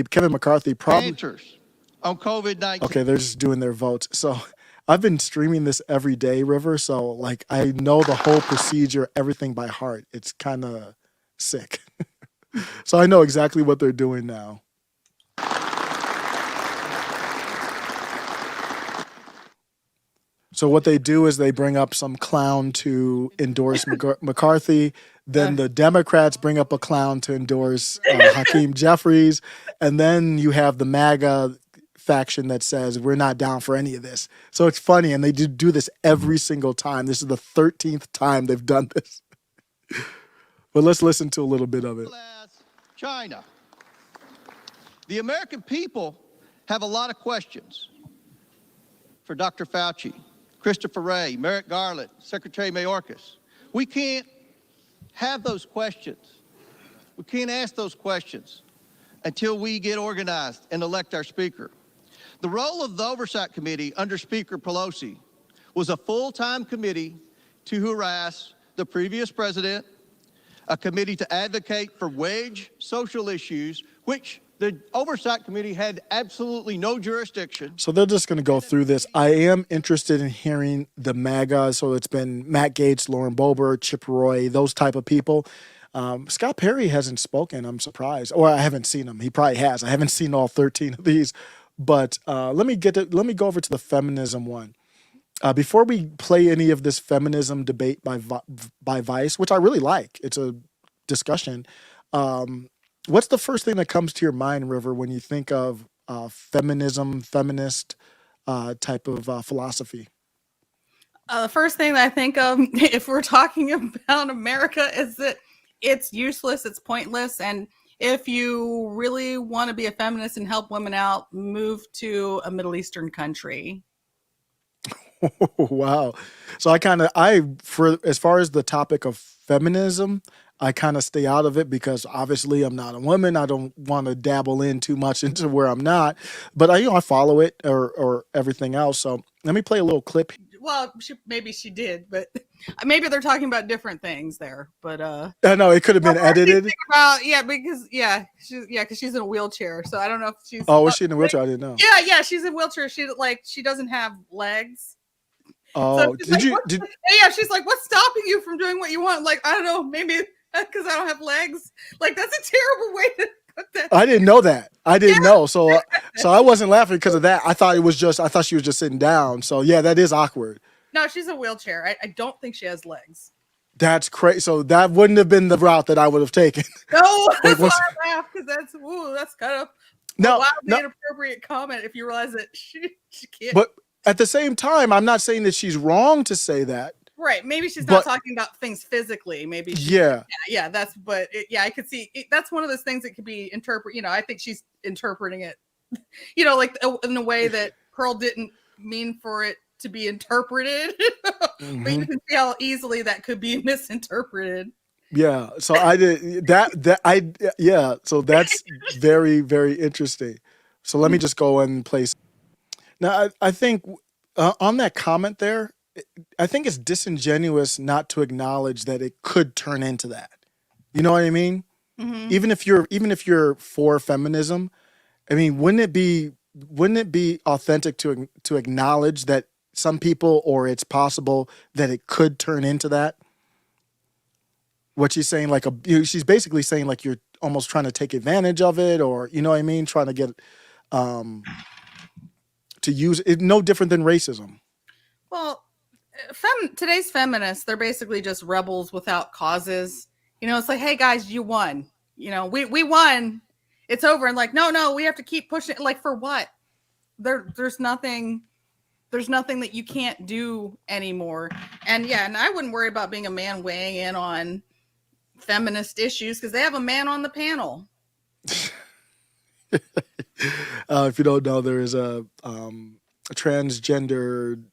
Kevin McCarthy answers on COVID-19. Okay, they're just doing their votes. So I've been streaming this every day, River. So I know the whole procedure, everything by heart. It's kind of sick. So I know exactly what they're doing now. So what they do is they bring up some clown to endorse McCarthy. Then the Democrats bring up a clown to endorse Hakeem Jeffries. And then you have the MAGA faction that says, we're not down for any of this. So it's funny. And they do this every single time. This is the 13th time they've done this. But let's listen to a little bit of it. China. The American people have a lot of questions for Dr. Fauci, Christopher Wray, Merrick Garland, Secretary Mayorkas. We can't have those questions. We can't ask those questions until we get organized and elect our speaker. The role of the Oversight Committee under Speaker Pelosi was a full-time committee to harass the previous president, a committee to advocate for wage social issues, which the Oversight Committee had absolutely no jurisdiction. So they're just going to go through this. I am interested in hearing the MAGA. So it's been Matt Gaetz, Lauren Boebert, Chip Roy, those type of people. Scott Perry hasn't spoken. I'm surprised. Or I haven't seen him. He probably has. I haven't seen all 13 of these. But let me go over to the feminism one. Before we play any of this feminism debate by Vice, which I really like, it's a discussion. What's the first thing that comes to your mind, River, when you think of feminism, feminist type of philosophy? The first thing that I think of, if we're talking about America, is that it's useless, it's pointless, and if you really want to be a feminist and help women out, move to a Middle Eastern country. Wow. So for as far as the topic of feminism, I kind of stay out of it because obviously I'm not a woman. I don't want to dabble in too much into where I'm not, but I follow it or everything else. So let me play a little clip. Well, maybe she did, but maybe they're talking about different things there. But I know it could have been edited. Because she's in a wheelchair, so I don't know if she's. Oh, was she in a wheelchair? I didn't know. Yeah, she's in a wheelchair. She doesn't have legs. Oh, so she's like, what's stopping you from doing what you want? Like, I don't know, maybe because I don't have legs. Like, that's a terrible way to put that. I didn't know that. I didn't know. So I wasn't laughing because of that. I thought she was just sitting down. So yeah, that is awkward. No, she's a wheelchair. I don't think she has legs. That's crazy. So that wouldn't have been the route that I would have taken. No, that's why I laugh, because that's kind of no, inappropriate comment if you realize that she can't. But at the same time, I'm not saying that she's wrong to say that. Right. Maybe she's not talking about things physically. Maybe. Yeah. I could see that's one of those things that could be interpreted. I think she's interpreting it, like in a way that Pearl didn't mean for it to be interpreted. Mm-hmm. But you can see how easily that could be misinterpreted. Yeah. So I did that. Yeah. So that's very, very interesting. So let me just go and place. Now, I think on that comment there, I think it's disingenuous not to acknowledge that it could turn into that. You know what I mean? Mm-hmm. Even if you're for feminism, I mean, wouldn't it be authentic to acknowledge that some people, or it's possible that it could turn into that? What she's saying, she's basically saying like you're almost trying to take advantage of it, or you know what I mean, trying to get to use it. No different than racism. Well, today's feminists, they're basically just rebels without causes. It's like, hey guys, you won. We won. It's over. And like, no, we have to keep pushing it. Like, for what? There's nothing that you can't do anymore. And I wouldn't worry about being a man weighing in on feminist issues because they have a man on the panel. If you don't know, there is a transgender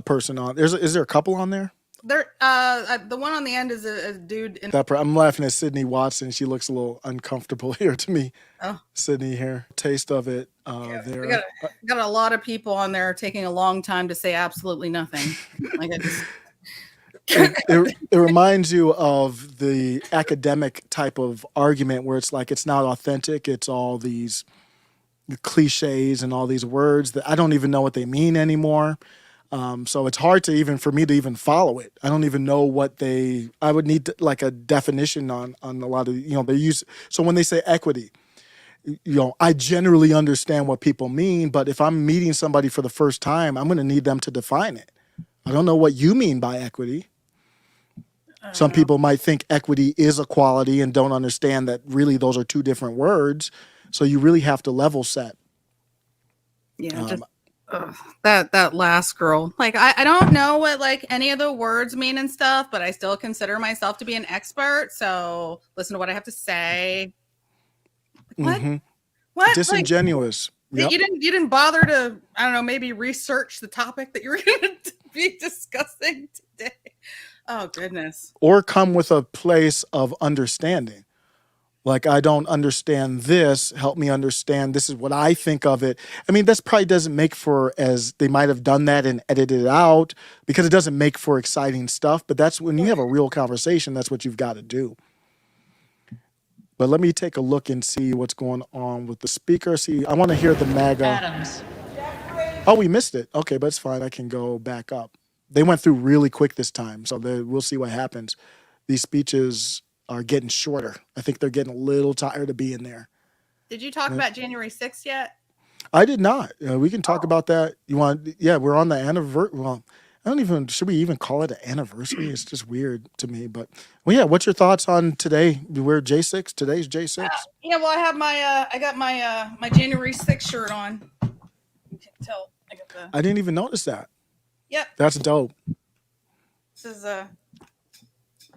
person on. Is there a couple on there? There, the one on the end is a dude. I'm laughing at Sydney Watson. She looks a little uncomfortable here to me. Oh, Sydney here. Taste of it. There. We got a lot of people on there taking a long time to say absolutely nothing. Like it reminds you of the academic type of argument where it's like it's not authentic. It's all these cliches and all these words that I don't even know what they mean anymore. So it's hard for me to even follow it. I don't even know what I would need like a definition on a lot of, they use. So when they say equity, I generally understand what people mean, but if I'm meeting somebody for the first time, I'm going to need them to define it. I don't know what you mean by equity. Some people might think equity is equality and don't understand that really those are two different words. So you really have to level set. Yeah. That last girl, like I don't know what like any of the words mean and stuff, but I still consider myself to be an expert. So listen to what I have to say. What? Mm-hmm. What? Disingenuous. Like, Yep. You didn't bother to, I don't know, maybe research the topic that you were going to be discussing today. Oh goodness. Or come with a place of understanding. Like, I don't understand this. Help me understand. This is what I think of it. I mean, this probably doesn't make for, as they might have done that and edited it out, because it doesn't make for exciting stuff. But that's when you have a real conversation, that's what you've got to do. But let me take a look and see what's going on with the speaker. See, I want to hear the MAGA. Adams. Oh, we missed it. Okay, but it's fine. I can go back up. They went through really quick this time, so we'll see what happens. These speeches are getting shorter. I think they're getting a little tired of being there. Did you talk about January 6th yet? I did not. We can talk about that. You want? Yeah, we're on the anniversary. Well, should we even call it an anniversary? It's just weird to me. But, well, yeah, what's your thoughts on today? We're J6. Today's J6. Yeah, well, I have I got my January 6th shirt on. You can tell. I didn't even notice that. Yep. That's dope. This is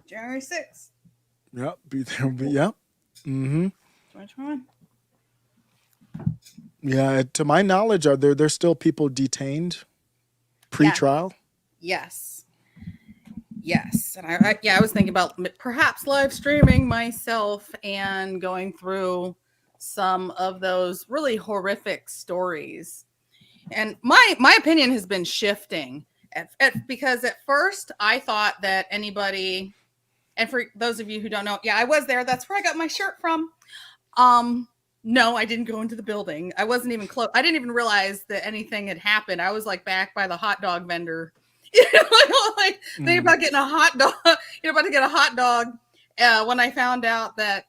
January 6th. Yep. Yep. Mm-hmm. 2021. Yeah, to my knowledge, they're still people detained? pre-trial? Yes. Yes. And I was thinking about perhaps live streaming myself and going through some of those really horrific stories. And my opinion has been shifting because at first I thought that anybody, and for those of you who don't know, I was there. That's where I got my shirt from. No, I didn't go into the building. I wasn't even close. I didn't even realize that anything had happened. I was like back by the hot dog vendor. Like they about getting a hot dog. You're about to get a hot dog. When I found out that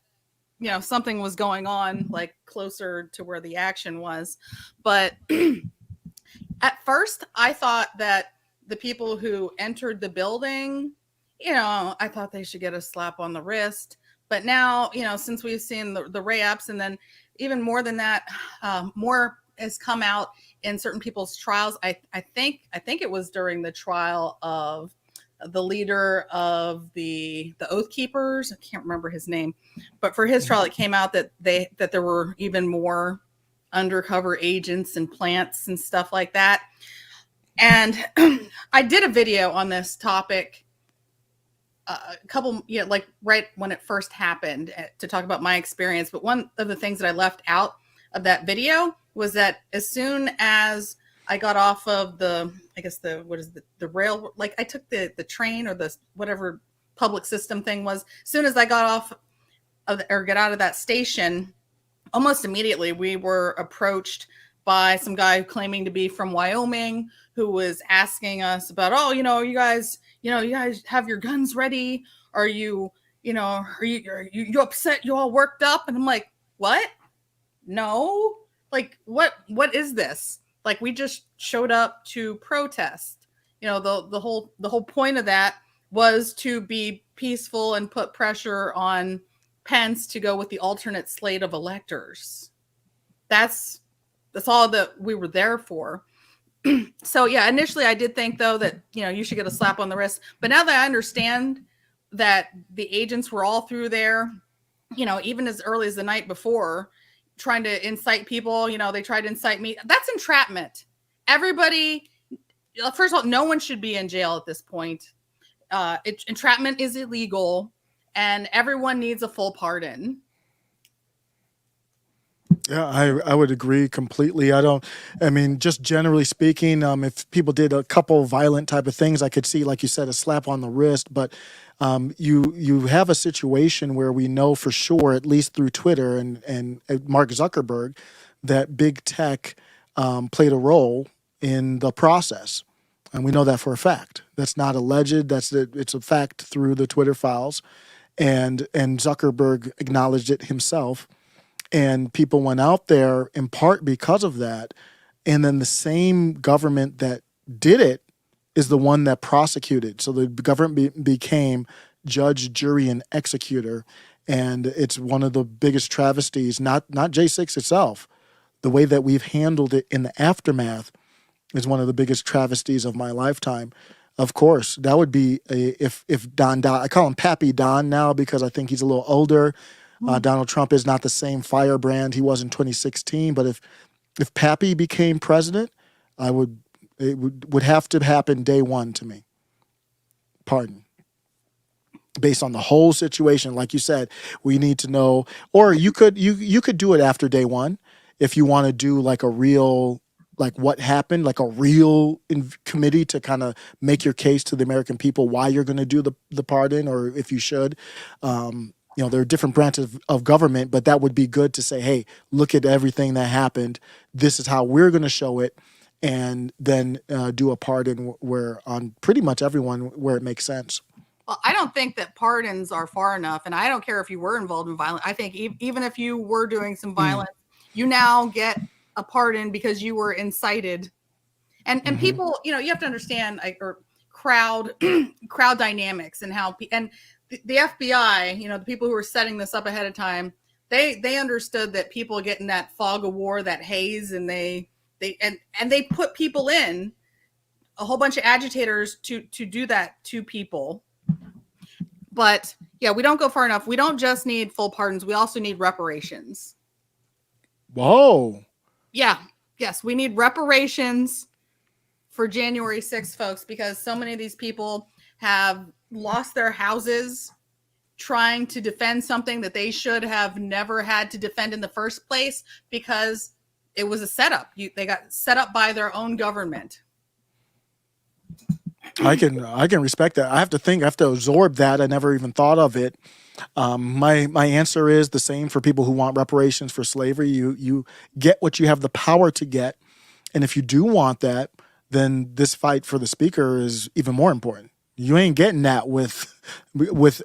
something was going on, like closer to where the action was, but at first I thought that the people who entered the building, I thought they should get a slap on the wrist. But now, since we've seen the Ray-ups, and then even more than that, more has come out in certain people's trials. I think it was during the trial of the leader of the Oath Keepers. I can't remember his name, but for his trial, it came out that there were even more undercover agents and plants and stuff like that. And I did a video on this topic like right when it first happened to talk about my experience. But one of the things that I left out of that video was that as soon as I got off of the rail, like I took the train or the whatever public system thing was, as soon as I got off of or get out of that station, almost immediately we were approached by some guy claiming to be from Wyoming who was asking us about, you guys have your guns ready? Are you upset? You all worked up? And I'm like, what? No. Like, what is this? Like, we just showed up to protest. The whole point of that was to be peaceful and put pressure on Pence to go with the alternate slate of electors. That's all that we were there for. So initially I did think though that, you should get a slap on the wrist. But now that I understand that the agents were all through there, even as early as the night before, trying to incite people, they tried to incite me. That's entrapment. Everybody, first of all, no one should be in jail at this point. Entrapment is illegal and everyone needs a full pardon. Yeah, I would agree completely. Just generally speaking, if people did a couple violent type of things, I could see, like you said, a slap on the wrist. But you have a situation where we know for sure, at least through Twitter and Mark Zuckerberg, that big tech played a role in the process. And we know that for a fact. That's not alleged. It's a fact through the Twitter files. And Zuckerberg acknowledged it himself. And people went out there in part because of that. And then the same government that did it is the one that prosecuted. So the government became judge, jury, and executor. And it's one of the biggest travesties, not J6 itself. The way that we've handled it in the aftermath is one of the biggest travesties of my lifetime. Of course, that would be if Don, I call him Pappy Don now because I think he's a little older. Donald Trump is not the same firebrand he was in 2016. But if Pappy became president, it would have to happen day one to me. Pardon. Based on the whole situation, like you said, we need to know. Or you could do it after day one if you want to do like a real, like what happened, like a real committee to kind of make your case to the American people why you're going to do the pardon, or if you should. There are different branches of government, but that would be good to say, hey, look at everything that happened. This is how we're going to show it. And then do a pardon where on pretty much everyone where it makes sense. Well, I don't think that pardons are far enough. And I don't care if you were involved in violence. I think even if you were doing some violence, you now get a pardon because you were incited. And people, you have to understand crowd dynamics and how the FBI, the people who were setting this up ahead of time, they understood that people get in that fog of war, that haze, and they put people in, a whole bunch of agitators to do that to people. But we don't go far enough. We don't just need full pardons. We also need reparations. Whoa. Yeah. Yes. We need reparations for January 6th, folks, because so many of these people have lost their houses trying to defend something that they should have never had to defend in the first place because it was a setup. They got set up by their own government. I can respect that. I have to absorb that. I never even thought of it. My answer is the same for people who want reparations for slavery. You get what you have the power to get, and if you do want that, then this fight for the speaker is even more important. You ain't getting that with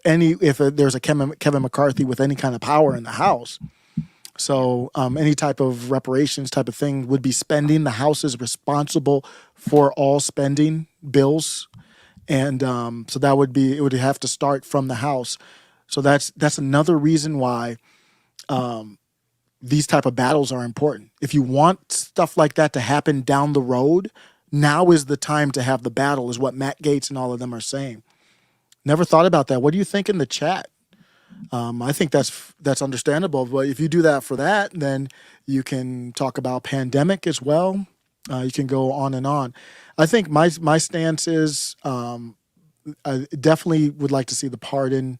any if there's a Kevin McCarthy with any kind of power in the House. So any type of reparations type of thing would be spending. The House is responsible for all spending bills, and so it would have to start from the House. So that's another reason why these type of battles are important. If you want stuff like that to happen down the road, now is the time to have the battle, is what Matt Gaetz and all of them are saying. Never thought about that. What do you think in the chat? I think that's understandable. But if you do that for that, then you can talk about pandemic as well. You can go on and on. I think my stance is I definitely would like to see the pardon.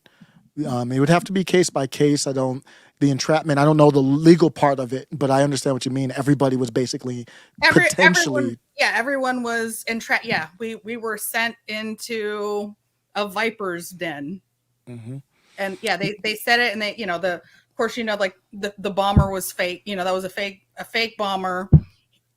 It would have to be case by case. The entrapment, I don't know the legal part of it, but I understand what you mean. Everybody was basically potentially. Everyone was entrapped. Yeah, we were sent into a viper's den. Mm-hmm. And yeah, they said it, and they, of course, like the bomber was fake. That was a fake bomber.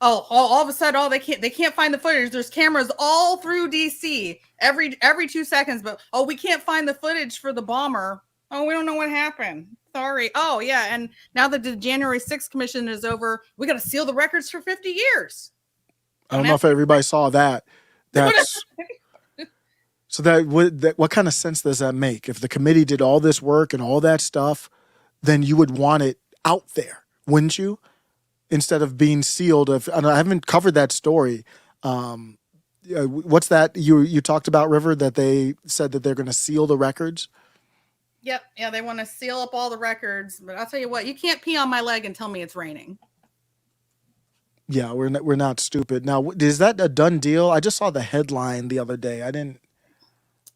Oh, all of a sudden, they can't find the footage. There's cameras all through DC every 2 seconds, but we can't find the footage for the bomber. Oh, we don't know what happened. Sorry. Oh yeah, and now that the January 6th commission is over, we got to seal the records for 50 years. I don't know if everybody saw that. That's so what kind of sense does that make? If the committee did all this work and all that stuff, then you would want it out there, wouldn't you? Instead of being sealed. And I haven't covered that story. What's that you talked about, River, that they said that they're going to seal the records? Yep. Yeah, they want to seal up all the records. But I'll tell you what, you can't pee on my leg and tell me it's raining. Yeah, we're not stupid. Now, is that a done deal? I just saw the headline the other day. I didn't.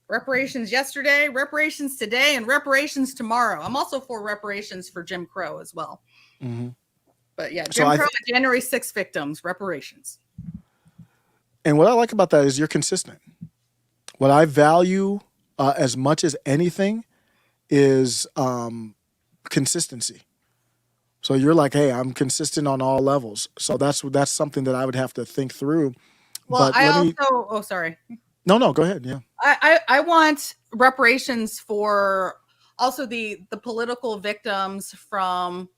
Reparations yesterday, reparations today, and reparations tomorrow. I'm also for reparations for Jim Crow as well. Mm-hmm. But yeah, Jim Crow and January 6th victims, reparations. And what I like about that is you're consistent. What I value as much as anything is consistency. So you're like, hey, I'm consistent on all levels. So that's something that I would have to think through. Well, but sorry. No, go ahead. Yeah. I want reparations for also the political victims from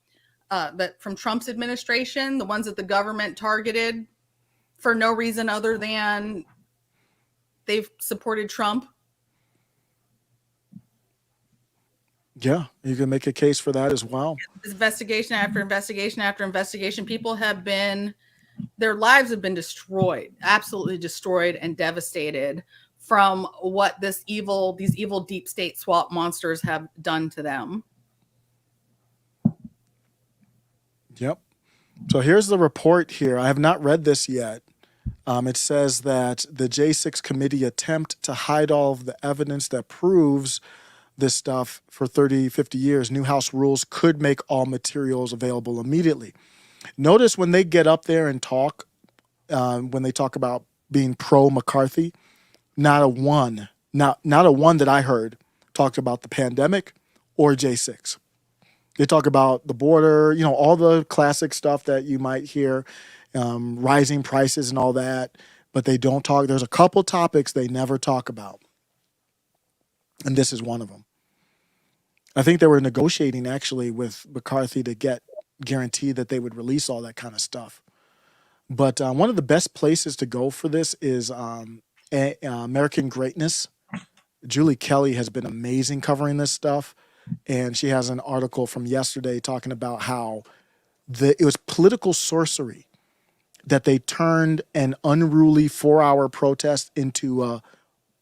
Trump's administration, the ones that the government targeted for no reason other than they've supported Trump. Yeah, you can make a case for that as well. Investigation after investigation after investigation, their lives have been destroyed, absolutely destroyed and devastated from what these evil deep state swamp monsters have done to them. Yep. So here's the report here. I have not read this yet. It says that the J6 committee attempt to hide all of the evidence that proves this stuff for 30, 50 years. New House rules could make all materials available immediately. Notice when they get up there and talk, when they talk about being pro-McCarthy, not a one that I heard talked about the pandemic or J6. They talk about the border, all the classic stuff that you might hear, rising prices and all that, but they don't talk. There's a couple topics they never talk about. And this is one of them. I think they were negotiating actually with McCarthy to guarantee that they would release all that kind of stuff. But one of the best places to go for this is American Greatness. Julie Kelly has been amazing covering this stuff. And she has an article from yesterday talking about how it was political sorcery that they turned an unruly 4-hour protest into an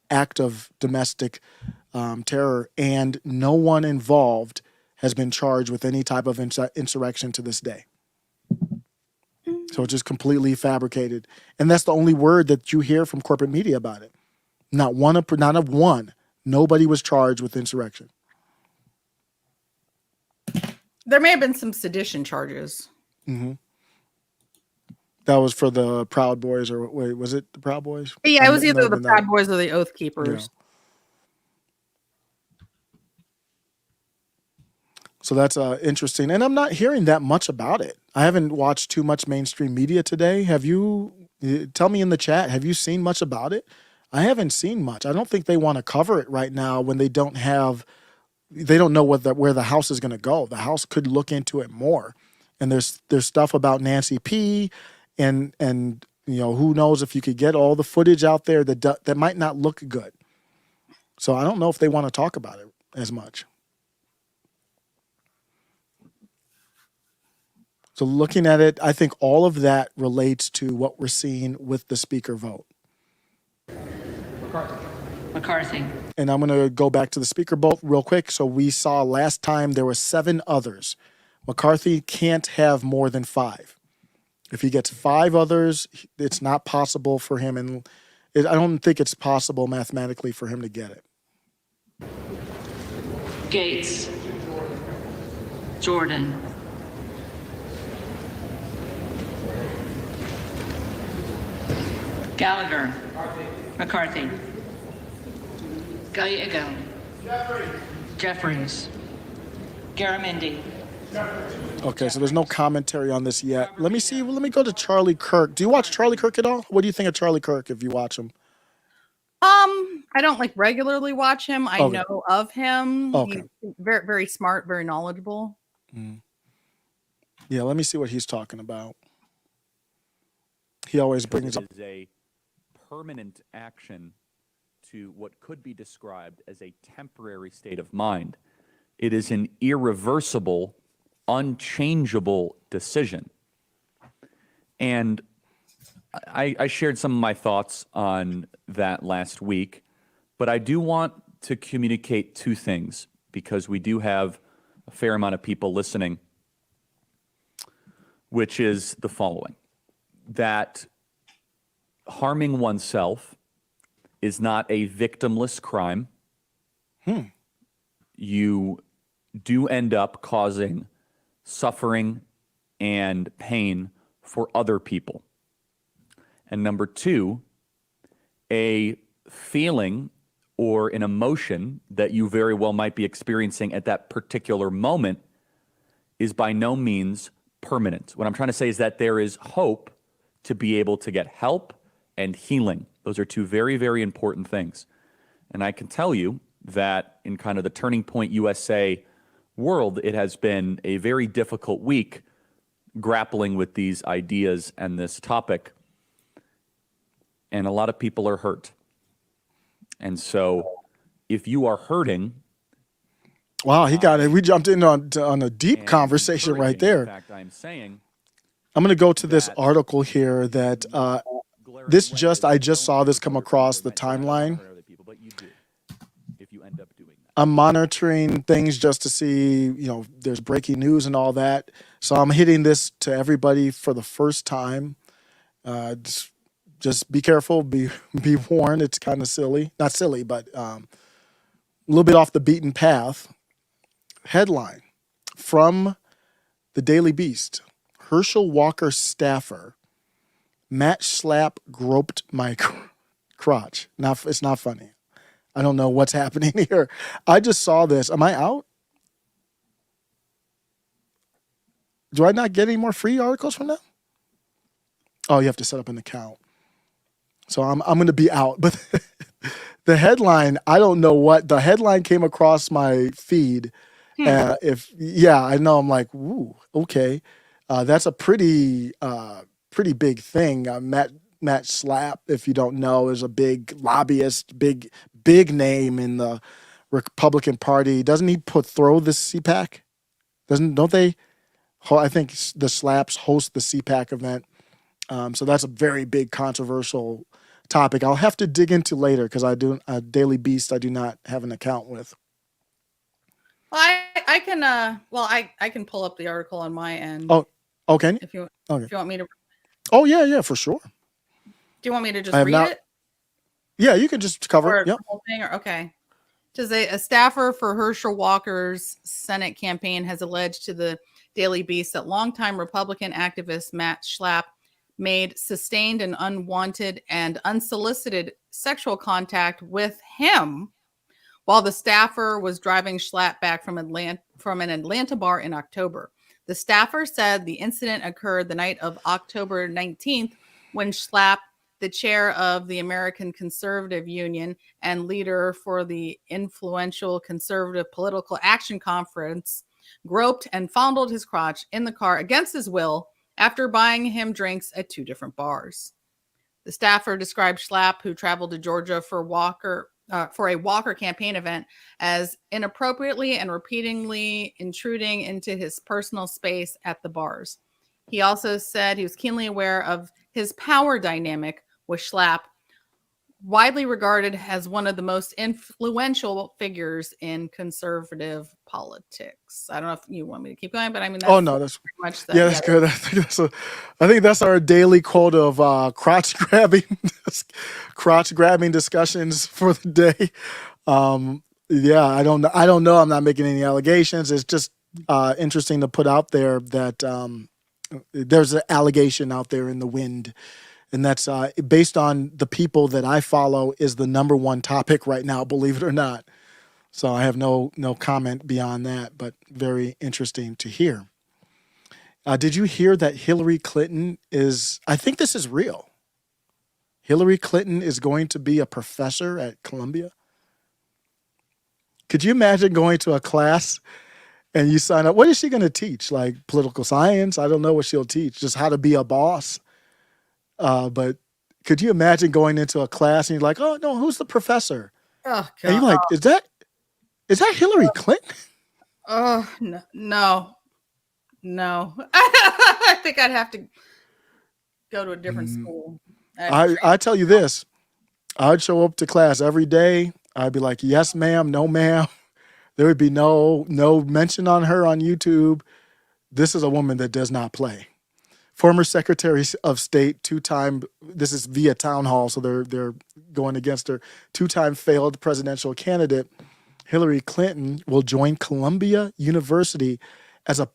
act of domestic terror, and no one involved has been charged with any type of insurrection to this day. So it's just completely fabricated. And that's the only word that you hear from corporate media about it. Not of one. Nobody was charged with insurrection. There may have been some sedition charges. Mm-hmm. That was for the Proud Boys, or wait, was it the Proud Boys? Yeah, it was either the Proud Boys or the Oath Keepers. Yeah. So that's interesting. And I'm not hearing that much about it. I haven't watched too much mainstream media today. Have you? Tell me in the chat, have you seen much about it? I haven't seen much. I don't think they want to cover it right now when they don't know where the House is going to go. The House could look into it more. And there's stuff about Nancy P. and who knows if you could get all the footage out there that might not look good. So I don't know if they want to talk about it as much. So looking at it, I think all of that relates to what we're seeing with the speaker vote. McCarthy. And I'm going to go back to the speaker vote real quick. So we saw last time there were 7 others. McCarthy can't have more than 5. If he gets 5 others, it's not possible for him. And I don't think it's possible mathematically for him to get it. Gaetz. Jordan. Gallagher. McCarthy. Gallego. Jeffries. Garamendi. Okay, so there's no commentary on this yet. Let me see. Let me go to Charlie Kirk. Do you watch Charlie Kirk at all? What do you think of Charlie Kirk if you watch him? I don't regularly watch him. I know of him. Okay. He's very, very smart, very knowledgeable. Yeah, let me see what he's talking about. He always brings up. It is a permanent action to what could be described as a temporary state of mind. It is an irreversible, unchangeable decision. And I shared some of my thoughts on that last week, but I do want to communicate 2 things because we do have a fair amount of people listening, which is the following: that harming oneself is not a victimless crime. You do end up causing suffering and pain for other people. And number 2, a feeling or an emotion that you very well might be experiencing at that particular moment is by no means permanent. What I'm trying to say is that there is hope to be able to get help and healing. Those are 2 very, very important things. And I can tell you that in kind of the Turning Point USA world, it has been a very difficult week grappling with these ideas and this topic. And a lot of people are hurt. And so if you are hurting. Wow, he got it. We jumped in on a deep conversation right there. In fact, I'm saying. I'm going to go to this article here that I just saw this come across the timeline. I'm monitoring things just to see, there's breaking news and all that. So I'm hitting this to everybody for the first time. Just be careful, be warned. It's kind of silly. Not silly, but a little bit off the beaten path. Headline from the Daily Beast. Herschel Walker staffer, Matt Schlapp groped my crotch. It's not funny. I don't know what's happening here. I just saw this. Am I out? Do I not get any more free articles from them? Oh, you have to set up an account. So I'm going to be out. But the headline, I don't know what. The headline came across my feed. I know. I'm like, ooh, okay. That's a pretty big thing. Matt Schlapp, if you don't know, is a big lobbyist, big name in the Republican Party. Doesn't he throw the CPAC? Don't they? I think the Slapps host the CPAC event. So that's a very big controversial topic. I'll have to dig into later because I do a Daily Beast. I do not have an account with. Well, I can. I can pull up the article on my end. Oh, can you? If you Okay. if you want me to. Oh yeah, for sure. Do you want me to just I have read not. it? Yeah, you can just cover Or it. Yep. the whole thing? Or okay. Says a staffer for Herschel Walker's Senate campaign has alleged to the Daily Beast that longtime Republican activist Matt Schlapp made sustained and unwanted and unsolicited sexual contact with him while the staffer was driving Schlapp back from an Atlanta bar in October. The staffer said the incident occurred the night of October 19th when Schlapp, the chair of the American Conservative Union and leader for the influential Conservative Political Action Conference, groped and fondled his crotch in the car against his will after buying him drinks at 2 different bars. The staffer described Schlapp, who traveled to Georgia for a Walker campaign event, as inappropriately and repeatedly intruding into his personal space at the bars. He also said he was keenly aware of his power dynamic with Schlapp, widely regarded as one of the most influential figures in conservative politics. I don't know if you want me to keep going, but I mean, that's That's pretty much yeah, that's good. I think that's our daily quote of crotch grabbing discussions for the day. Yeah, I don't know. I'm not making any allegations. It's just interesting to put out there that there's an allegation out there in the wind. And that's based on the people that I follow is the number one topic right now, believe it or not. So I have no comment beyond that, but very interesting to hear. Did you hear that Hillary Clinton I think this is real. Hillary Clinton is going to be a professor at Columbia. Could you imagine going to a class and you sign up? What is she going to teach? Like political science? I don't know what she'll teach. Just how to be a boss. But could you imagine going into a class and you're like, oh no, who's the professor? Oh, God. And you're like, is that Hillary Clinton? Oh, no. I think I'd have to go to a different school. I tell you this, I'd show up to class every day. I'd be like, yes, ma'am, no, ma'am. There would be no mention on her on YouTube. This is a woman that does not play. Former Secretary of State, this is via town hall, so they're going against her, 2-time failed presidential candidate, Hillary Clinton, will join Columbia University as a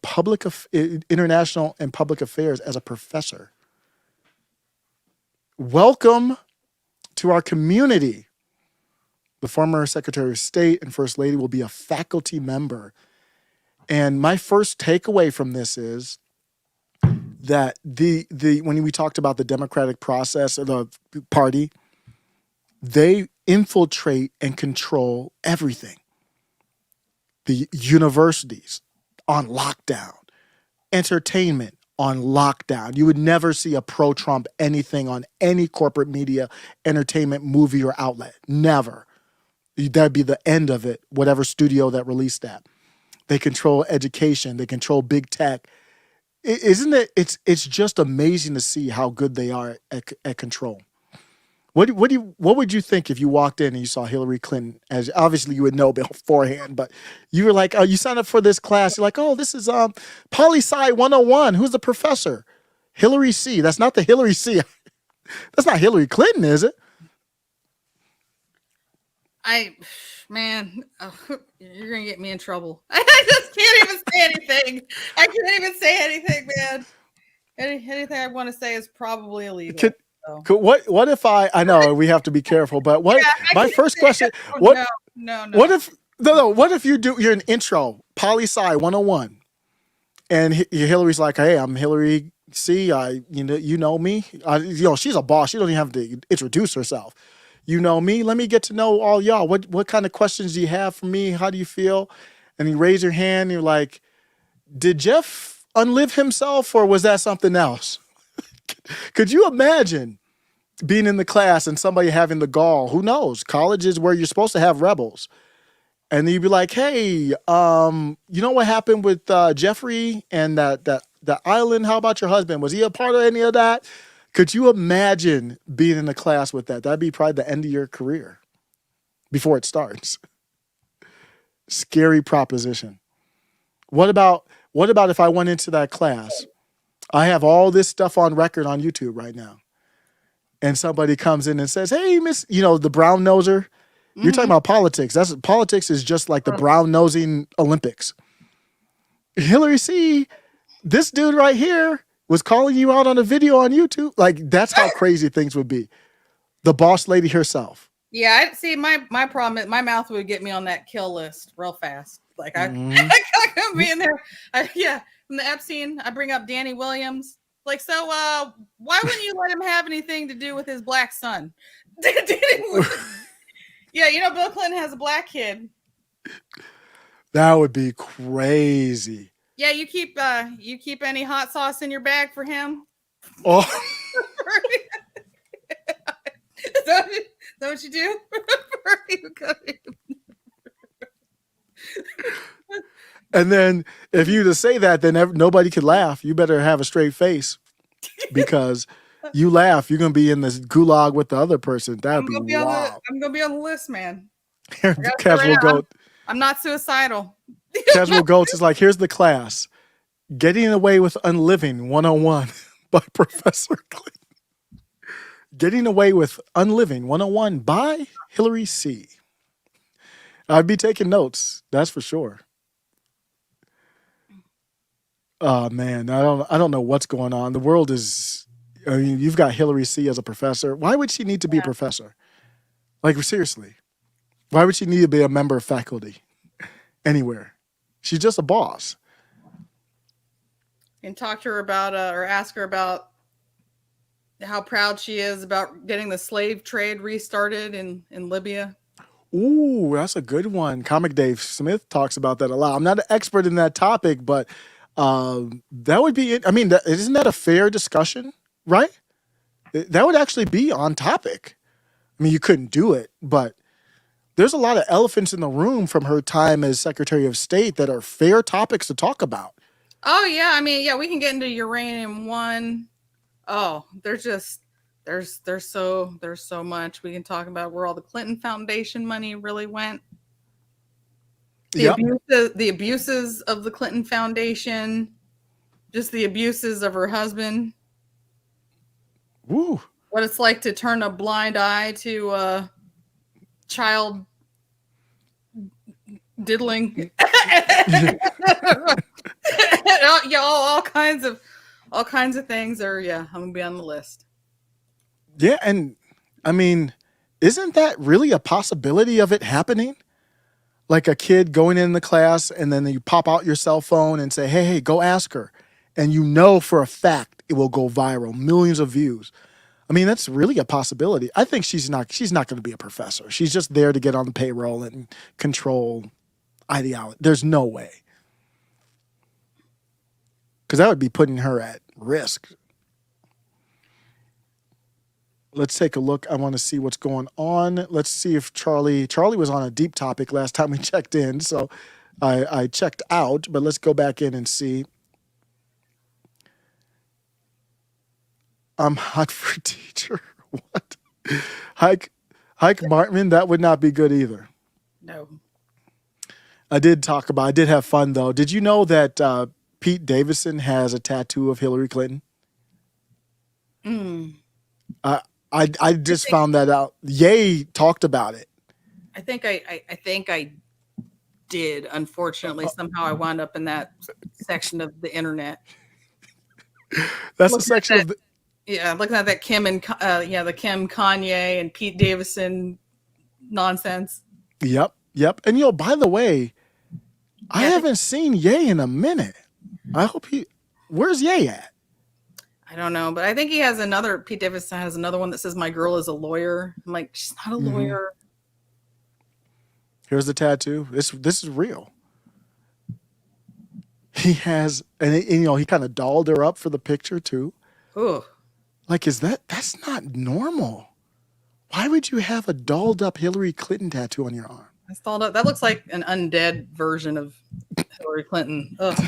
international and public affairs as a professor. Welcome to our community. The former Secretary of State and First Lady will be a faculty member. And my first takeaway from this is that when we talked about the democratic process of the party, they infiltrate and control everything. The universities on lockdown, entertainment on lockdown. You would never see a pro-Trump anything on any corporate media, entertainment, movie, or outlet. Never. That'd be the end of it, whatever studio that released that. They control education. They control big tech. Isn't it? It's just amazing to see how good they are at control. What would you think if you walked in and you saw Hillary Clinton? As obviously you would know beforehand, but you were like, oh, you signed up for this class. You're like, oh, this is Poli-Sci 101. Who's the professor? Hillary C. That's not the Hillary C. That's not Hillary Clinton, is it? You're gonna get me in trouble. I just can't even say anything. I can't even say anything, man. Anything I want to say is probably illegal. What if I know we have to be careful, but what? Yeah, my first question. No. What if what if you're an intro Poli-Sci 101, and Hillary's like, hey, I'm Hillary C. You know me. She's a boss. She don't even have to introduce herself. You know me. Let me get to know all y'all. What kind of questions do you have for me? How do you feel? And you raise your hand. And you're like, did Jeff unlive himself, or was that something else? Could you imagine being in the class and somebody having the gall? Who knows? College is where you're supposed to have rebels. And you'd be like, hey, you know what happened with Jeffrey and that island? How about your husband? Was he a part of any of that? Could you imagine being in a class with that? That'd be probably the end of your career before it starts. Scary proposition. What about if I went into that class I have all this stuff on record on YouTube right now. And somebody comes in and says, hey, Miss, the brown noser. You're talking about politics. Politics is just like the brown nosing Olympics. Hillary C., this dude right here was calling you out on a video on YouTube. Like, that's how crazy things would be. The boss lady herself. Yeah, I see. My problem, my mouth would get me on that kill list real fast. Like I could be in there. From the Epstein, I bring up Danny Williams. Like, so why wouldn't you let him have anything to do with his black son? Yeah, Bill Clinton has a black kid. That would be crazy. Yeah, you keep any hot sauce in your bag for him? Oh. Is that what you do? And then if you to say that, then nobody could laugh. You better have a straight face, because you laugh, you're gonna be in this gulag with the other person. That'd be wild. I'm gonna be on the list, man. Casual Goat. I'm not suicidal. Casual Goats is like, here's the class. Getting Away with Unliving 101 by Professor Clinton. Getting Away with Unliving 101 by Hillary C. I'd be taking notes, that's for sure. Oh man, I don't know what's going on. The world is, you've got Hillary C as a professor. Why would she need to be a professor? Like, seriously. Why would she need to be a member of faculty anywhere? She's just a boss. And talk to her about or ask her about how proud she is about getting the slave trade restarted in Libya. Ooh, that's a good one. Comic Dave Smith talks about that a lot. I'm not an expert in that topic, but that would be it. I mean, isn't that a fair discussion, right? That would actually be on topic. I mean, you couldn't do it, but there's a lot of elephants in the room from her time as Secretary of State that are fair topics to talk about. Oh yeah, I mean, yeah, we can get into uranium one. Oh, there's so much we can talk about, where all the Clinton Foundation money really went. The abuses of the Clinton Foundation, just the abuses of her husband. Woo. What it's like to turn a blind eye to child diddling. Yeah, all kinds of things are, I'm gonna be on the list. Yeah, and I mean, isn't that really a possibility of it happening? Like a kid going in the class and then you pop out your cell phone and say, hey, go ask her. And you know for a fact it will go viral, millions of views. I mean, that's really a possibility. I think she's not going to be a professor. She's just there to get on the payroll and control ideology. There's no way. Because that would be putting her at risk. Let's take a look. I want to see what's going on. Let's see if Charlie was on a deep topic last time we checked in. So I checked out, but let's go back in and see. I'm hot for teacher. What? Hike Martman, that would not be good either. No. I did have fun though. Did you know that Pete Davidson has a tattoo of Hillary Clinton? I just found that out. Ye talked about it. I think I did. Unfortunately, somehow I wound up in that section of the internet. That's the section of the. Yeah, looking at that Kim and the Kim, Kanye, and Pete Davidson nonsense. Yep. And by the way, I haven't seen Ye in a minute. I hope where's Ye at? I don't know, but I think Pete Davidson has another one that says, my girl is a lawyer. I'm like, she's not a lawyer. Here's the tattoo. This is real. He has, and he kind of dolled her up for the picture too. Ooh. Like, that's not normal. Why would you have a dolled up Hillary Clinton tattoo on your arm? That's dolled up. That looks like an undead version of Hillary Clinton. Ugh.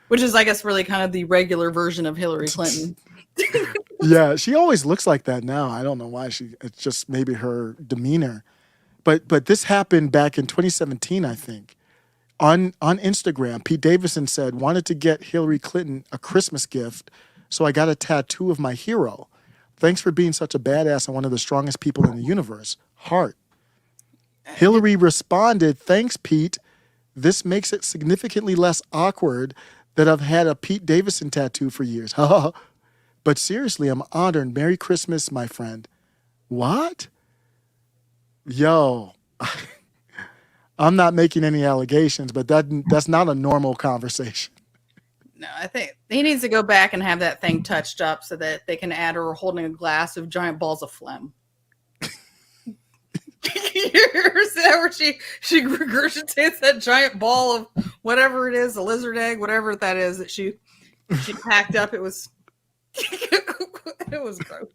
Which is, I guess, really kind of the regular version of Hillary Clinton. Yeah, she always looks like that now. I don't know why it's just maybe her demeanor. But this happened back in 2017, I think. on Instagram, Pete Davidson said, wanted to get Hillary Clinton a Christmas gift, so I got a tattoo of my hero. Thanks for being such a badass and one of the strongest people in the universe. Heart. Hillary responded, thanks, Pete. This makes it significantly less awkward that I've had a Pete Davidson tattoo for years. But seriously, I'm honored. Merry Christmas, my friend. What? Yo, I'm not making any allegations, but that's not a normal conversation. No, I think he needs to go back and have that thing touched up so that they can add her holding a glass of giant balls of phlegm. Is that where she regurgitates that giant ball of whatever it is, a lizard egg, whatever that is that she packed up? It was it was gross.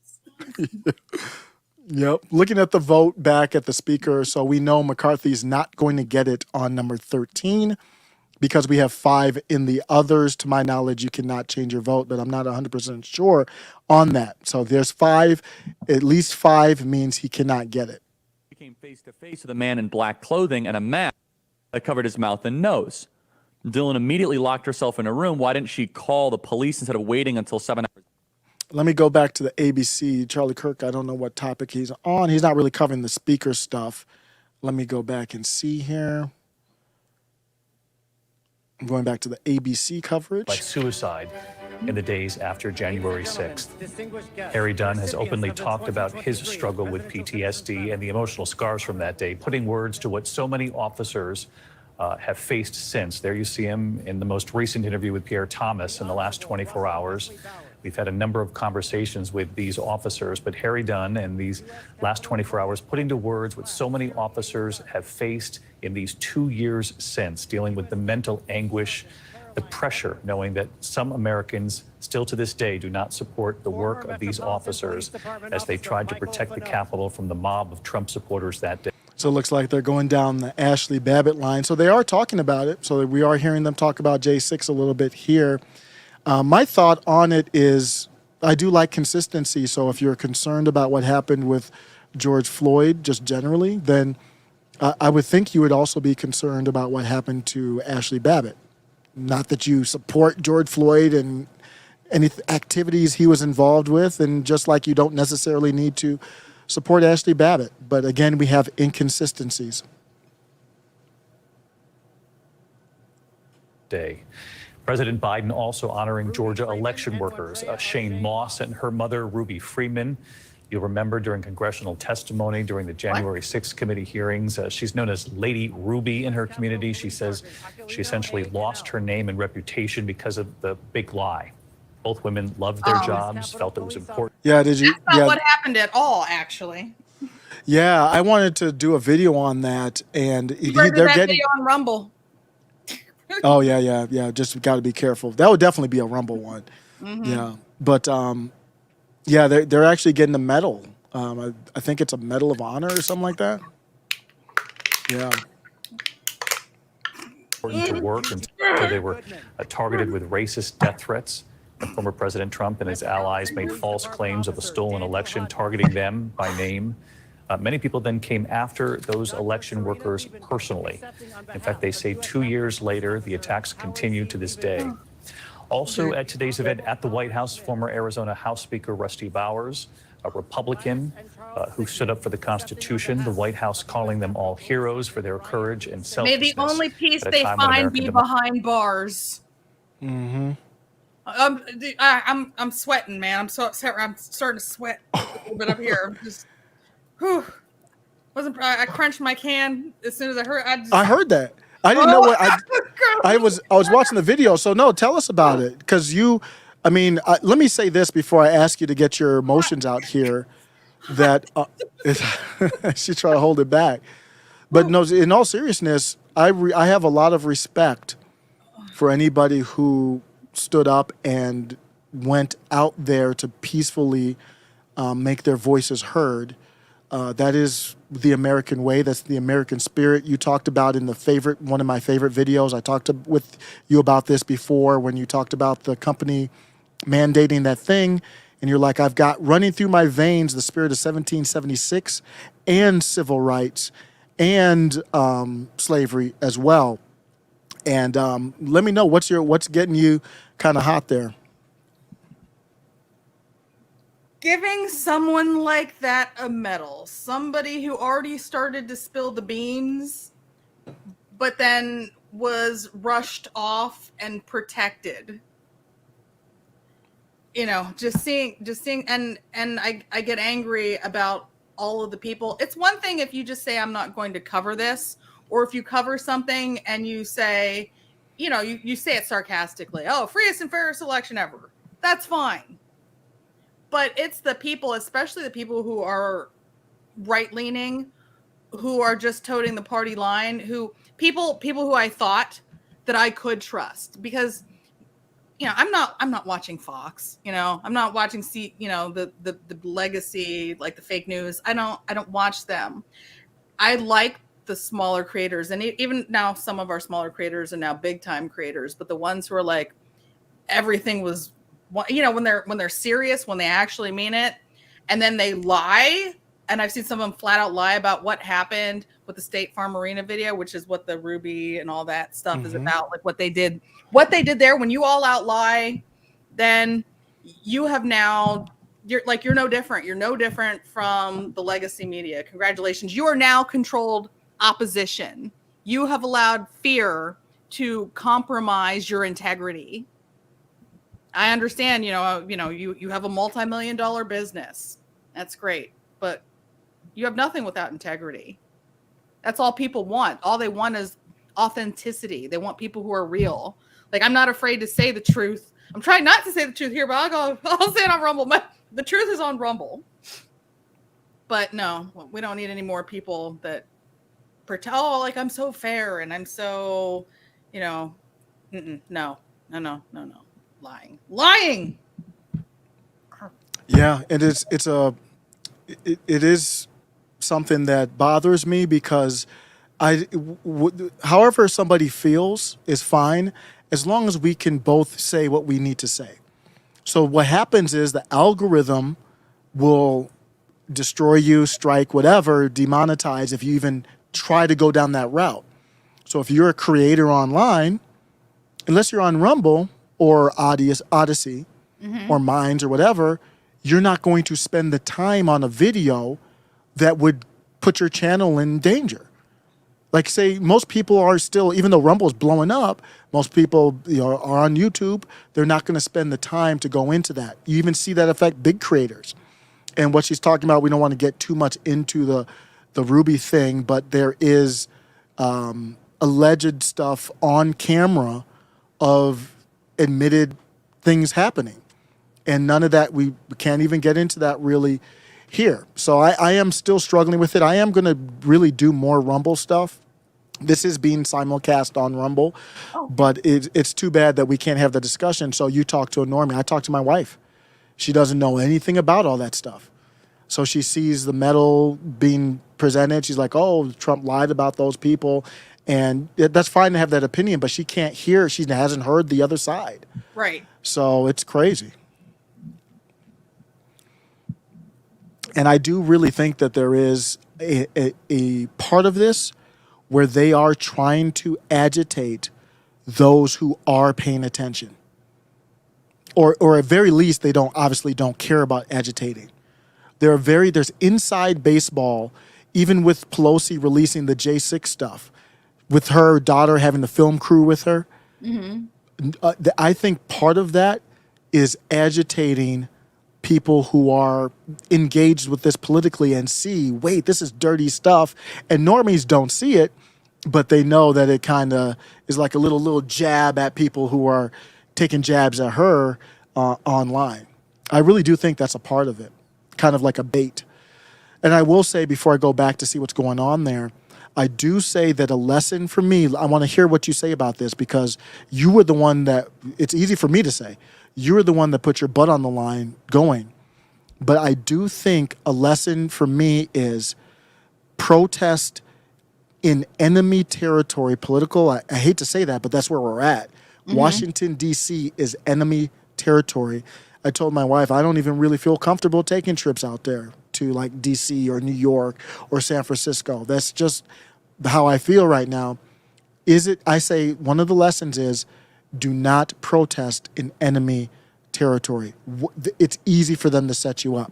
Yep. Looking at the vote back at the speaker, so we know McCarthy's not going to get it on number 13 because we have 5 in the others. To my knowledge, you cannot change your vote, but I'm not 100% sure on that. So there's 5. At least 5 means he cannot get it. Came face to face with a man in black clothing and a mask that covered his mouth and nose. Dylan immediately locked herself in a room. Why didn't she call the police instead of waiting until 7 hours? Let me go back to the ABC. Charlie Kirk, I don't know what topic he's on. He's not really covering the speaker stuff. Let me go back and see here. I'm going back to the ABC coverage. By suicide in the days after January 6th. Harry Dunn has openly talked about his struggle with PTSD and the emotional scars from that day, putting words to what so many officers have faced since. There you see him in the most recent interview with Pierre Thomas in the last 24 hours. We've had a number of conversations with these officers, but Harry Dunn in these last 24 hours putting to words what so many officers have faced in these 2 years since, dealing with the mental anguish, the pressure, knowing that some Americans still to this day do not support the work of these officers as they tried to protect the Capitol from the mob of Trump supporters that day. So it looks like they're going down the Ashley Babbitt line. So they are talking about it. So we are hearing them talk about J6 a little bit here. My thought on it is I do like consistency. So if you're concerned about what happened with George Floyd just generally, then I would think you would also be concerned about what happened to Ashley Babbitt. Not that you support George Floyd and any activities he was involved with, and just like you don't necessarily need to support Ashley Babbitt. But again, we have inconsistencies. Day. President Biden also honoring Georgia election workers, Shane Moss and her mother, Ruby Freeman. You'll remember during congressional testimony during the January 6th committee hearings, she's known as Lady Ruby in her community. She says she essentially lost her name and reputation because of the big lie. Both women loved their jobs, felt it was important. Yeah, did you? That's not what happened at all, actually. Yeah, I wanted to do a video on that, and They're getting video on Rumble. Oh yeah. Just got to be careful. That would definitely be a Rumble one. Mm-hmm. Yeah, but yeah, they're actually getting a medal. I think it's a Medal of Honor or something like that. Yeah. Important to work until they were targeted with racist death threats. Former President Trump and his allies made false claims of a stolen election, targeting them by name. Many people then came after those election workers personally. In fact, they say 2 years later, the attacks continue to this day. Also at today's event at the White House, former Arizona House Speaker Rusty Bowers, a Republican who stood up for the Constitution, the White House calling them all heroes for their courage and May selflessness. the only peace at a they time when find American be behind bars. Mm-hmm. I'm sweating, man. I'm starting to sweat a little bit up here. I'm just, whew. I crunched my can as soon as I heard. I heard that. I didn't know what I was watching the video. So no, tell us about it, because let me say this before I ask you to get your emotions out here. That she's trying to hold it back, but no. In all seriousness, I have a lot of respect for anybody who stood up and went out there to peacefully make their voices heard. That is the American way. That's the American spirit. You talked about in one of my favorite videos. I talked with you about this before when you talked about the company mandating that thing. And you're like, I've got running through my veins the spirit of 1776 and civil rights and slavery as well. And let me know what's getting you kind of hot there. Giving someone like that a medal, somebody who already started to spill the beans, but then was rushed off and protected. You know, just seeing, and I get angry about all of the people. It's one thing if you just say, I'm not going to cover this, or if you cover something and you say, you know, you say it sarcastically, oh, freest and fairest election ever. That's fine. But it's the people, especially the people who are right-leaning, who are just toting the party line, people who I thought that I could trust, because, you know, I'm not watching Fox, you know, I'm not watching the legacy, like the fake news. I don't watch them. I like the smaller creators, and even now some of our smaller creators are now big time creators, but the ones who are like, everything was, you know, when they're serious, when they actually mean it, and then they lie. And I've seen some of them flat out lie about what happened with the State Farm Arena video, which is what the Ruby and all that stuff is about. Like what they did there. When you all out lie, then you have now, you're no different. You're no different from the legacy media. Congratulations. You are now controlled opposition. You have allowed fear to compromise your integrity. I understand, you have a multi-million-dollar business. That's great. But you have nothing without integrity. That's all people want. All they want is authenticity. They want people who are real. Like, I'm not afraid to say the truth. I'm trying not to say the truth here, but I'll say it on Rumble. The truth is on Rumble. But no, we don't need any more people that pretend, oh, like I'm so fair and I'm so, no. Lying. Yeah, it is something that bothers me, because however somebody feels is fine, as long as we can both say what we need to say. So what happens is the algorithm will destroy you, strike, whatever, demonetize if you even try to go down that route. So if you're a creator online, unless you're on Rumble or Odyssey or Minds or whatever, you're not going to spend the time on a video that would put your channel in danger. Like, say, most people are still, even though Rumble's blowing up, most people are on YouTube. They're not going to spend the time to go into that. You even see that affect big creators. And what she's talking about, we don't want to get too much into the Ruby thing, but there is alleged stuff on camera of admitted things happening. And none of that, we can't even get into that really here. So I am still struggling with it. I am going to really do more Rumble stuff. This is being simulcast on Rumble, but it's too bad that we can't have the discussion. So you talk to a normie. I talk to my wife. She doesn't know anything about all that stuff. So she sees the medal being presented. She's like, oh, Trump lied about those people. And that's fine to have that opinion, but she can't hear. She hasn't heard the other side. Right. So it's crazy. And I do really think that there is a part of this where they are trying to agitate those who are paying attention. Or at very least, they obviously don't care about agitating. There's inside baseball, even with Pelosi releasing the J6 stuff, with her daughter having the film crew with her. I think part of that is agitating people who are engaged with this politically and see, wait, this is dirty stuff. And normies don't see it, but they know that it kind of is like a little jab at people who are taking jabs at her online. I really do think that's a part of it, kind of like a bait. And I will say, before I go back to see what's going on there, I do say that a lesson for me, I want to hear what you say about this, because you were the one that, it's easy for me to say, you were the one that put your butt on the line going. But I do think a lesson for me is protest in enemy territory, political. I hate to say that, but that's where we're at. Washington, D.C. is enemy territory. I told my wife, I don't even really feel comfortable taking trips out there to like D.C. or New York or San Francisco. That's just how I feel right now. I say one of the lessons is do not protest in enemy territory. It's easy for them to set you up.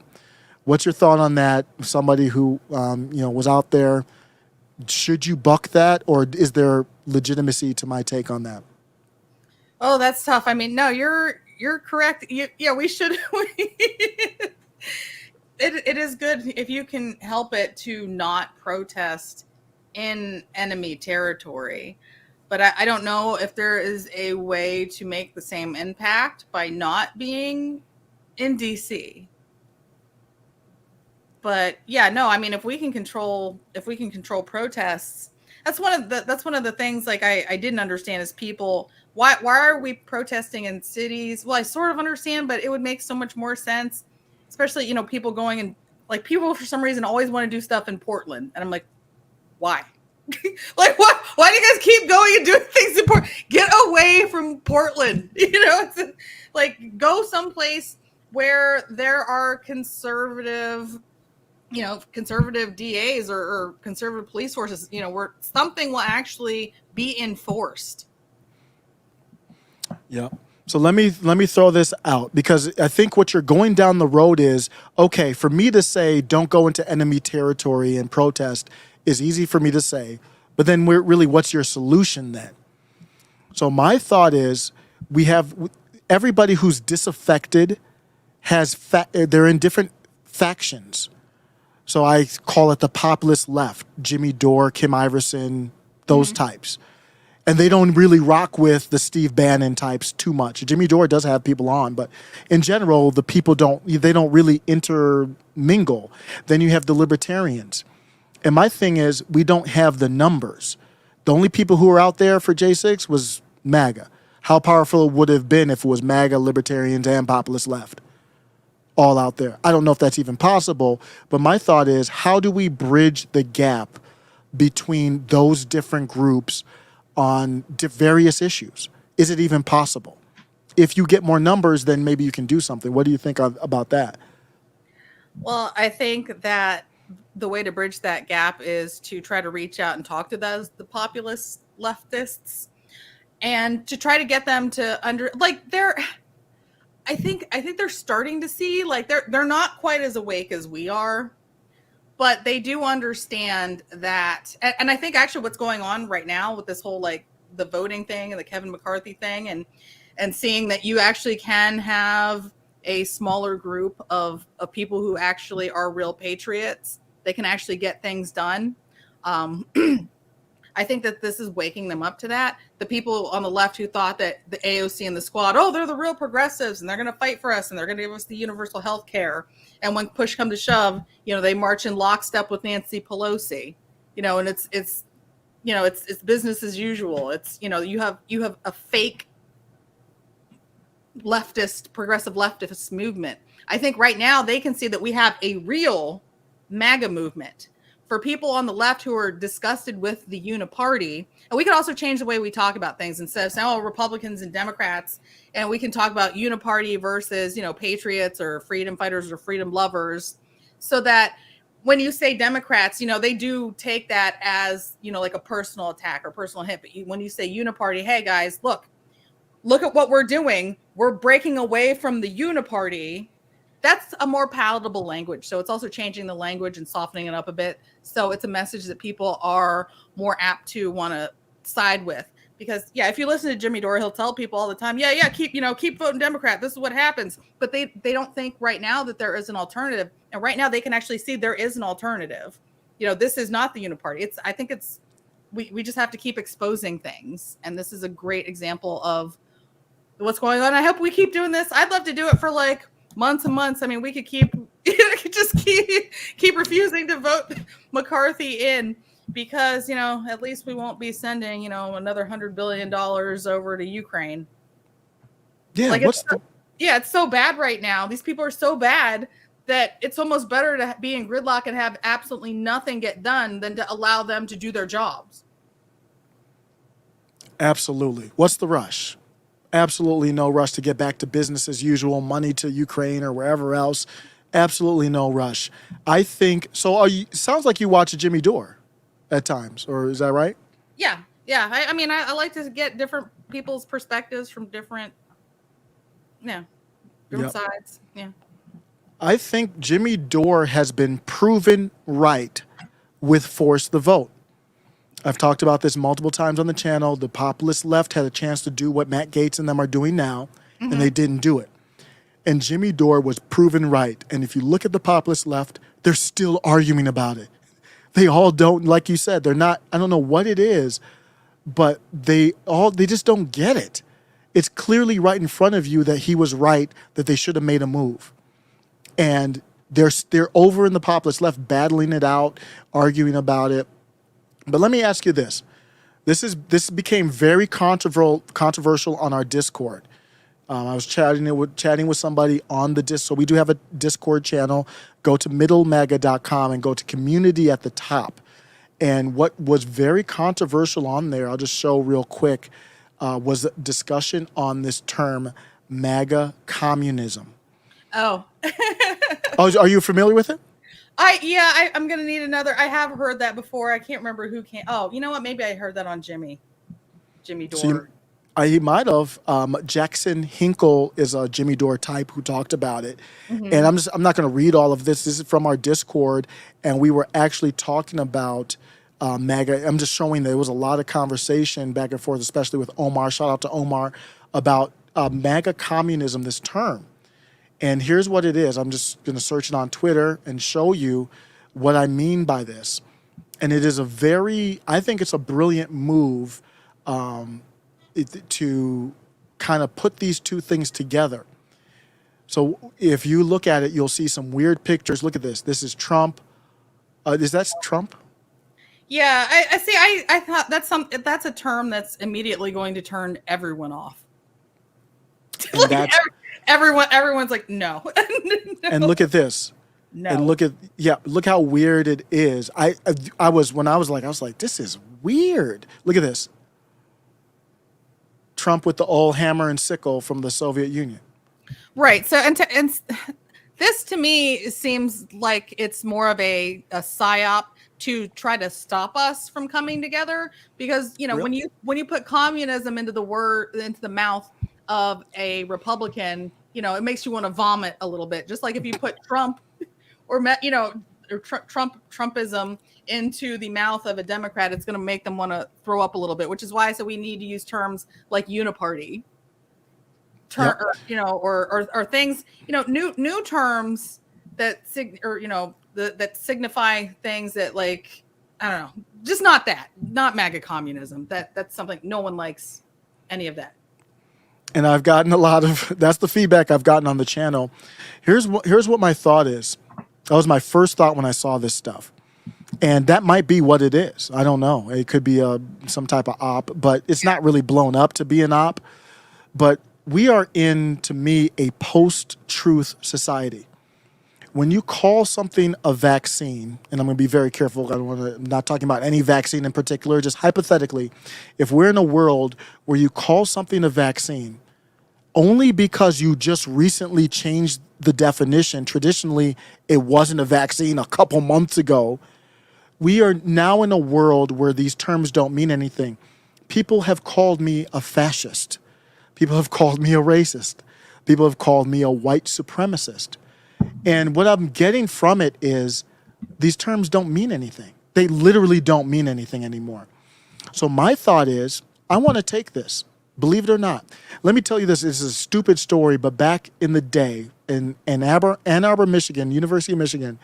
What's your thought on that? Somebody who, was out there, should you buck that, or is there legitimacy to my take on that? Oh, that's tough. I mean, no, you're correct. Yeah, we should. It is good if you can help it to not protest in enemy territory. But I don't know if there is a way to make the same impact by not being in DC. But yeah, no, I mean, if we can control protests, that's one of the things like I didn't understand is people, why are we protesting in cities? Well, I sort of understand, but it would make so much more sense, especially, people going and like people for some reason always want to do stuff in Portland. And I'm like, why? Like, what? Why do you guys keep going and doing things in Portland? Get away from Portland. It's like go someplace where there are conservative DAs or conservative police forces, where something will actually be enforced. Yeah. So let me throw this out, because I think what you're going down the road is, okay, for me to say don't go into enemy territory and protest is easy for me to say, but then what's your solution then? So my thought is we have everybody who's disaffected they're in different factions. So I call it the populist left, Jimmy Dore, Kim Iverson, those types. And they don't really rock with the Steve Bannon types too much. Jimmy Dore does have people on, but in general, the people don't really intermingle. Then you have the libertarians. And my thing is, we don't have the numbers. The only people who were out there for J6 was MAGA. How powerful it would have been if it was MAGA, libertarians, and populist left all out there. I don't know if that's even possible, but my thought is, how do we bridge the gap between those different groups on various issues? Is it even possible? If you get more numbers, then maybe you can do something. What do you think about that? Well, I think that the way to bridge that gap is to try to reach out and talk to the populist leftists and to try to get them to I think they're starting to see, like, they're not quite as awake as we are, but they do understand that. And I think actually what's going on right now with this whole, like, the voting thing and the Kevin McCarthy thing and seeing that you actually can have a smaller group of people who actually are real patriots, they can actually get things done. I think that this is waking them up to that. The people on the left who thought that the AOC and the squad, they're the real progressives and they're going to fight for us and they're going to give us the universal health care. And when push come to shove, they march in lockstep with Nancy Pelosi, and it's business as usual. It's, you have a fake progressive leftist movement. I think right now they can see that we have a real MAGA movement. For people on the left who are disgusted with the uniparty, and we can also change the way we talk about things instead of saying, Republicans and Democrats, and we can talk about uniparty versus, patriots or freedom fighters or freedom lovers, so that when you say Democrats, they do take that as, like a personal attack or personal hit. But when you say uniparty, hey guys, look at what we're doing. We're breaking away from the uniparty. That's a more palatable language. So it's also changing the language and softening it up a bit. So it's a message that people are more apt to want to side with. Because, if you listen to Jimmy Dore, he'll tell people all the time, keep voting Democrat. This is what happens. But they don't think right now that there is an alternative. And right now they can actually see there is an alternative. This is not the uniparty. I think we just have to keep exposing things. And this is a great example of what's going on. I hope we keep doing this. I'd love to do it for like months and months. I mean, we could keep refusing to vote McCarthy in because, at least we won't be sending, another $100 billion over to Ukraine. Yeah. It's so bad right now. These people are so bad that it's almost better to be in gridlock and have absolutely nothing get done than to allow them to do their jobs. Absolutely. What's the rush? Absolutely no rush to get back to business as usual, money to Ukraine or wherever else. Absolutely no rush. I think so. Sounds like you watch Jimmy Dore at times, or is that right? Yeah. Yeah, I mean, I like to get different people's perspectives from different sides. Yeah. I think Jimmy Dore has been proven right with Force the Vote. I've talked about this multiple times on the channel. The populist left had a chance to do what Matt Gaetz and them are doing now, and they didn't do it. And Jimmy Dore was proven right. And if you look at the populist left, they're still arguing about it. They all don't, like you said, they're not, I don't know what it is, but they just don't get it. It's clearly right in front of you that he was right, that they should have made a move. And they're over in the populist left battling it out, arguing about it. But let me ask you this. This became very controversial on our Discord. I was chatting with somebody on the Discord. So we do have a Discord channel. Go to middlemaga.com and go to community at the top. And what was very controversial on there, I'll just show real quick, was a discussion on this term, MAGA communism. Oh. Oh, are you familiar with it? I'm gonna need another. I have heard that before. I can't remember who came. Oh, you know what? Maybe I heard that on Jimmy Dore. So he might have. Jackson Hinkle is a Jimmy Dore type who talked about it. And I'm not going to read all of this. This is from our Discord, and we were actually talking about MAGA. I'm just showing there was a lot of conversation back and forth, especially with Omar. Shout out to Omar about MAGA communism, this term. And here's what it is. I'm just going to search it on Twitter and show you what I mean by this. And it is I think it's a brilliant move to kind of put these two things together. So if you look at it, you'll see some weird pictures. Look at this. This is Trump. Is that Trump? Yeah, I see. I thought that's a term that's immediately going to turn everyone off. Like everyone's like, no. No. And look at this. No. And look how weird it is. I was like, this is weird. Look at this. Trump with the old hammer and sickle from the Soviet Union. Right. So and this to me seems like it's more of a psyop to try to stop us from coming together, because really? when you put communism into the mouth of a Republican, it makes you want to vomit a little bit. Just like if you put Trump or Trumpism into the mouth of a Democrat, it's going to make them want to throw up a little bit, which is why I said we need to use terms like uniparty, or things, new terms that that signify things that, like, I don't know, just not MAGA communism. That's something no one likes any of that. And I've gotten that's the feedback I've gotten on the channel. Here's what my thought is. That was my first thought when I saw this stuff. And that might be what it is. I don't know. It could be some type of op, but it's not really blown up to be an op. But we are in, to me, a post-truth society. When you call something a vaccine, and I'm going to be very careful, I'm not talking about any vaccine in particular, just hypothetically, if we're in a world where you call something a vaccine, only because you just recently changed the definition, traditionally it wasn't a vaccine a couple months ago, we are now in a world where these terms don't mean anything. People have called me a fascist. People have called me a racist. People have called me a white supremacist. And what I'm getting from it is these terms don't mean anything. They literally don't mean anything anymore. So my thought is, I want to take this, believe it or not. Let me tell you this. This is a stupid story, but back in the day in Ann Arbor, Michigan, University of Michigan,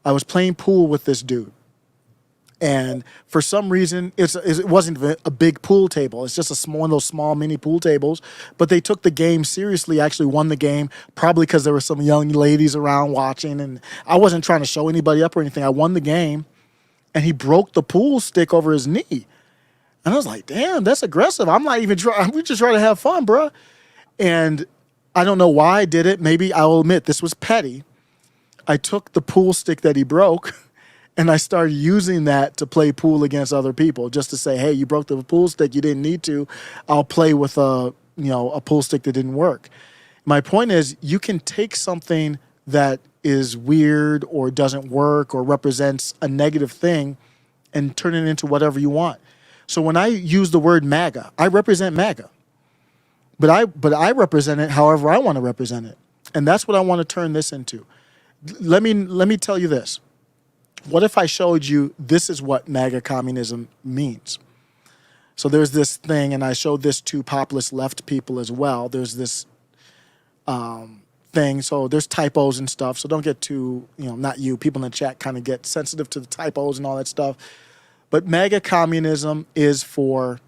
I was playing pool with this dude. And for some reason, it wasn't a big pool table. It's just one of those small mini pool tables. But they took the game seriously, actually won the game, probably because there were some young ladies around watching. And I wasn't trying to show anybody up or anything. I won the game. And he broke the pool stick over his knee. And I was like, damn, that's aggressive. I'm not even trying. We just trying to have fun, bro. And I don't know why I did it. Maybe I'll admit this was petty. I took the pool stick that he broke, and I started using that to play pool against other people, just to say, hey, you broke the pool stick. You didn't need to. I'll play with a pool stick that didn't work. My point is, you can take something that is weird or doesn't work or represents a negative thing and turn it into whatever you want. So when I use the word MAGA, I represent MAGA. But I represent it however I want to represent it. And that's what I want to turn this into. Let me tell you this. What if I showed you this is what MAGA communism means? So there's this thing, and I showed this to populist left people as well. There's this thing. So there's typos and stuff. So don't get too, not you, people in the chat kind of get sensitive to the typos and all that stuff. But MAGA communism is for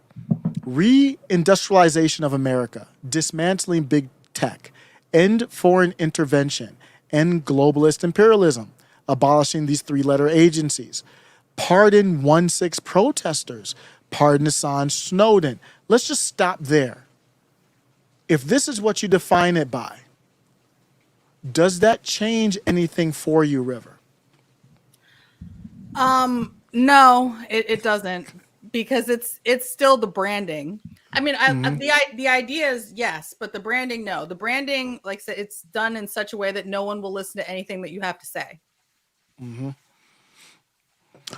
reindustrialization of America, dismantling big tech, end foreign intervention, end globalist imperialism, abolishing these three-letter agencies, pardon 1/6 protesters, pardon Assange, Snowden. Let's just stop there. If this is what you define it by, does that change anything for you, River? No, it doesn't, because it's still the branding. I mean, the idea is yes, but the branding, no. The branding, like I said, it's done in such a way that no one will listen to anything that you have to say. Mm-hmm.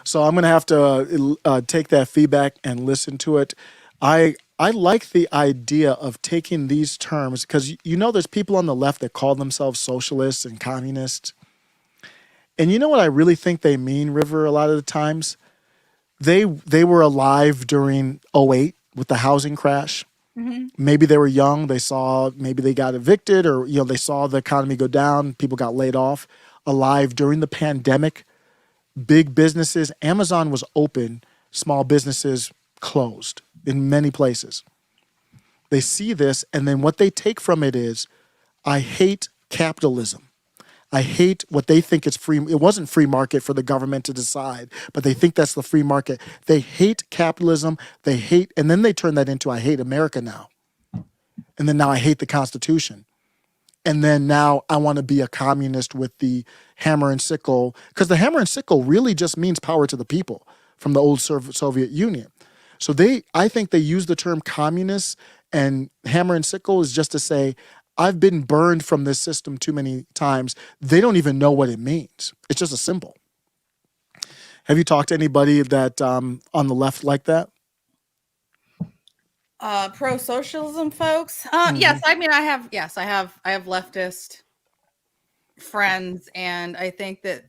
So I'm going to have to take that feedback and listen to it. I like the idea of taking these terms because, there's people on the left that call themselves socialists and communists. And you know what I really think they mean, River, a lot of the times? They were alive during 2008 with the housing crash. Mm-hmm. Maybe they were young. Maybe they got evicted or, they saw the economy go down. People got laid off. Alive during the pandemic. Big businesses. Amazon was open. Small businesses closed in many places. They see this, and then what they take from it is, I hate capitalism. I hate what they think is free. It wasn't free market for the government to decide, but they think that's the free market. They hate capitalism. And then they turn that into, I hate America now. And then now I hate the Constitution. And then now I want to be a communist with the hammer and sickle, because the hammer and sickle really just means power to the people from the old Soviet Union. So I think they use the term communist, and hammer and sickle is just to say, I've been burned from this system too many times. They don't even know what it means. It's just a symbol. Have you talked to anybody that on the left like that? Pro-socialism folks? Yes, I mean, I have leftist friends, and I think that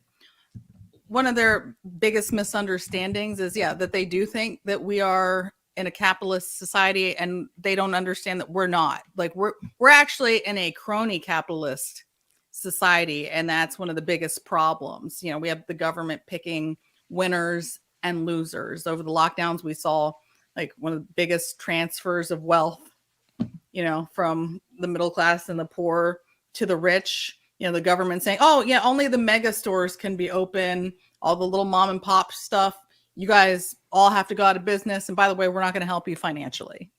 one of their biggest misunderstandings is, that they do think that we are in a capitalist society, and they don't understand that we're not. Like we're actually in a crony capitalist society, and that's one of the biggest problems. We have the government picking winners and losers. Over the lockdowns, we saw like one of the biggest transfers of wealth, from the middle class and the poor to the rich. The government saying, oh yeah, only the mega stores can be open, all the little mom and pop stuff, you guys all have to go out of business. And by the way, we're not going to help you financially.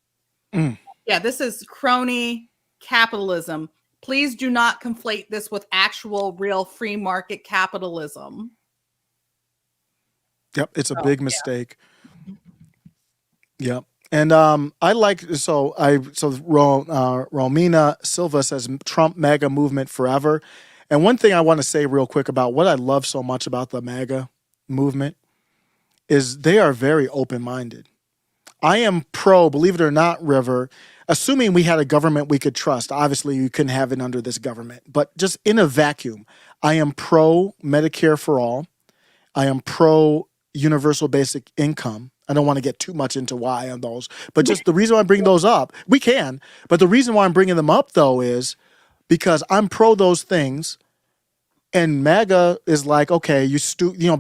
Yeah, this is crony capitalism. Please do not conflate this with actual real free market capitalism. Yep, it's a big mistake. Yep. And Romina Silva says Trump MAGA movement forever. And one thing I want to say real quick about what I love so much about the MAGA movement is they are very open-minded. I am pro, believe it or not, River, assuming we had a government we could trust. Obviously, you couldn't have it under this government. But just in a vacuum, I am pro Medicare for all. I am pro universal basic income. I don't want to get too much into why on those. But just the reason why I bring those up, we can. But the reason why I'm bringing them up, though, is because I'm pro those things. And MAGA is like, okay,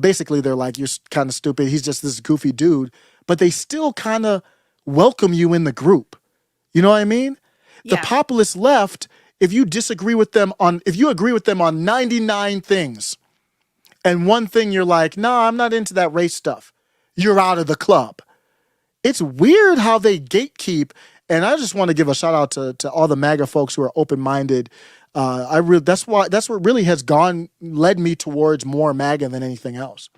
basically they're like, you're kind of stupid. He's just this goofy dude. But they still kind of welcome you in the group. You know what I mean? Yeah. The populist left, if you agree with them on 99 things, and one thing you're like, no, I'm not into that race stuff, you're out of the club. It's weird how they gatekeep. And I just want to give a shout out to all the MAGA folks who are open-minded. That's what really has led me towards more MAGA than anything else.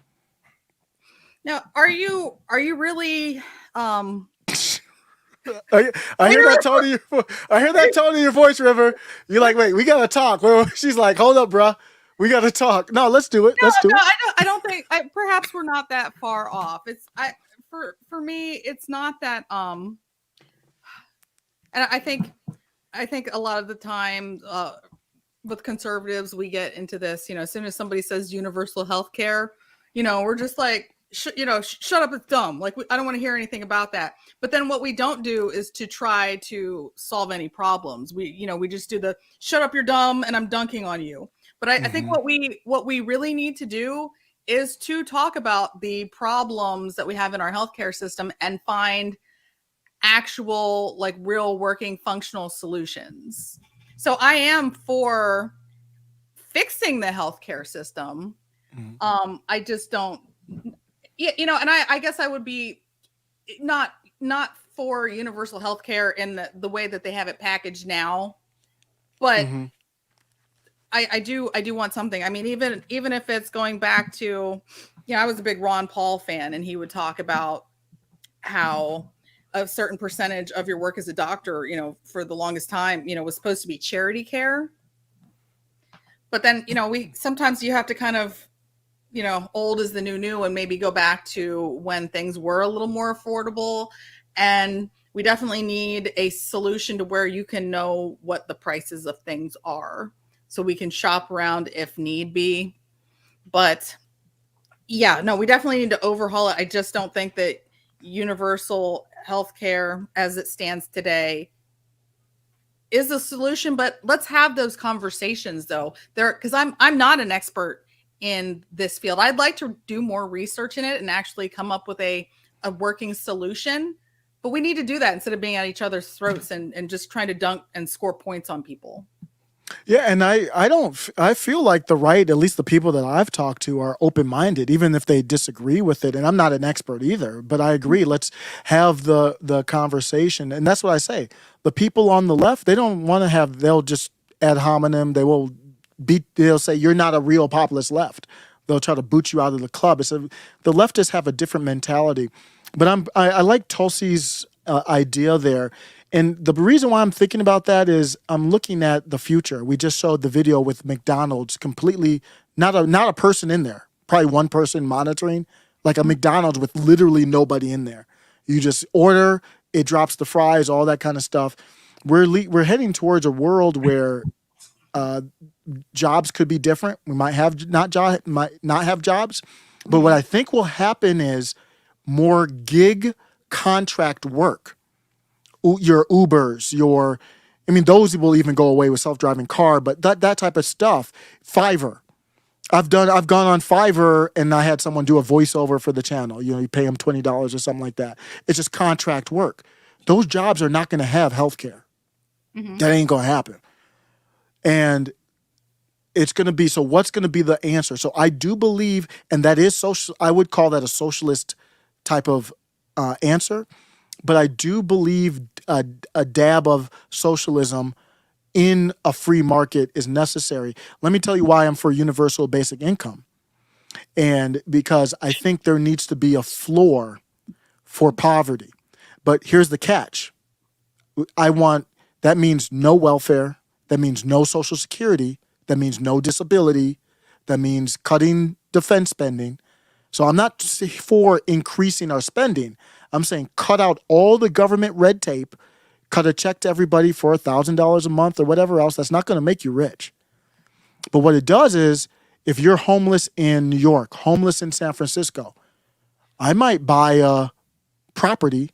Now, are you really? I hear that tone in your voice, River. You're like, wait, we gotta talk. She's like, hold up, bruh. We got to talk. No, let's do it. Let's do it. I don't think. Perhaps we're not that far off. For me, it's not that. And I think a lot of the time with conservatives, we get into this. As soon as somebody says universal health care, we're just like, shut up, it's dumb. Like, I don't want to hear anything about that. But then what we don't do is to try to solve any problems. We just do the shut up, you're dumb, and I'm dunking on you. But I think what we really need to do is to talk about the problems that we have in our healthcare system and find actual, like, real working functional solutions. So I am for fixing the healthcare system. I just don't, and I guess I would be not for universal healthcare in the way that they have it packaged now, but I do want something. I mean, even if it's going back to, I was a big Ron Paul fan, and he would talk about how a certain percentage of your work as a doctor, for the longest time, was supposed to be charity care. But then, sometimes you have to kind of, old is the new, and maybe go back to when things were a little more affordable. And we definitely need a solution to where you can know what the prices of things are, so we can shop around if need be. But yeah, no, we definitely need to overhaul it. I just don't think that universal healthcare as it stands today is a solution. But let's have those conversations, though, because I'm not an expert in this field. I'd like to do more research in it and actually come up with a working solution. But we need to do that instead of being at each other's throats and just trying to dunk and score points on people. Yeah, and I feel like the right, at least the people that I've talked to, are open-minded, even if they disagree with it. And I'm not an expert either, but I agree. Let's have the conversation. And that's what I say. The people on the left, they don't want to have, they'll just ad hominem, they'll say, you're not a real populist left. They'll try to boot you out of the club. The leftists have a different mentality. But I like Tulsi's idea there. And the reason why I'm thinking about that is I'm looking at the future. We just showed the video with McDonald's, completely not a person in there, probably one person monitoring, like a McDonald's with literally nobody in there. You just order, it drops the fries, all that kind of stuff. We're heading towards a world where jobs could be different. We might not have jobs, but what I think will happen is more gig contract work. Your Ubers, those will even go away with self-driving car, but that type of stuff. Fiverr. I've gone on Fiverr and I had someone do a voiceover for the channel. You pay them $20 or something like that. It's just contract work. Those jobs are not going to have healthcare. That ain't going to happen. And it's going to be, so what's going to be the answer? So I do believe, and that is social, I would call that a socialist type of answer. But I do believe a dab of socialism in a free market is necessary. Let me tell you why I'm for universal basic income. And because I think there needs to be a floor for poverty. But here's the catch. That means no welfare. That means no Social Security. That means no disability. That means cutting defense spending. So I'm not for increasing our spending. I'm saying cut out all the government red tape, cut a check to everybody for $1,000 a month or whatever else. That's not going to make you rich. But what it does is, if you're homeless in New York, homeless in San Francisco, I might buy a property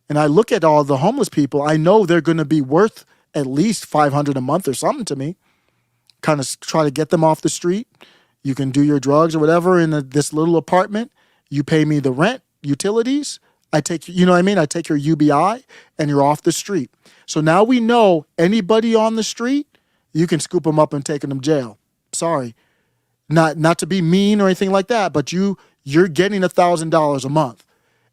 and I look at all the homeless people. I know they're going to be worth at least $500 a month or something to me. Kind of try to get them off the street. You can do your drugs or whatever in this little apartment. You pay me the rent, utilities. I take your UBI and you're off the street. So now we know anybody on the street, you can scoop them up and take them to jail. Sorry. Not to be mean or anything like that, but you're getting $1,000 a month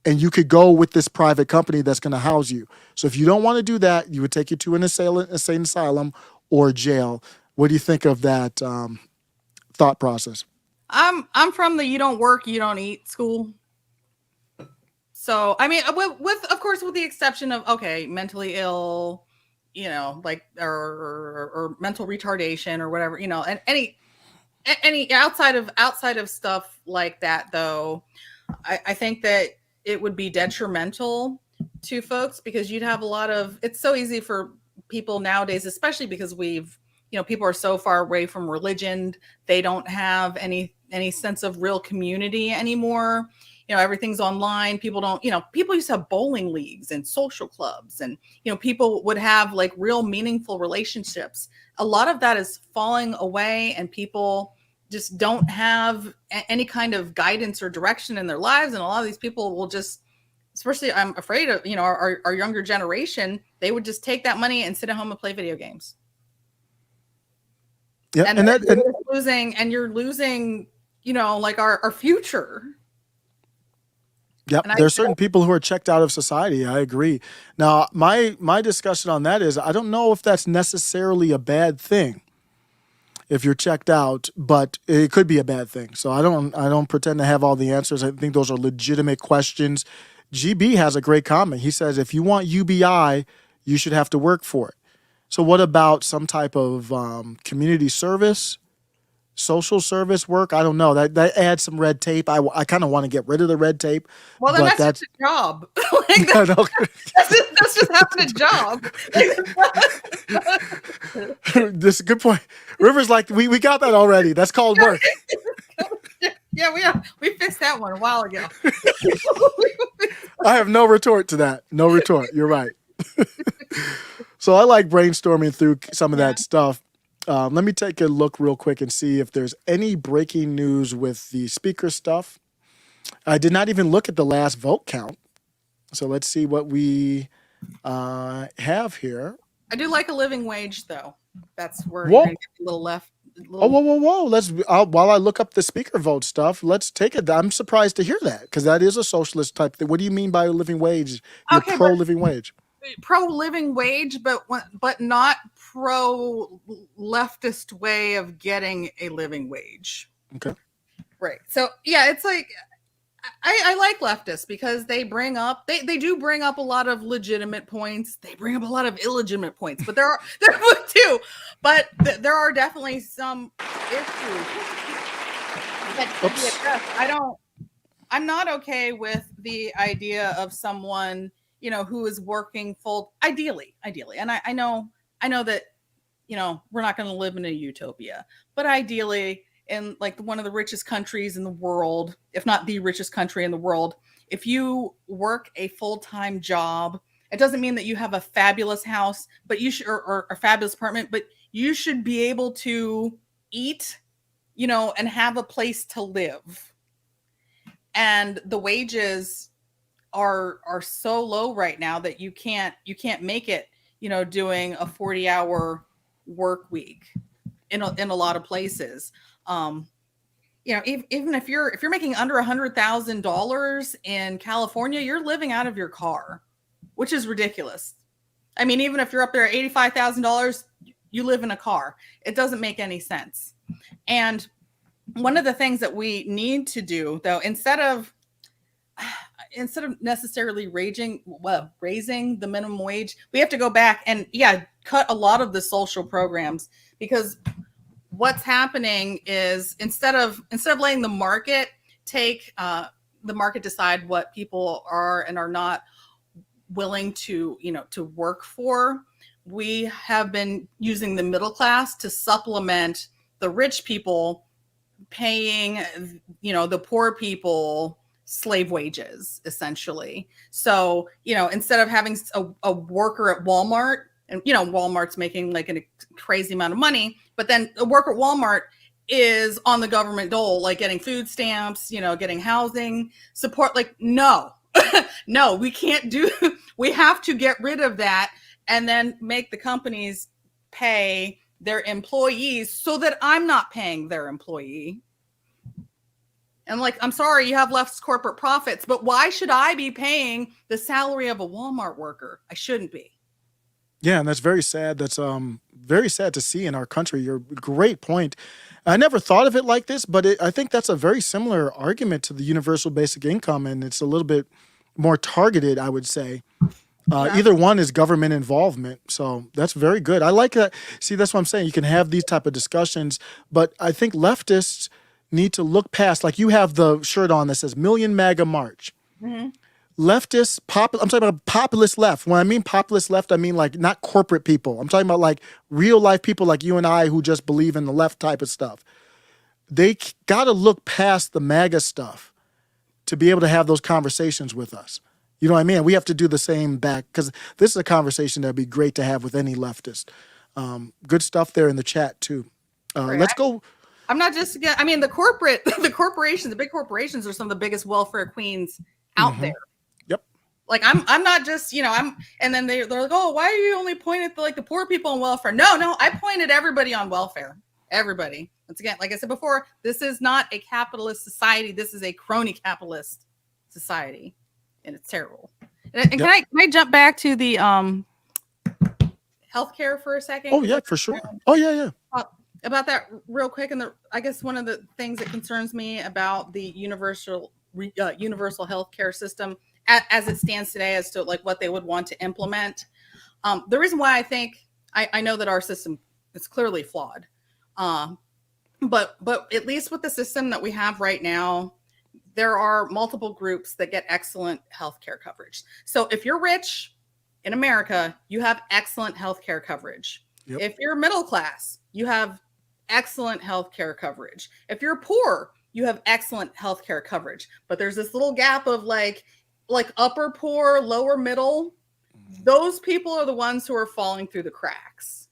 and you could go with this private company that's going to house you. So if you don't want to do that, you would take you to an insane asylum or jail. What do you think of that thought process? I'm from the you don't work, you don't eat school. So, I mean, with of course, with the exception of, okay, mentally ill, or mental retardation or whatever, and Any outside of stuff like that, though, I think that it would be detrimental to folks because you'd have a lot of. It's so easy for people nowadays, especially because people are so far away from religion. They don't have any sense of real community anymore. Everything's online. People don't. People used to have bowling leagues and social clubs, and people would have like real meaningful relationships. A lot of that is falling away, and people just don't have any kind of guidance or direction in their lives. And a lot of these people will just, especially I'm afraid of, our younger generation, they would just take that money and sit at home and play video games. Yeah, and you're losing, like our future. Yep, there's certain people who are checked out of society. I agree. Now, my discussion on that is I don't know if that's necessarily a bad thing if you're checked out, but it could be a bad thing. So I don't pretend to have all the answers. I think those are legitimate questions. GB has a great comment. He says, if you want UBI, you should have to work for it. So what about some type of community service, social service work? I don't know. That adds some red tape. I kind of want to get rid of the red tape. Well, then that's just a job. That's just having a job. This is a good point. River's like, we got that already. That's called work. Yeah, we fixed that one a while ago. I have no retort to that. No retort. You're right. So I like brainstorming through some of that stuff. Let me take a look real quick and see if there's any breaking news with the speaker stuff. I did not even look at the last vote count. So let's see what we have here. I do like a living wage, though. That's where Whoa. you're gonna get a little left. Oh, whoa. While I look up the speaker vote stuff, let's take it. I'm surprised to hear that because that is a socialist type thing. What do you mean by a living wage? You're Okay, pro living wage. Pro living wage, but not pro leftist way of getting a living wage. Okay. Right. So yeah, it's like I like leftists because they do bring up a lot of legitimate points. They bring up a lot of illegitimate points, but there are too. But there are definitely some issues that should be addressed. I'm not okay with the idea of someone, who is working ideally. And I know that, we're not going to live in a utopia, but ideally in like one of the richest countries in the world, if not the richest country in the world, if you work a full-time job, it doesn't mean that you have a fabulous house, but you should, or a fabulous apartment, but you should be able to eat, and have a place to live. And the wages are so low right now that you can't make it, doing a 40-hour work week in a lot of places. Even if you're making under $100,000 in California, you're living out of your car, which is ridiculous. I mean, even if you're up there at $85,000, you live in a car. It doesn't make any sense. And one of the things that we need to do, though, instead of necessarily raising the minimum wage, we have to go back and cut a lot of the social programs, because what's happening is instead of letting the market decide what people are and are not willing to work for, we have been using the middle class to supplement the rich people paying the poor people slave wages, essentially. So instead of having a worker at Walmart, and Walmart's making like a crazy amount of money, but then a worker at Walmart is on the government dole, like getting food stamps, getting housing support. Like, no, no, we can't we have to get rid of that and then make the companies pay their employees so that I'm not paying their employee. And like, I'm sorry, you have leftist corporate profits, but why should I be paying the salary of a Walmart worker? I shouldn't be. Yeah, and that's very sad. That's very sad to see in our country. You're great point. I never thought of it like this, but I think that's a very similar argument to the universal basic income, and it's a little bit more targeted, I would say. Either one is government involvement. So that's very good. I like that. See, that's what I'm saying. You can have these type of discussions, but I think leftists need to look past, like you have the shirt on that says Million MAGA March. Leftists, I'm talking about populist left. When I mean populist left, I mean like not corporate people. I'm talking about like real life people like you and I who just believe in the left type of stuff. They got to look past the MAGA stuff to be able to have those conversations with us. You know what I mean? We have to do the same back, because this is a conversation that would be great to have with any leftist. Good stuff there in the chat too. Let's go. I'm not just, I mean, the corporations, the big corporations are some of the biggest welfare queens out there. Yep. Like I'm not just, and then they're like, oh, why are you only pointing at the poor people on welfare? No, I pointed everybody on welfare. Everybody. Once again, like I said before, this is not a capitalist society. This is a crony capitalist society, and it's terrible. And can I jump back to the healthcare for a second? Oh yeah, for sure. Oh yeah. About that real quick, and I guess one of the things that concerns me about the universal healthcare system as it stands today, as to like what they would want to implement. The reason why I think I know that our system is clearly flawed. But at least with the system that we have right now, there are multiple groups that get excellent healthcare coverage. So if you're rich in America, you have excellent healthcare coverage. Yep. If you're middle class, you have excellent healthcare coverage. If you're poor, you have excellent healthcare coverage. But there's this little gap of like upper poor, lower middle. Those people are the ones who are falling through the cracks.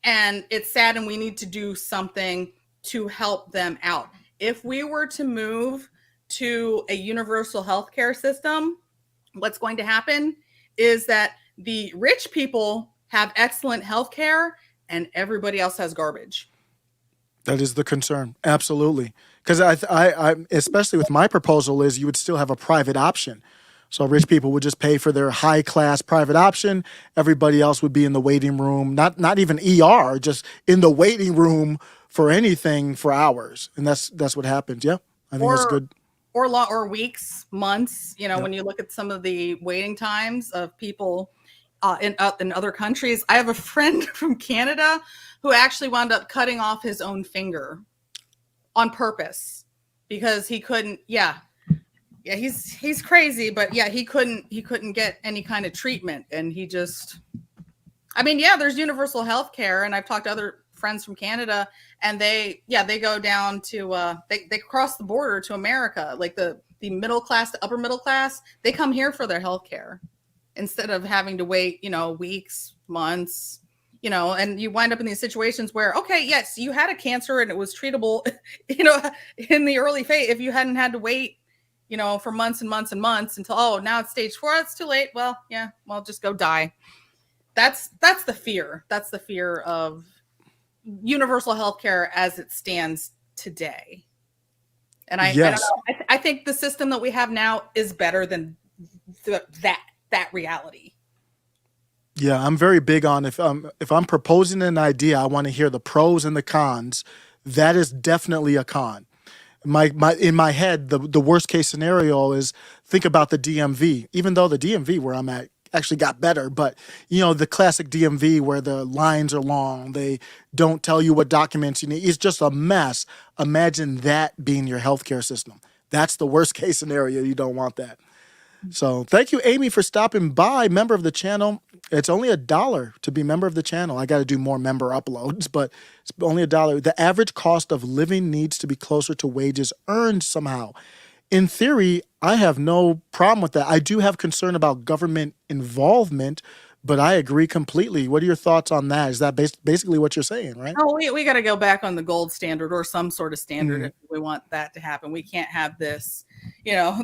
And it's sad, and we need to do something to help them out. If we were to move to a universal healthcare system, what's going to happen is that the rich people have excellent healthcare and everybody else has garbage. That is the concern. Absolutely. Because I especially with my proposal is you would still have a private option. So rich people would just pay for their high-class private option. Everybody else would be in the waiting room, not even ER, just in the waiting room for anything for hours. And that's what happens. Yeah, I think that's good. Or weeks, months. When you look at some of the waiting times of people in other countries. I have a friend from Canada who actually wound up cutting off his own finger on purpose because he couldn't. Yeah, he's crazy, but yeah, he couldn't get any kind of treatment, and he just, there's universal health care, and I've talked to other friends from Canada, and they go down to they cross the border to America, like the middle class, the upper middle class, they come here for their health care instead of having to wait, weeks, months, and you wind up in these situations where, okay, yes, you had a cancer and it was treatable, in the early phase. If you hadn't had to wait, for months and months and months until, now it's stage 4, it's too late. Well, yeah, just go die. That's the fear. That's the fear of universal healthcare as it stands today. And I think the system that we have now is better than that reality. Yeah, I'm very big on if I'm proposing an idea, I want to hear the pros and the cons. That is definitely a con. In my head, the worst case scenario is, think about the DMV. Even though the DMV where I'm at actually got better, but the classic DMV where the lines are long, they don't tell you what documents you need. It's just a mess. Imagine that being your healthcare system. That's the worst case scenario. You don't want that. So thank you, Amy, for stopping by. Member of the channel. It's only $1 to be member of the channel. I got to do more member uploads, but it's only $1. The average cost of living needs to be closer to wages earned somehow. In theory, I have no problem with that. I do have concern about government involvement, but I agree completely. What are your thoughts on that? Is that basically what you're saying, right? Oh, we got to go back on the gold standard or some sort of standard if we want that to happen. We can't have this,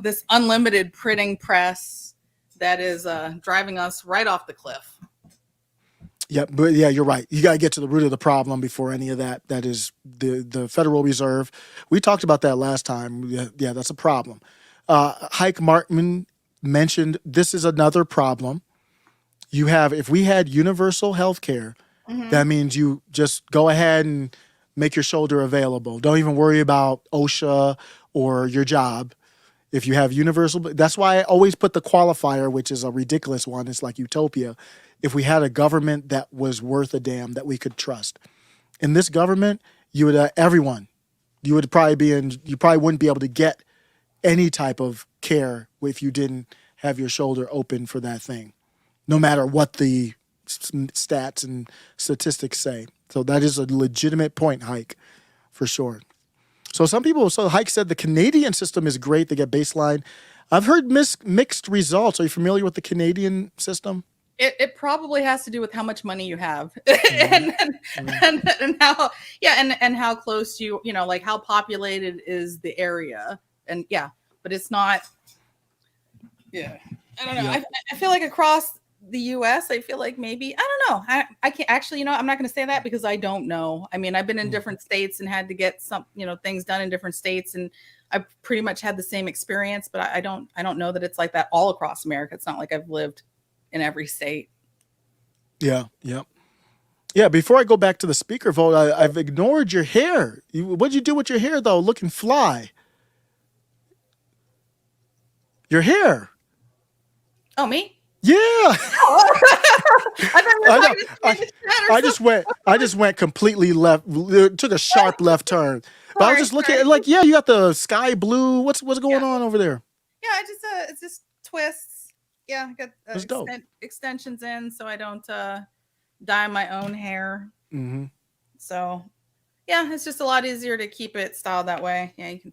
this unlimited printing press that is driving us right off the cliff. Yeah, but yeah, you're right. You got to get to the root of the problem before any of that. That is the Federal Reserve. We talked about that last time. Yeah, that's a problem. Heike Markman mentioned this is another problem. If we had universal health care, that means you just go ahead and make your shoulder available. Don't even worry about OSHA or your job. If you have universal, that's why I always put the qualifier, which is a ridiculous one. It's like utopia. If we had a government that was worth a damn, that we could trust. In this government, you would everyone, you would probably be in. You probably wouldn't be able to get any type of care if you didn't have your shoulder open for that thing, no matter what the stats and statistics say. So that is a legitimate point, Hike, for sure. So some people, so Hike said the Canadian system is great. They get baseline. I've heard mixed results. Are you familiar with the Canadian system? It probably has to do with how much money you have and how, and how close you know, like how populated is the area. And but it's not, I don't know. Yeah. I feel like across the US, I feel like maybe, I don't know. I can't actually, I'm not going to say that because I don't know. I mean, I've been in different states and had to get some, things done in different states. And I pretty much had the same experience, but I don't know that it's like that all across America. It's not like I've lived in every state. Yeah. Before I go back to the speaker vote, I've ignored your hair. What'd you do with your hair though? Looking fly. Your hair. Oh, me? Yeah. I just went completely left. Took a sharp left turn. But I was just looking at like, you got the sky blue. What's going on over there? Yeah, it's just twists. Yeah, I That's got dope. extensions in so I don't dye my own hair. Mm-hmm. So yeah, it's just a lot easier to keep it styled that way. Yeah, you can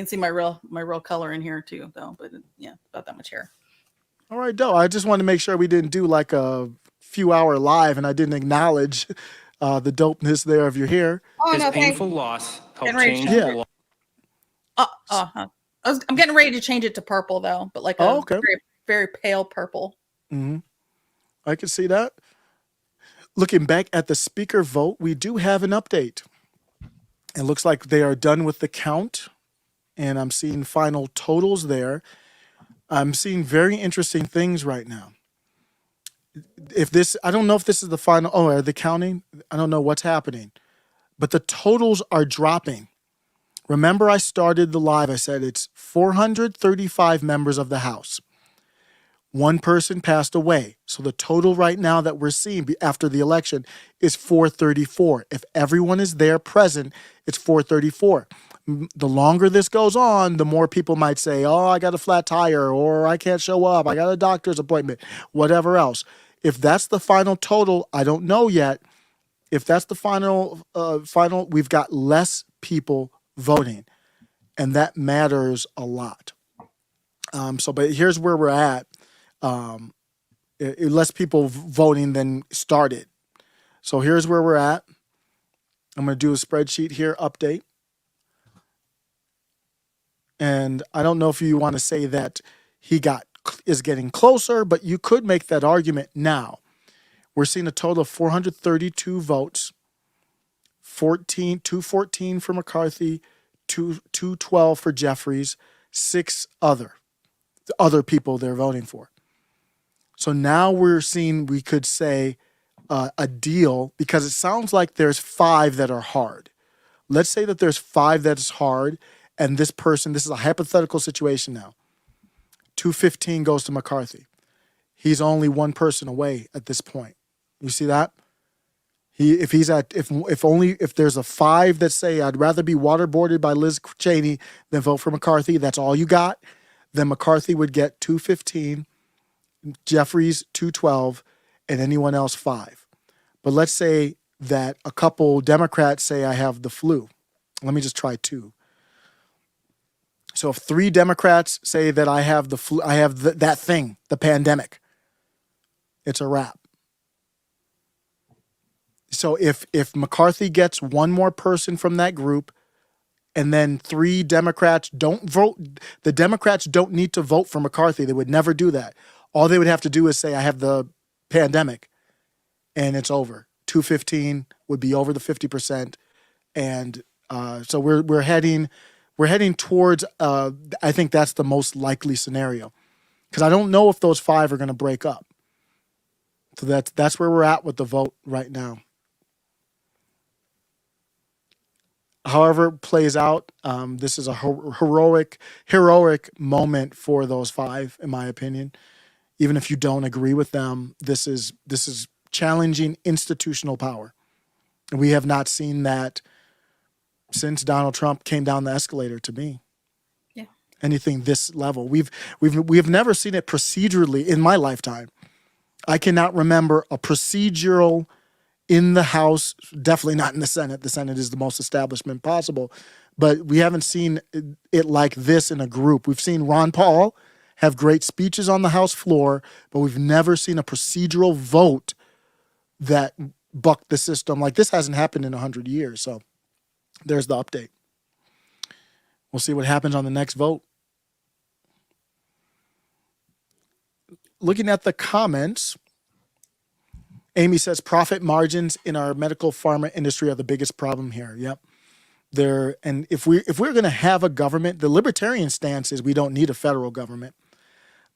see my real color in here too, though. But about that much hair. All right, dope. I just wanted to make sure we didn't do like a few hour live and I didn't acknowledge the dopeness there of your hair. Oh, no, painful loss helped Getting ready change to- the law. I'm getting ready to change it to purple though, but like a very, very pale purple. Mm-hmm. I can see that. Looking back at the speaker vote, we do have an update. It looks like they are done with the count, and I'm seeing final totals there. I'm seeing very interesting things right now. I don't know if this is the final, are they counting? I don't know what's happening, but the totals are dropping. Remember, I started the live, I said it's 435 members of the House. One person passed away. So the total right now that we're seeing after the election is 434. If everyone is there present, it's 434. The longer this goes on, the more people might say, oh, I got a flat tire, or I can't show up, I got a doctor's appointment, whatever else. If that's the final total, I don't know yet. If that's the final, we've got less people voting, and that matters a lot. But here's where we're at. Less people voting than started. So here's where we're at. I'm going to do a spreadsheet here, update. And I don't know if you want to say that he is getting closer, but you could make that argument now. We're seeing a total of 432 votes, 214 for McCarthy, 212 for Jeffries, 6 other people they're voting for. So now we're seeing, we could say a deal, because it sounds like there's 5 that are hard. Let's say that there's 5 that's hard, and this is a hypothetical situation now. 215 goes to McCarthy. He's only one person away at this point. You see that? If there's a 5 that say I'd rather be waterboarded by Liz Cheney than vote for McCarthy, that's all you got, then McCarthy would get 215, Jeffries 212, and anyone else 5. But let's say that a couple Democrats say I have the flu. Let me just try 2. So if 3 Democrats say that I have the flu, I have that thing, the pandemic, it's a wrap. So if McCarthy gets one more person from that group, and then 3 Democrats don't vote, the Democrats don't need to vote for McCarthy. They would never do that. All they would have to do is say, I have the pandemic, and it's over. 215 would be over the 50%. And so we're heading towards, I think that's the most likely scenario. Because I don't know if those 5 are going to break up. So that's where we're at with the vote right now. however it plays out, this is a heroic moment for those five, in my opinion. Even if you don't agree with them, this is challenging institutional power. We have not seen that since Donald Trump came down the escalator, to me. Yeah. Anything this level. We have never seen it procedurally in my lifetime. I cannot remember a procedural in the House, definitely not in the Senate. The Senate is the most establishment possible. But we haven't seen it like this in a group. We've seen Ron Paul have great speeches on the House floor, but we've never seen a procedural vote that bucked the system. Like this hasn't happened in 100 years. So there's the update. We'll see what happens on the next vote. Looking at the comments, Amy says profit margins in our medical pharma industry are the biggest problem here. Yep. And if we're going to have a government, the libertarian stance is we don't need a federal government.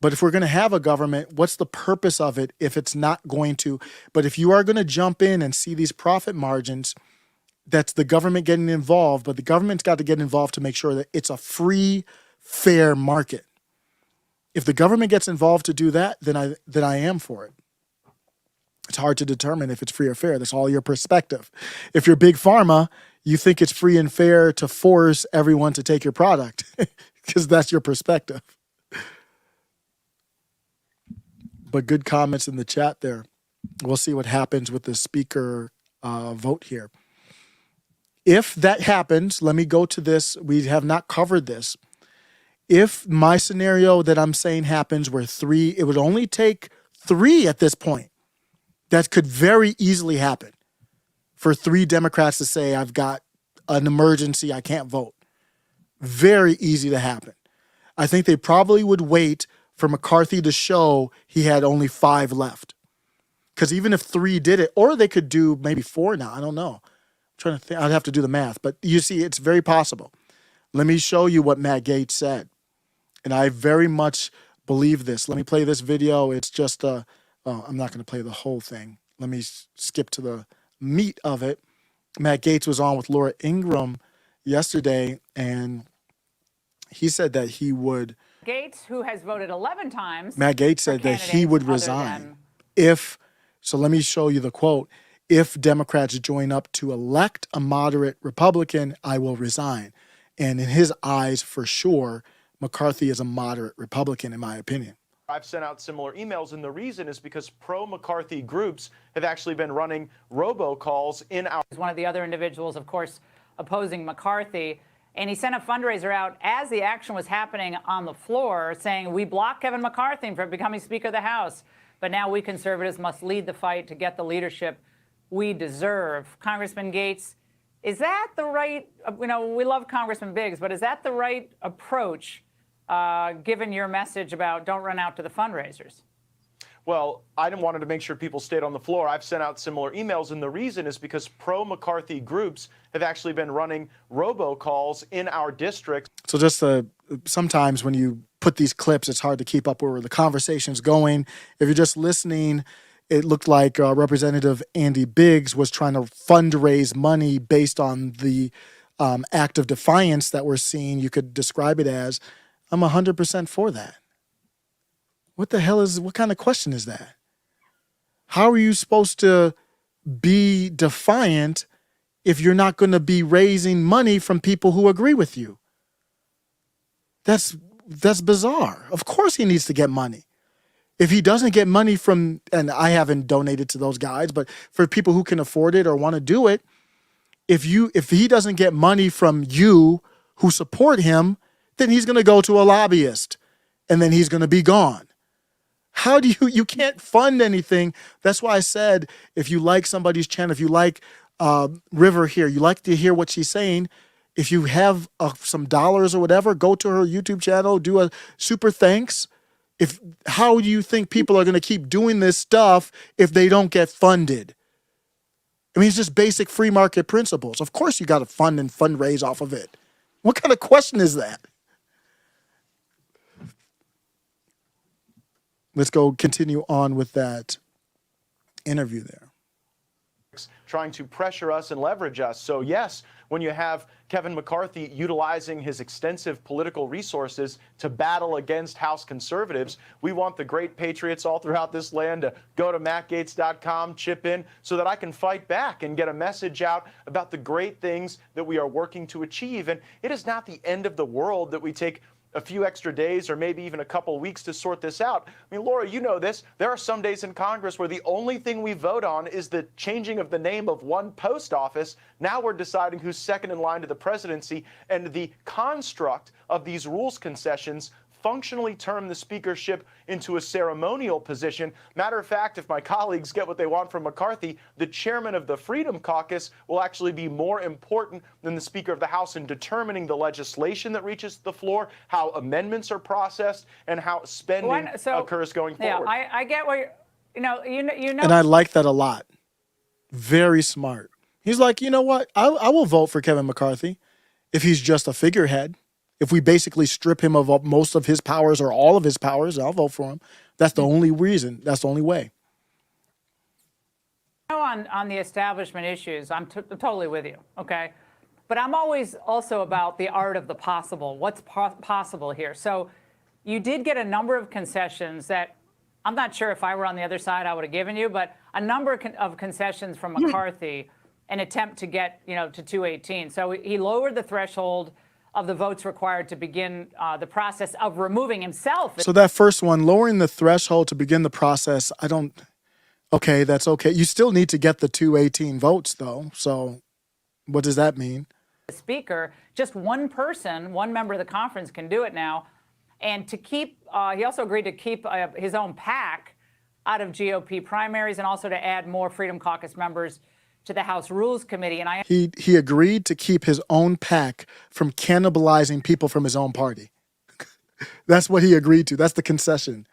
But if we're going to have a government, what's the purpose of it if it's not going to? But if you are going to jump in and see these profit margins, that's the government getting involved, but the government's got to get involved to make sure that it's a free, fair market. If the government gets involved to do that, then I am for it. It's hard to determine if it's free or fair. That's all your perspective. If you're big pharma, you think it's free and fair to force everyone to take your product because that's your perspective. But good comments in the chat there. We'll see what happens with the speaker vote here. If that happens, let me go to this. We have not covered this. If my scenario that I'm saying happens where it would only take 3 at this point. That could very easily happen for 3 Democrats to say, I've got an emergency, I can't vote. Very easy to happen. I think they probably would wait for McCarthy to show he had only 5 left. Because even if 3 did it, or they could do maybe 4 now, I don't know. I'm trying to think, I'd have to do the math. But you see, it's very possible. Let me show you what Matt Gaetz said. And I very much believe this. Let me play this video. It's just I'm not going to play the whole thing. Let me skip to the meat of it. Matt Gaetz was on with Laura Ingraham yesterday, and he said that he would. Gaetz, who has voted 11 times. Matt Gaetz said that he would resign if. So let me show you the quote. If Democrats join up to elect a moderate Republican, I will resign. And in his eyes, for sure, McCarthy is a moderate Republican, in my opinion. I've sent out similar emails, and the reason is because pro-McCarthy groups have actually been running robocalls in our... One of the other individuals, of course, opposing McCarthy, and he sent a fundraiser out as the action was happening on the floor saying, we blocked Kevin McCarthy from becoming Speaker of the House, but now we conservatives must lead the fight to get the leadership we deserve. Congressman Gaetz, is that the right, we love Congressman Biggs, but is that the right approach given your message about don't run out to the fundraisers? Well, I wanted to make sure people stayed on the floor. I've sent out similar emails, and the reason is because pro-McCarthy groups have actually been running robocalls in our district. So just sometimes when you put these clips, it's hard to keep up where the conversation's going. If you're just listening, it looked like Representative Andy Biggs was trying to fundraise money based on the act of defiance that we're seeing. You could describe it as, I'm 100% for that. What kind of question is that? How are you supposed to be defiant if you're not going to be raising money from people who agree with you? That's bizarre. Of course he needs to get money. If he doesn't get money from, and I haven't donated to those guys, but for people who can afford it or want to do it, if he doesn't get money from you who support him, then he's going to go to a lobbyist and then he's going to be gone. How do you can't fund anything. That's why I said, if you like somebody's channel, if you like River here, you like to hear what she's saying, if you have some dollars or whatever, go to her YouTube channel, do a super thanks. How do you think people are going to keep doing this stuff if they don't get funded? I mean, it's just basic free market principles. Of course you got to fund and fundraise off of it. What kind of question is that? Let's go continue on with that interview there. trying to pressure us and leverage us. So yes, when you have Kevin McCarthy utilizing his extensive political resources to battle against House conservatives, we want the great patriots all throughout this land to go to mattgaetz.com, chip in, so that I can fight back and get a message out about the great things that we are working to achieve. And it is not the end of the world that we take a few extra days or maybe even a couple weeks to sort this out. I mean, Laura, you know this. There are some days in Congress where the only thing we vote on is the changing of the name of one post office. Now we're deciding who's second in line to the presidency, and the construct of these rules concessions functionally turn the speakership into a ceremonial position. Matter of fact, if my colleagues get what they want from McCarthy, the chairman of the Freedom Caucus will actually be more important than the Speaker of the House in determining the legislation that reaches the floor, how amendments are processed, and how spending occurs going forward. Yeah, I get what you know. And I like that a lot. Very smart. He's like, you know what? I will vote for Kevin McCarthy if he's just a figurehead. If we basically strip him of most of his powers or all of his powers, I'll vote for him. That's the only reason. That's the only way. On the establishment issues, I'm totally with you, okay? But I'm always also about the art of the possible. What's possible here? So you did get a number of concessions that I'm not sure if I were on the other side I would have given you, but a number of concessions from McCarthy, an attempt to get, to 218. So he lowered the threshold of the votes required to begin the process of removing himself. So that first one, lowering the threshold to begin the process, okay, that's okay. You still need to get the 218 votes, though. So what does that mean? The speaker, just one person, one member of the conference can do it now. And to keep, he also agreed to keep his own PAC out of GOP primaries and also to add more Freedom Caucus members to the House Rules Committee. And he agreed to keep his own PAC from cannibalizing people from his own party. That's what he agreed to. That's the concession.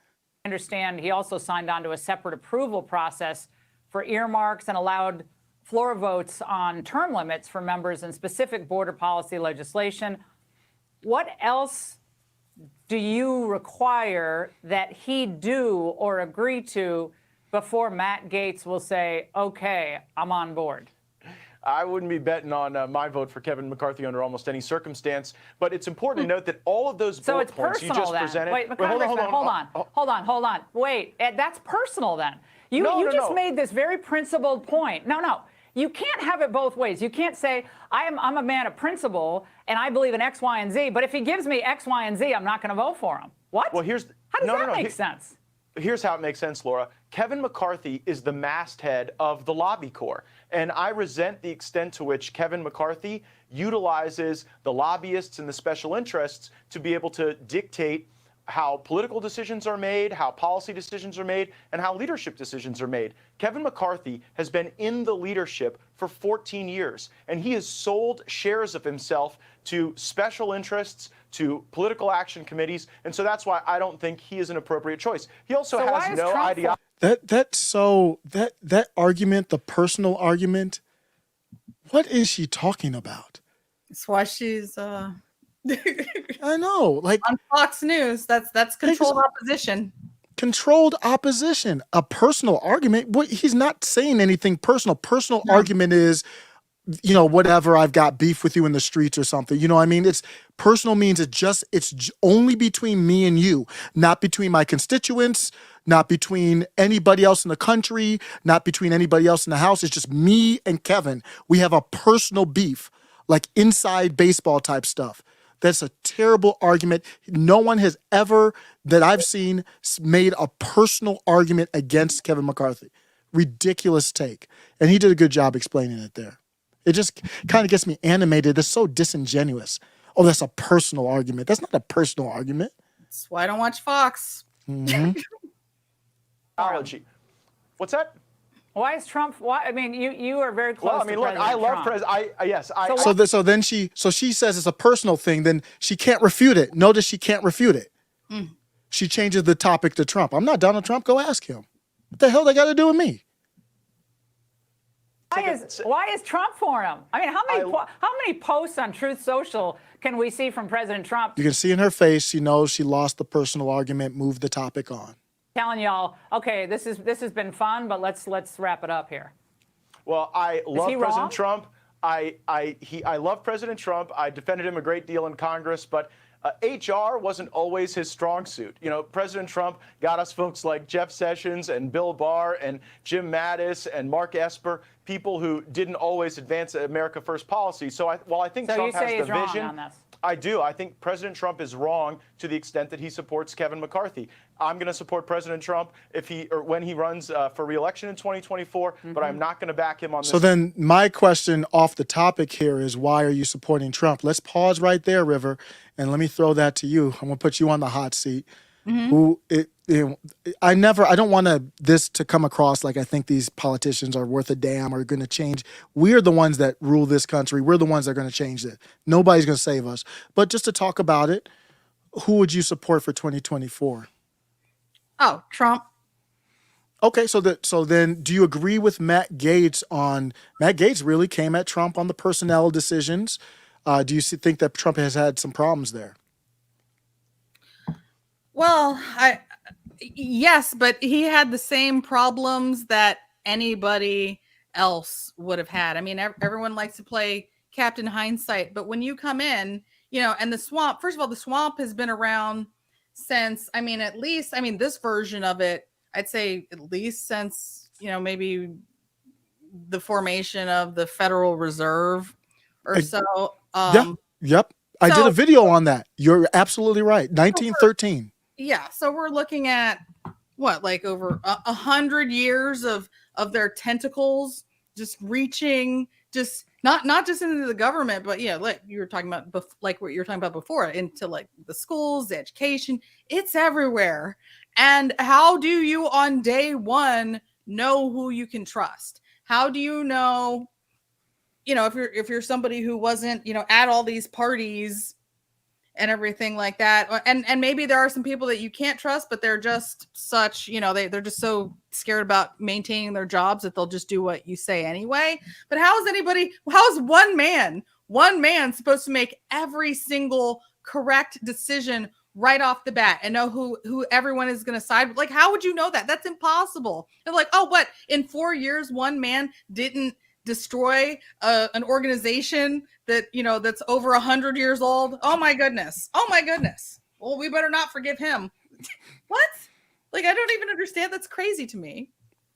I understand he also signed on to a separate approval process for earmarks and allowed floor votes on term limits for members and specific border policy legislation. What else do you require that he do or agree to before Matt Gaetz will say, okay, I'm on board? I wouldn't be betting on my vote for Kevin McCarthy under almost any circumstance. But it's important to note that all of those bullet points you just presented. Wait, hold on. Wait, that's personal then. You just made this very principled point. No. You can't have it both ways. You can't say, I'm a man of principle and I believe in X, Y, and Z, but if he gives me X, Y, and Z, I'm not going to vote for him. What? Well, how does that make sense? Here's how it makes sense, Laura. Kevin McCarthy is the masthead of the lobby corps. And I resent the extent to which Kevin McCarthy utilizes the lobbyists and the special interests to be able to dictate how political decisions are made, how policy decisions are made, and how leadership decisions are made. Kevin McCarthy has been in the leadership for 14 years, and he has sold shares of himself to special interests, to political action committees, and so that's why I don't think he is an appropriate choice. He also has no ideology. That argument, the personal argument, what is she talking about? That's why she's I know, like on Fox News. That's controlled opposition. Controlled opposition. A personal argument. He's not saying anything personal. Personal argument is, whatever, I've got beef with you in the streets or something. You know what I mean? It's personal means it's only between me and you, not between my constituents, not between anybody else in the country, not between anybody else in the House. It's just me and Kevin. We have a personal beef, like inside baseball type stuff. That's a terrible argument. No one has ever, that I've seen, made a personal argument against Kevin McCarthy. Ridiculous take. And he did a good job explaining it there. It just kind of gets me animated. It's so disingenuous. Oh, that's a personal argument. That's not a personal argument. That's why I don't watch Fox. Mm-hmm. What's that? Why is Trump? I mean, you are very close. Well, I mean, look, I love President. So she says it's a personal thing. Then she can't refute it. Notice she can't refute it. She changes the topic to Trump. I'm not Donald Trump. Go ask him. What the hell they got to do with me? Why is Trump for him? I mean, how many posts on Truth Social can we see from President Trump? You can see in her face. She knows she lost the personal argument. Move the topic on. Telling y'all, okay, this has been fun, but let's wrap it up here. Well, I love he President wrong? Trump. I love President Trump. I defended him a great deal in Congress, but HR wasn't always his strong suit. You know, President Trump got us folks like Jeff Sessions and Bill Barr and Jim Mattis and Mark Esper, people who didn't always advance America First policy. So while I think So Trump you say has he's the wrong vision, on this? I do. I think President Trump is wrong to the extent that he supports Kevin McCarthy. I'm going to support President Trump when he runs for re-election in 2024, but I'm not going to back him on this. So then my question off the topic here is, why are you supporting Trump? Let's pause right there, River, and let me throw that to you. I'm going to put you on the hot seat. I don't want this to come across like I think these politicians are worth a damn or going to change. We're the ones that rule this country. We're the ones that are going to change it. Nobody's going to save us. But just to talk about it, who would you support for 2024? Oh, Trump. Okay, so then do you agree with Matt Gaetz on Matt Gaetz really came at Trump on the personnel decisions? Do you think that Trump has had some problems there? Well, yes, but he had the same problems that anybody else would have had. I mean, everyone likes to play Captain Hindsight, but when you come in, you know, and the swamp, first of all, the swamp has been around since, this version of it, I'd say at least since, maybe the formation of the Federal Reserve or so. Yep. I did a video on that. You're absolutely right. 1913. Yeah. So we're looking at what, like over 100 years of their tentacles just reaching, just not just into the government, but like you were talking about, like what you were talking about before, into like the schools, the education. It's everywhere. And how do you on day one know who you can trust? How do you know, if you're somebody who wasn't, at all these parties and everything like that, and maybe there are some people that you can't trust, but they're just such, they're just so scared about maintaining their jobs that they'll just do what you say anyway. But how is one man supposed to make every single correct decision right off the bat and know who everyone is going to side with? Like, how would you know that? That's impossible. They're like, oh, what, in 4 years one man didn't destroy an organization that that's over 100 years old? Oh my goodness. Well, we better not forgive him. What? Like, I don't even understand. That's crazy to me.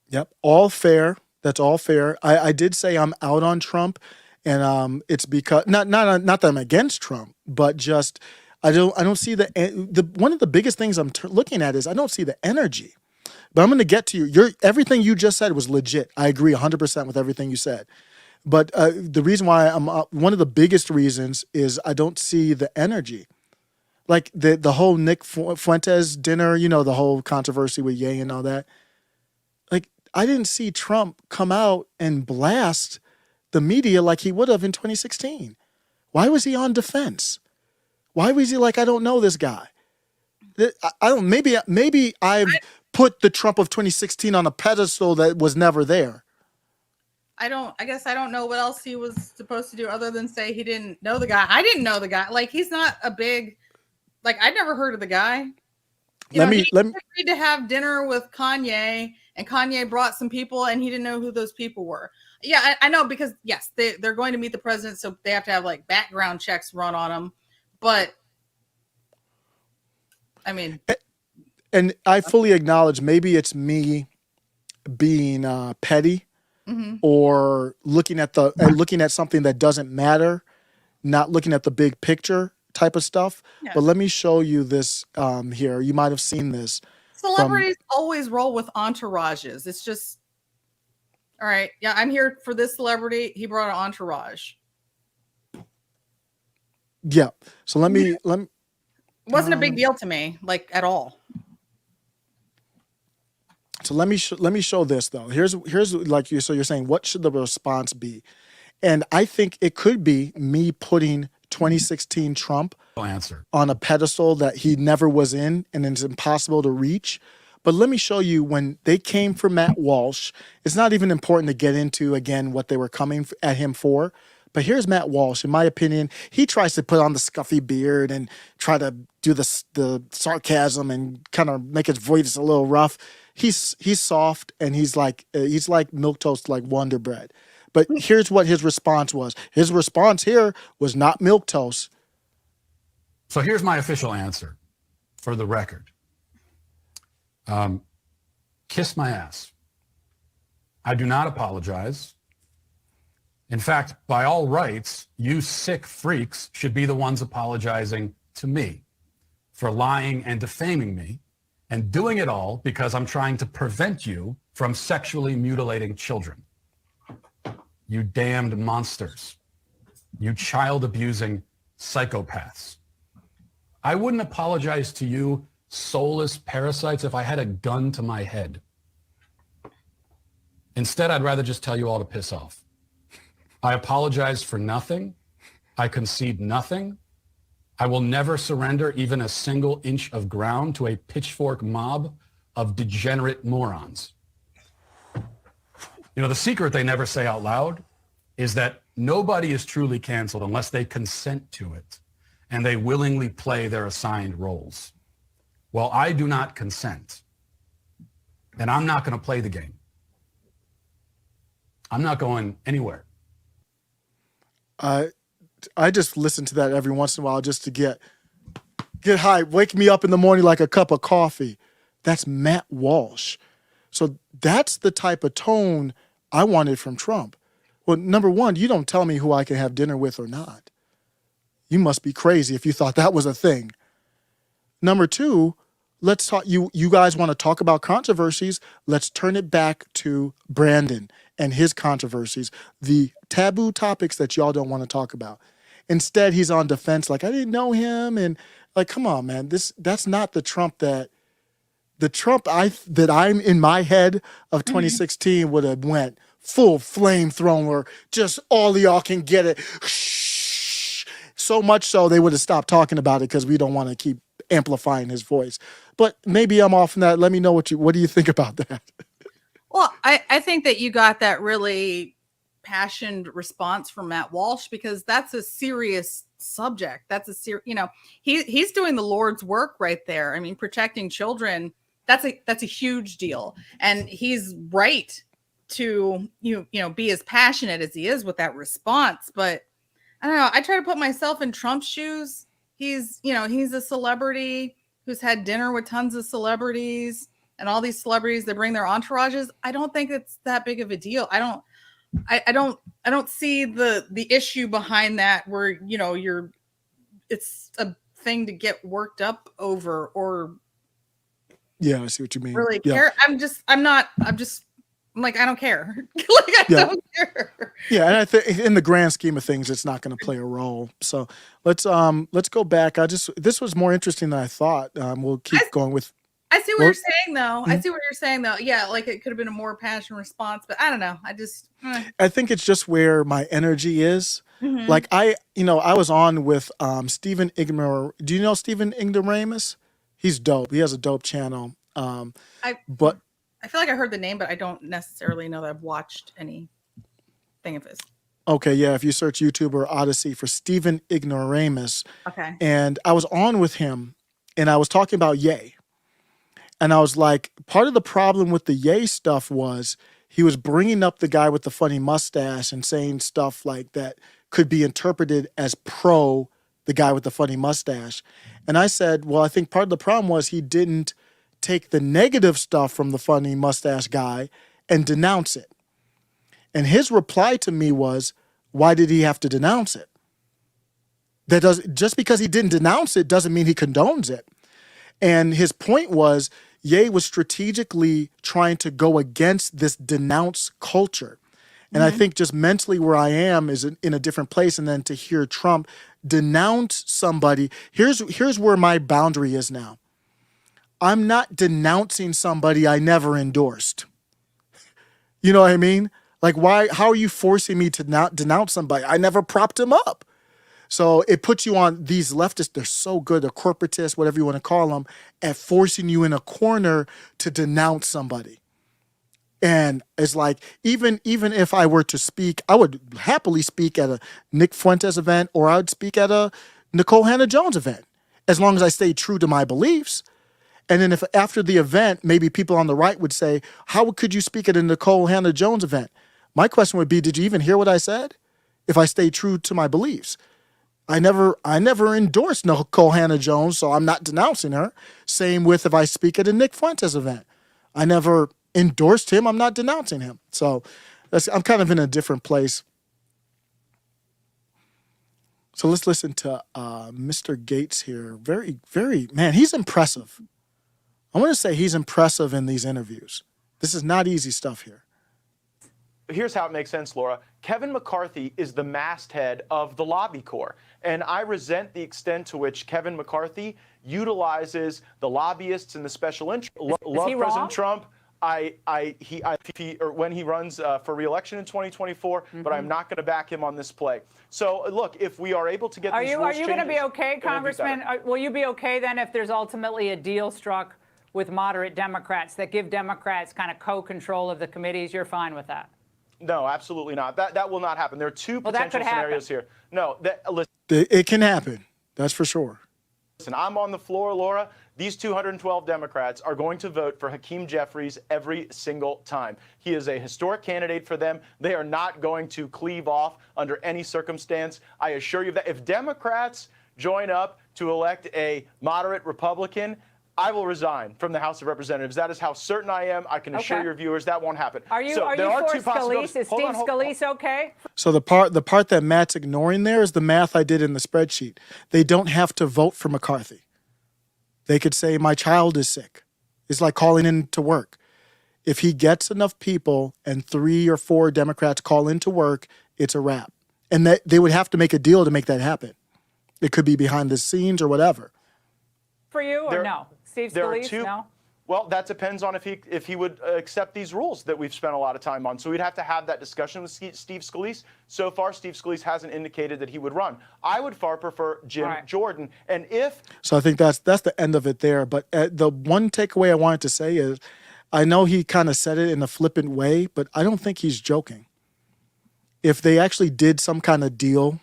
Yep, all fair. That's all fair. I did say I'm out on Trump, and it's because not that I'm against Trump, but just I don't see the one of the biggest things I'm looking at is I don't see the energy. But I'm going to get to you. Everything you just said was legit. I agree 100% with everything you said. But the reason why one of the biggest reasons is I don't see the energy. Like the whole Nick Fuentes dinner, the whole controversy with Ye and all that. Like, I didn't see Trump come out and blast the media like he would have in 2016. Why was he on defense? Why was he like, I don't know this guy? Maybe I've put the Trump of 2016 on a pedestal that was never there. I guess I don't know what else he was supposed to do other than say he didn't know the guy. I didn't know the guy. Like, he's not a big, like, I'd never heard of the guy. He agreed to have dinner with Kanye, and Kanye brought some people, and he didn't know who those people were. Yeah, I know, because yes, they're going to meet the president, so they have to have like background checks run on them. But I mean, and I fully acknowledge maybe it's me being petty, or looking at something that doesn't matter, not looking at the big picture type of stuff. Yeah. But let me show you this here. You might have seen this. Celebrities always roll with entourages. It's just, all right, yeah, I'm here for this celebrity. He brought an entourage. Yeah. So let me. It wasn't a big deal to me, like, at all. So let me show this though. Here's like you. So you're saying, what should the response be? And I think it could be me putting 2016 Trump on a pedestal that he never was in, and it's impossible to reach. But let me show you when they came for Matt Walsh. It's not even important to get into again what they were coming at him for. But here's Matt Walsh. In my opinion, he tries to put on the scuffy beard and try to do the sarcasm and kind of make his voice a little rough. He's soft and he's like milquetoast, like Wonder Bread. But here's what his response was. His response here was not milquetoast. So here's my official answer, for the record. Kiss my ass. I do not apologize. In fact, by all rights, you sick freaks should be the ones apologizing to me for lying and defaming me, and doing it all because I'm trying to prevent you from sexually mutilating children. You damned monsters. You child-abusing psychopaths. I wouldn't apologize to you soulless parasites if I had a gun to my head. Instead, I'd rather just tell you all to piss off. I apologize for nothing. I concede nothing. I will never surrender even a single inch of ground to a pitchfork mob of degenerate morons. You know, the secret they never say out loud is that nobody is truly canceled unless they consent to it and they willingly play their assigned roles. Well, I do not consent, and I'm not going to play the game. I'm not going anywhere. I just listen to that every once in a while just to get high. Wake me up in the morning like a cup of coffee. That's Matt Walsh. So that's the type of tone I wanted from Trump. Well, number one, you don't tell me who I can have dinner with or not. You must be crazy if you thought that was a thing. Number two, let's talk. You guys want to talk about controversies? Let's turn it back to Brandon and his controversies, the taboo topics that y'all don't want to talk about. Instead, he's on defense like, I didn't know him. And like, come on, man, that's not the Trump that I'm in my head of 2016 would have went full flamethrower, just all of y'all can get it. So much so they would have stopped talking about it because we don't want to keep amplifying his voice. But maybe I'm off on that. Let me know what do you think about that? Well, I think that you got that really passionate response from Matt Walsh because that's a serious subject. That's a he's doing the Lord's work right there. I mean, protecting children, that's a huge deal. And he's right to be as passionate as he is with that response. But I don't know, I try to put myself in Trump's shoes. He's a celebrity who's had dinner with tons of celebrities. And all these celebrities, they bring their entourages. I don't think it's that big of a deal. I don't see the issue behind that where, it's a thing to get worked up over or. Yeah, I see what you mean. Really yeah. care. I'm like, I don't care. I don't care. Yeah. And I think in the grand scheme of things, it's not going to play a role. So let's go back. This was more interesting than I thought. We'll keep going with. I see what you're saying, though. I see what you're saying, though. Yeah, like it could have been a more passionate response, but I don't know. I think it's just where my energy is. Mm-hmm. Like I was on with Stephen Ignoramus. Do you know Stephen Ignoramus? He's dope. He has a dope channel. I feel like I heard the name, but I don't necessarily know that I've watched anything of his. Okay, yeah. If you search YouTube or Odyssey for Stephen Ignoramus, okay. And I was on with him, and I was talking about Ye. And I was like, part of the problem with the Ye stuff was he was bringing up the guy with the funny mustache and saying stuff like that could be interpreted as pro the guy with the funny mustache. And I said, well, I think part of the problem was he didn't take the negative stuff from the funny mustache guy and denounce it. And his reply to me was, why did he have to denounce it? Just because he didn't denounce it doesn't mean he condones it. And his point was, Ye was strategically trying to go against this denounce culture. And I think just mentally where I am is in a different place. And then to hear Trump denounce somebody, here's where my boundary is now. I'm not denouncing somebody I never endorsed. You know what I mean? Like, how are you forcing me to not denounce somebody? I never propped him up. So it puts you on these leftists. They're so good, they're corporatists, whatever you want to call them, at forcing you in a corner to denounce somebody. And it's like, even if I were to speak, I would happily speak at a Nick Fuentes event, or I would speak at a Nicole Hannah-Jones event, as long as I stay true to my beliefs. And then if after the event, maybe people on the right would say, how could you speak at a Nicole Hannah-Jones event? My question would be, did you even hear what I said? If I stay true to my beliefs. I never endorsed Nicole Hannah-Jones, so I'm not denouncing her. Same with if I speak at a Nick Fuentes event. I never endorsed him, I'm not denouncing him. So I'm kind of in a different place. So let's listen to Mr. Gaetz here. Very, very, man, he's impressive. I want to say he's impressive in these interviews. This is not easy stuff here. Here's how it makes sense, Laura. Kevin McCarthy is the masthead of the lobby corps. And I resent the extent to which Kevin McCarthy utilizes the lobbyists and the special interests. Love President Trump. When he runs for re-election in 2024, but I'm not going to back him on this play. So look, if we are able to get these rules Are you going to be okay, changes, Congressman? Will you be okay then if there's ultimately a deal struck with moderate Democrats that give Democrats kind of co-control of the committees? You're fine with that? No, absolutely not. That will not happen. There are two potential scenarios here. No, listen. It can happen. That's for sure. Listen, I'm on the floor, Laura. These 212 Democrats are going to vote for Hakeem Jeffries every single time. He is a historic candidate for them. They are not going to cleave off under any circumstance. I assure you that if Democrats join up to elect a moderate Republican, I will resign from the House of Representatives. That is how certain I am. I can assure your viewers that won't happen. Are you for Scalise? Is Steve Scalise okay? So the part that Matt's ignoring there is the math I did in the spreadsheet. They don't have to vote for McCarthy. They could say, my child is sick. It's like calling in to work. If he gets enough people and 3 or 4 Democrats call into work, it's a wrap. And they would have to make a deal to make that happen. It could be behind the scenes or whatever. For you or no? Steve Scalise, no? Well, that depends on if he would accept these rules that we've spent a lot of time on. So we'd have to have that discussion with Steve Scalise. So far, Steve Scalise hasn't indicated that he would run. I would far prefer Jim Jordan. And so I think that's the end of it there. But the one takeaway I wanted to say is, I know he kind of said it in a flippant way, but I don't think he's joking. If they actually did some kind of deal,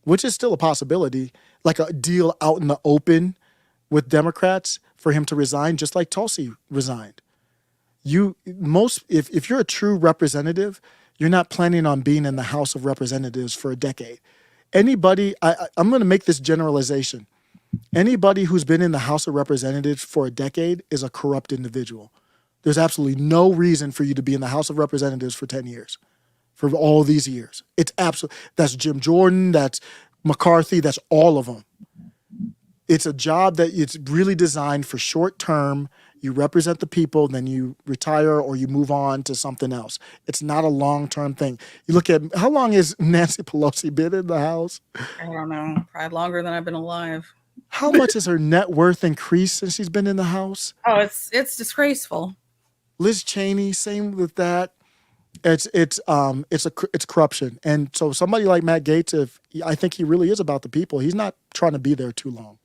which is still a possibility, like a deal out in the open with Democrats for him to resign, just like Tulsi resigned. If you're a true representative, you're not planning on being in the House of Representatives for a decade. Anybody, I'm going to make this generalization. Anybody who's been in the House of Representatives for a decade is a corrupt individual. There's absolutely no reason for you to be in the House of Representatives for 10 years, for all these years. That's Jim Jordan, that's McCarthy, that's all of them. It's a job that it's really designed for short term. You represent the people, then you retire or you move on to something else. It's not a long-term thing. You look at, how long has Nancy Pelosi been in the House? I don't know, probably longer than I've been alive. How much has her net worth increased since she's been in the House? Oh, it's disgraceful. Liz Cheney, same with that. It's corruption. And so somebody like Matt Gaetz, I think he really is about the people. He's not trying to be there too long.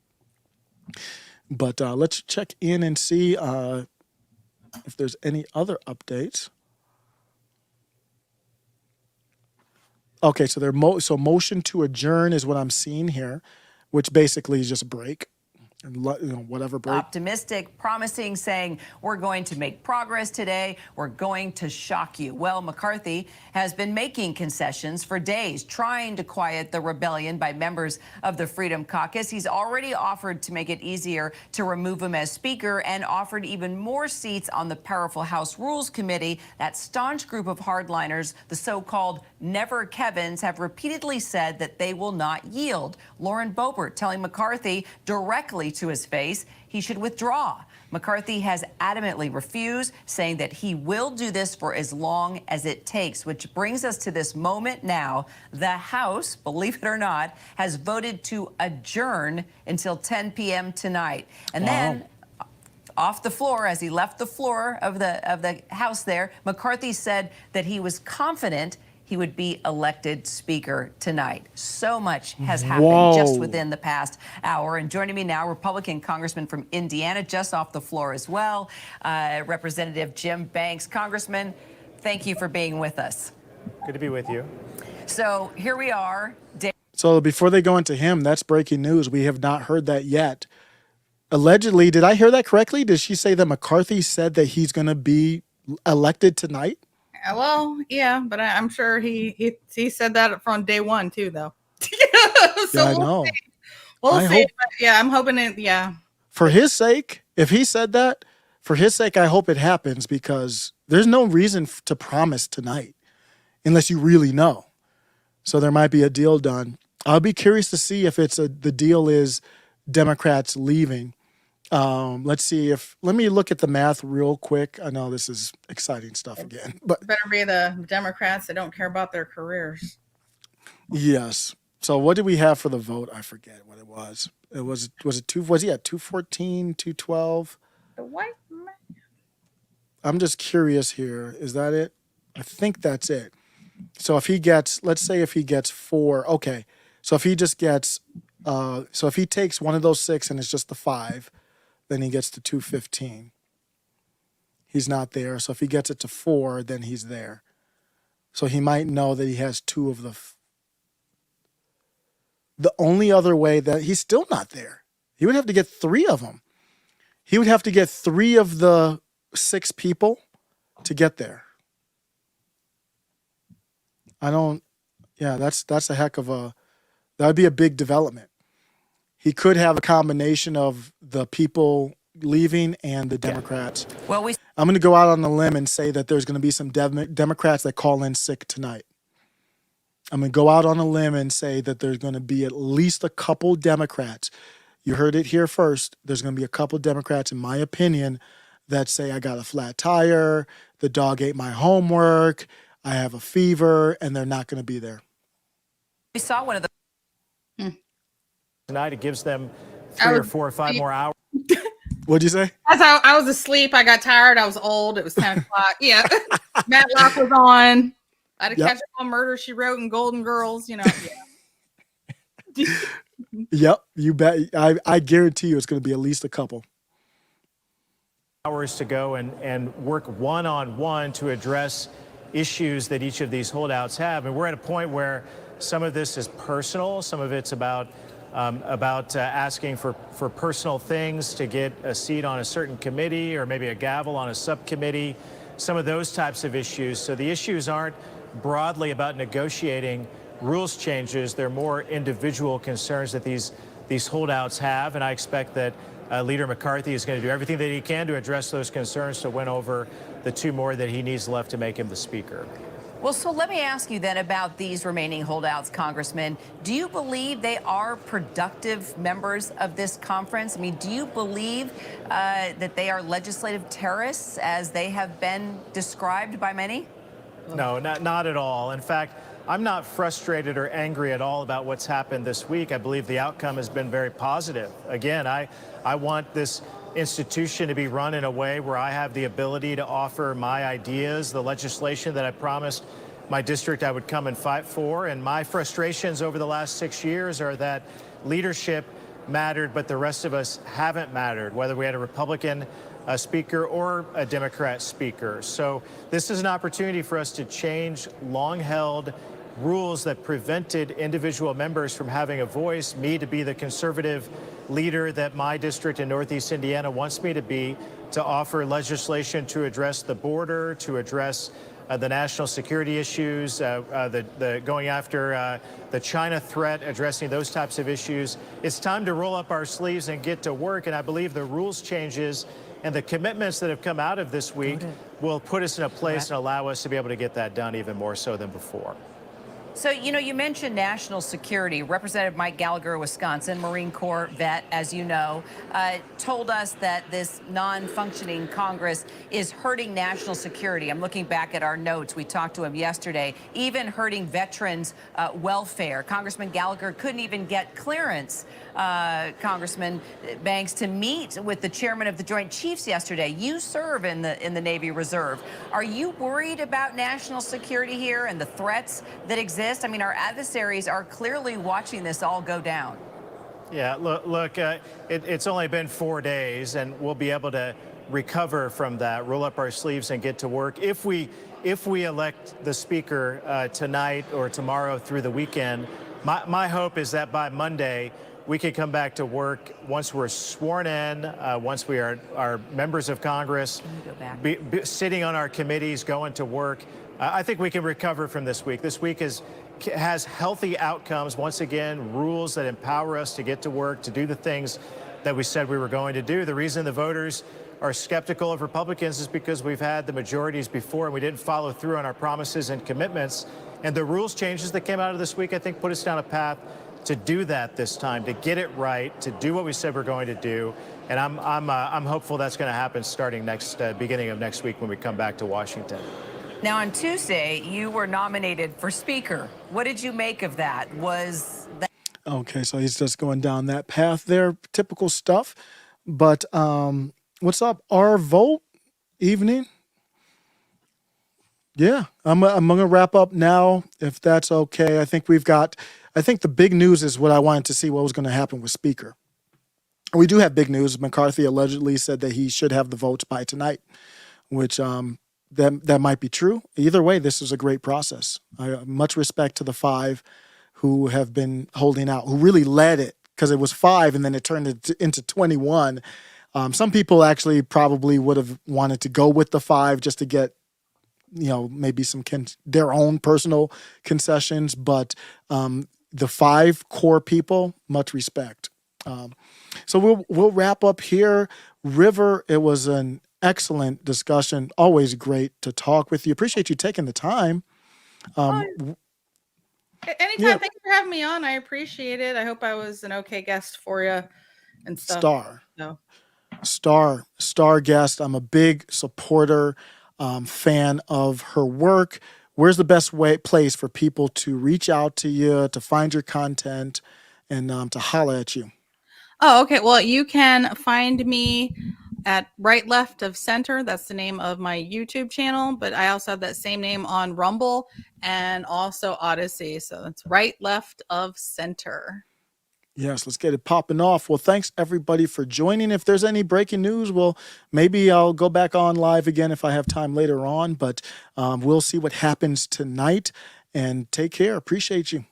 But let's check in and see if there's any other updates. Okay, so motion to adjourn is what I'm seeing here, which basically is just a break. And whatever break. Optimistic, promising, saying, we're going to make progress today. We're going to shock you. Well, McCarthy has been making concessions for days, trying to quiet the rebellion by members of the Freedom Caucus. He's already offered to make it easier to remove him as Speaker and offered even more seats on the powerful House Rules Committee. That staunch group of hardliners, the so-called Never Kevins, have repeatedly said that they will not yield. Lauren Boebert telling McCarthy directly to his face he should withdraw. McCarthy has adamantly refused, saying that he will do this for as long as it takes, which brings us to this moment now. The House, believe it or not, has voted to adjourn until 10 p.m. tonight. And then off the floor, as he left the floor of the House there, McCarthy said that he was confident he would be elected Speaker tonight. So much has happened just within the past hour. And joining me now, Republican Congressman from Indiana, just off the floor as well, Representative Jim Banks. Congressman, thank you for being with us. Good to be with you. So here we are. So before they go into him, that's breaking news. We have not heard that yet. Allegedly, did I hear that correctly? Did she say that McCarthy said that he's going to be elected tonight? Well, yeah, but I'm sure he said that from day one too, though. So Yeah, I know. See. We'll I see. hope- But yeah, I'm hoping it. Yeah. For his sake, if he said that, for his sake, I hope it happens, because there's no reason to promise tonight unless you really know. So there might be a deal done. I'll be curious to see if the deal is Democrats leaving. Let's see let me look at the math real quick. I know this is exciting stuff again, but Better be the Democrats that don't care about their careers. yes. So what did we have for the vote? I forget what it was. Was it 214, 212? The white man. I'm just curious here. Is that it? I think that's it. So if he gets, let's say if he gets 4, okay. So if he just gets, so if he takes one of those 6 and it's just the 5, then he gets to 215. He's not there. So if he gets it to 4, then he's there. So he might know that he has 2 of the only other way that he's still not there. He would have to get 3 of them. He would have to get 3 of the 6 people to get there. That's a heck of that would be a big development. He could have a combination of the people leaving and the Democrats. Well, I'm going to go out on a limb and say that there's going to be some Democrats that call in sick tonight. I'm going to go out on a limb and say that there's going to be at least a couple Democrats. You heard it here first. There's going to be a couple Democrats, in my opinion, that say, I got a flat tire, the dog ate my homework, I have a fever, and they're not going to be there. We saw one of the Tonight, it gives them 3 or 4 or 5 more hours. What'd you say? I was asleep. I got tired. I was old. It was 10 o'clock. Yeah. Matlock was on. I had to catch up on Murder, She Wrote, and Golden Girls. Yeah. Yep, you bet. I guarantee you it's going to be at least a couple. Hours to go and work one-on-one to address issues that each of these holdouts have. And we're at a point where some of this is personal. Some of it's about asking for personal things to get a seat on a certain committee or maybe a gavel on a subcommittee, some of those types of issues. So the issues aren't broadly about negotiating rules changes. They're more individual concerns that these holdouts have. And I expect that Leader McCarthy is going to do everything that he can to address those concerns to win over the 2 more that he needs left to make him the Speaker. Well, so let me ask you then about these remaining holdouts, Congressman. Do you believe they are productive members of this conference? I mean, do you believe that they are legislative terrorists, as they have been described by many? No, not at all. In fact, I'm not frustrated or angry at all about what's happened this week. I believe the outcome has been very positive. Again, I want this institution to be run in a way where I have the ability to offer my ideas, the legislation that I promised my district I would come and fight for. And my frustrations over the last 6 years are that leadership mattered, but the rest of us haven't mattered, whether we had a Republican speaker or a Democrat speaker. So this is an opportunity for us to change long-held rules that prevented individual members from having a voice, me to be the conservative leader that my district in Northeast Indiana wants me to be, to offer legislation to address the border, to address the national security issues, the going after the China threat, addressing those types of issues. It's time to roll up our sleeves and get to work. And I believe the rules changes and the commitments that have come out of this week will put us in a place and allow us to be able to get that done even more so than before. So, you know, you mentioned national security. Representative Mike Gallagher, Wisconsin, Marine Corps vet, as you know, told us that this non-functioning Congress is hurting national security. I'm looking back at our notes. We talked to him yesterday, even hurting veterans' welfare. Congressman Gallagher couldn't even get clearance, Congressman Banks, to meet with the chairman of the Joint Chiefs yesterday. You serve in the Navy Reserve. Are you worried about national security here and the threats that exist? I mean, our adversaries are clearly watching this all go down. Yeah, look, it's only been 4 days, and we'll be able to recover from that, roll up our sleeves and get to work. If we elect the speaker tonight or tomorrow through the weekend, my hope is that by Monday, we can come back to work once we're sworn in, once we are members of Congress, sitting on our committees, going to work. I think we can recover from this week. This week has healthy outcomes. Once again, rules that empower us to get to work, to do the things that we said we were going to do. The reason the voters are skeptical of Republicans is because we've had the majorities before and we didn't follow through on our promises and commitments. And the rules changes that came out of this week, I think, put us down a path to do that this time, to get it right, to do what we said we're going to do. And I'm hopeful that's going to happen starting beginning of next week when we come back to Washington. Now, on Tuesday, you were nominated for Speaker. What did you make of that? Okay, so he's just going down that path there, typical stuff. But what's up? Our vote evening? Yeah, I'm going to wrap up now, if that's okay. I think the big news is what I wanted to see, what was going to happen with Speaker. We do have big news. McCarthy allegedly said that he should have the votes by tonight, which that might be true. Either way, this is a great process. Much respect to the 5 who have been holding out, who really led it, because it was 5 and then it turned into 21. Some people actually probably would have wanted to go with the 5 just to get, maybe their own personal concessions. But the 5 core people, much respect. So we'll wrap up here. River, it was an excellent discussion. Always great to talk with you. Appreciate you taking the time. Anytime. Yeah. Thanks for having me on. I appreciate it. I hope I was an okay guest for you and stuff. Star guest. I'm a big supporter, fan of her work. Where's the best place for people to reach out to you, to find your content, and to holler at you? Oh, okay. Well, you can find me at Right Left of Center. That's the name of my YouTube channel, but I also have that same name on Rumble and also Odyssey. So it's Right Left of Center. Yes, let's get it popping off. Well, thanks everybody for joining. If there's any breaking news, well, maybe I'll go back on live again if I have time later on, but we'll see what happens tonight, and take care. Appreciate you.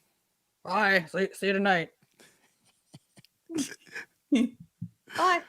Bye. See you tonight. Bye.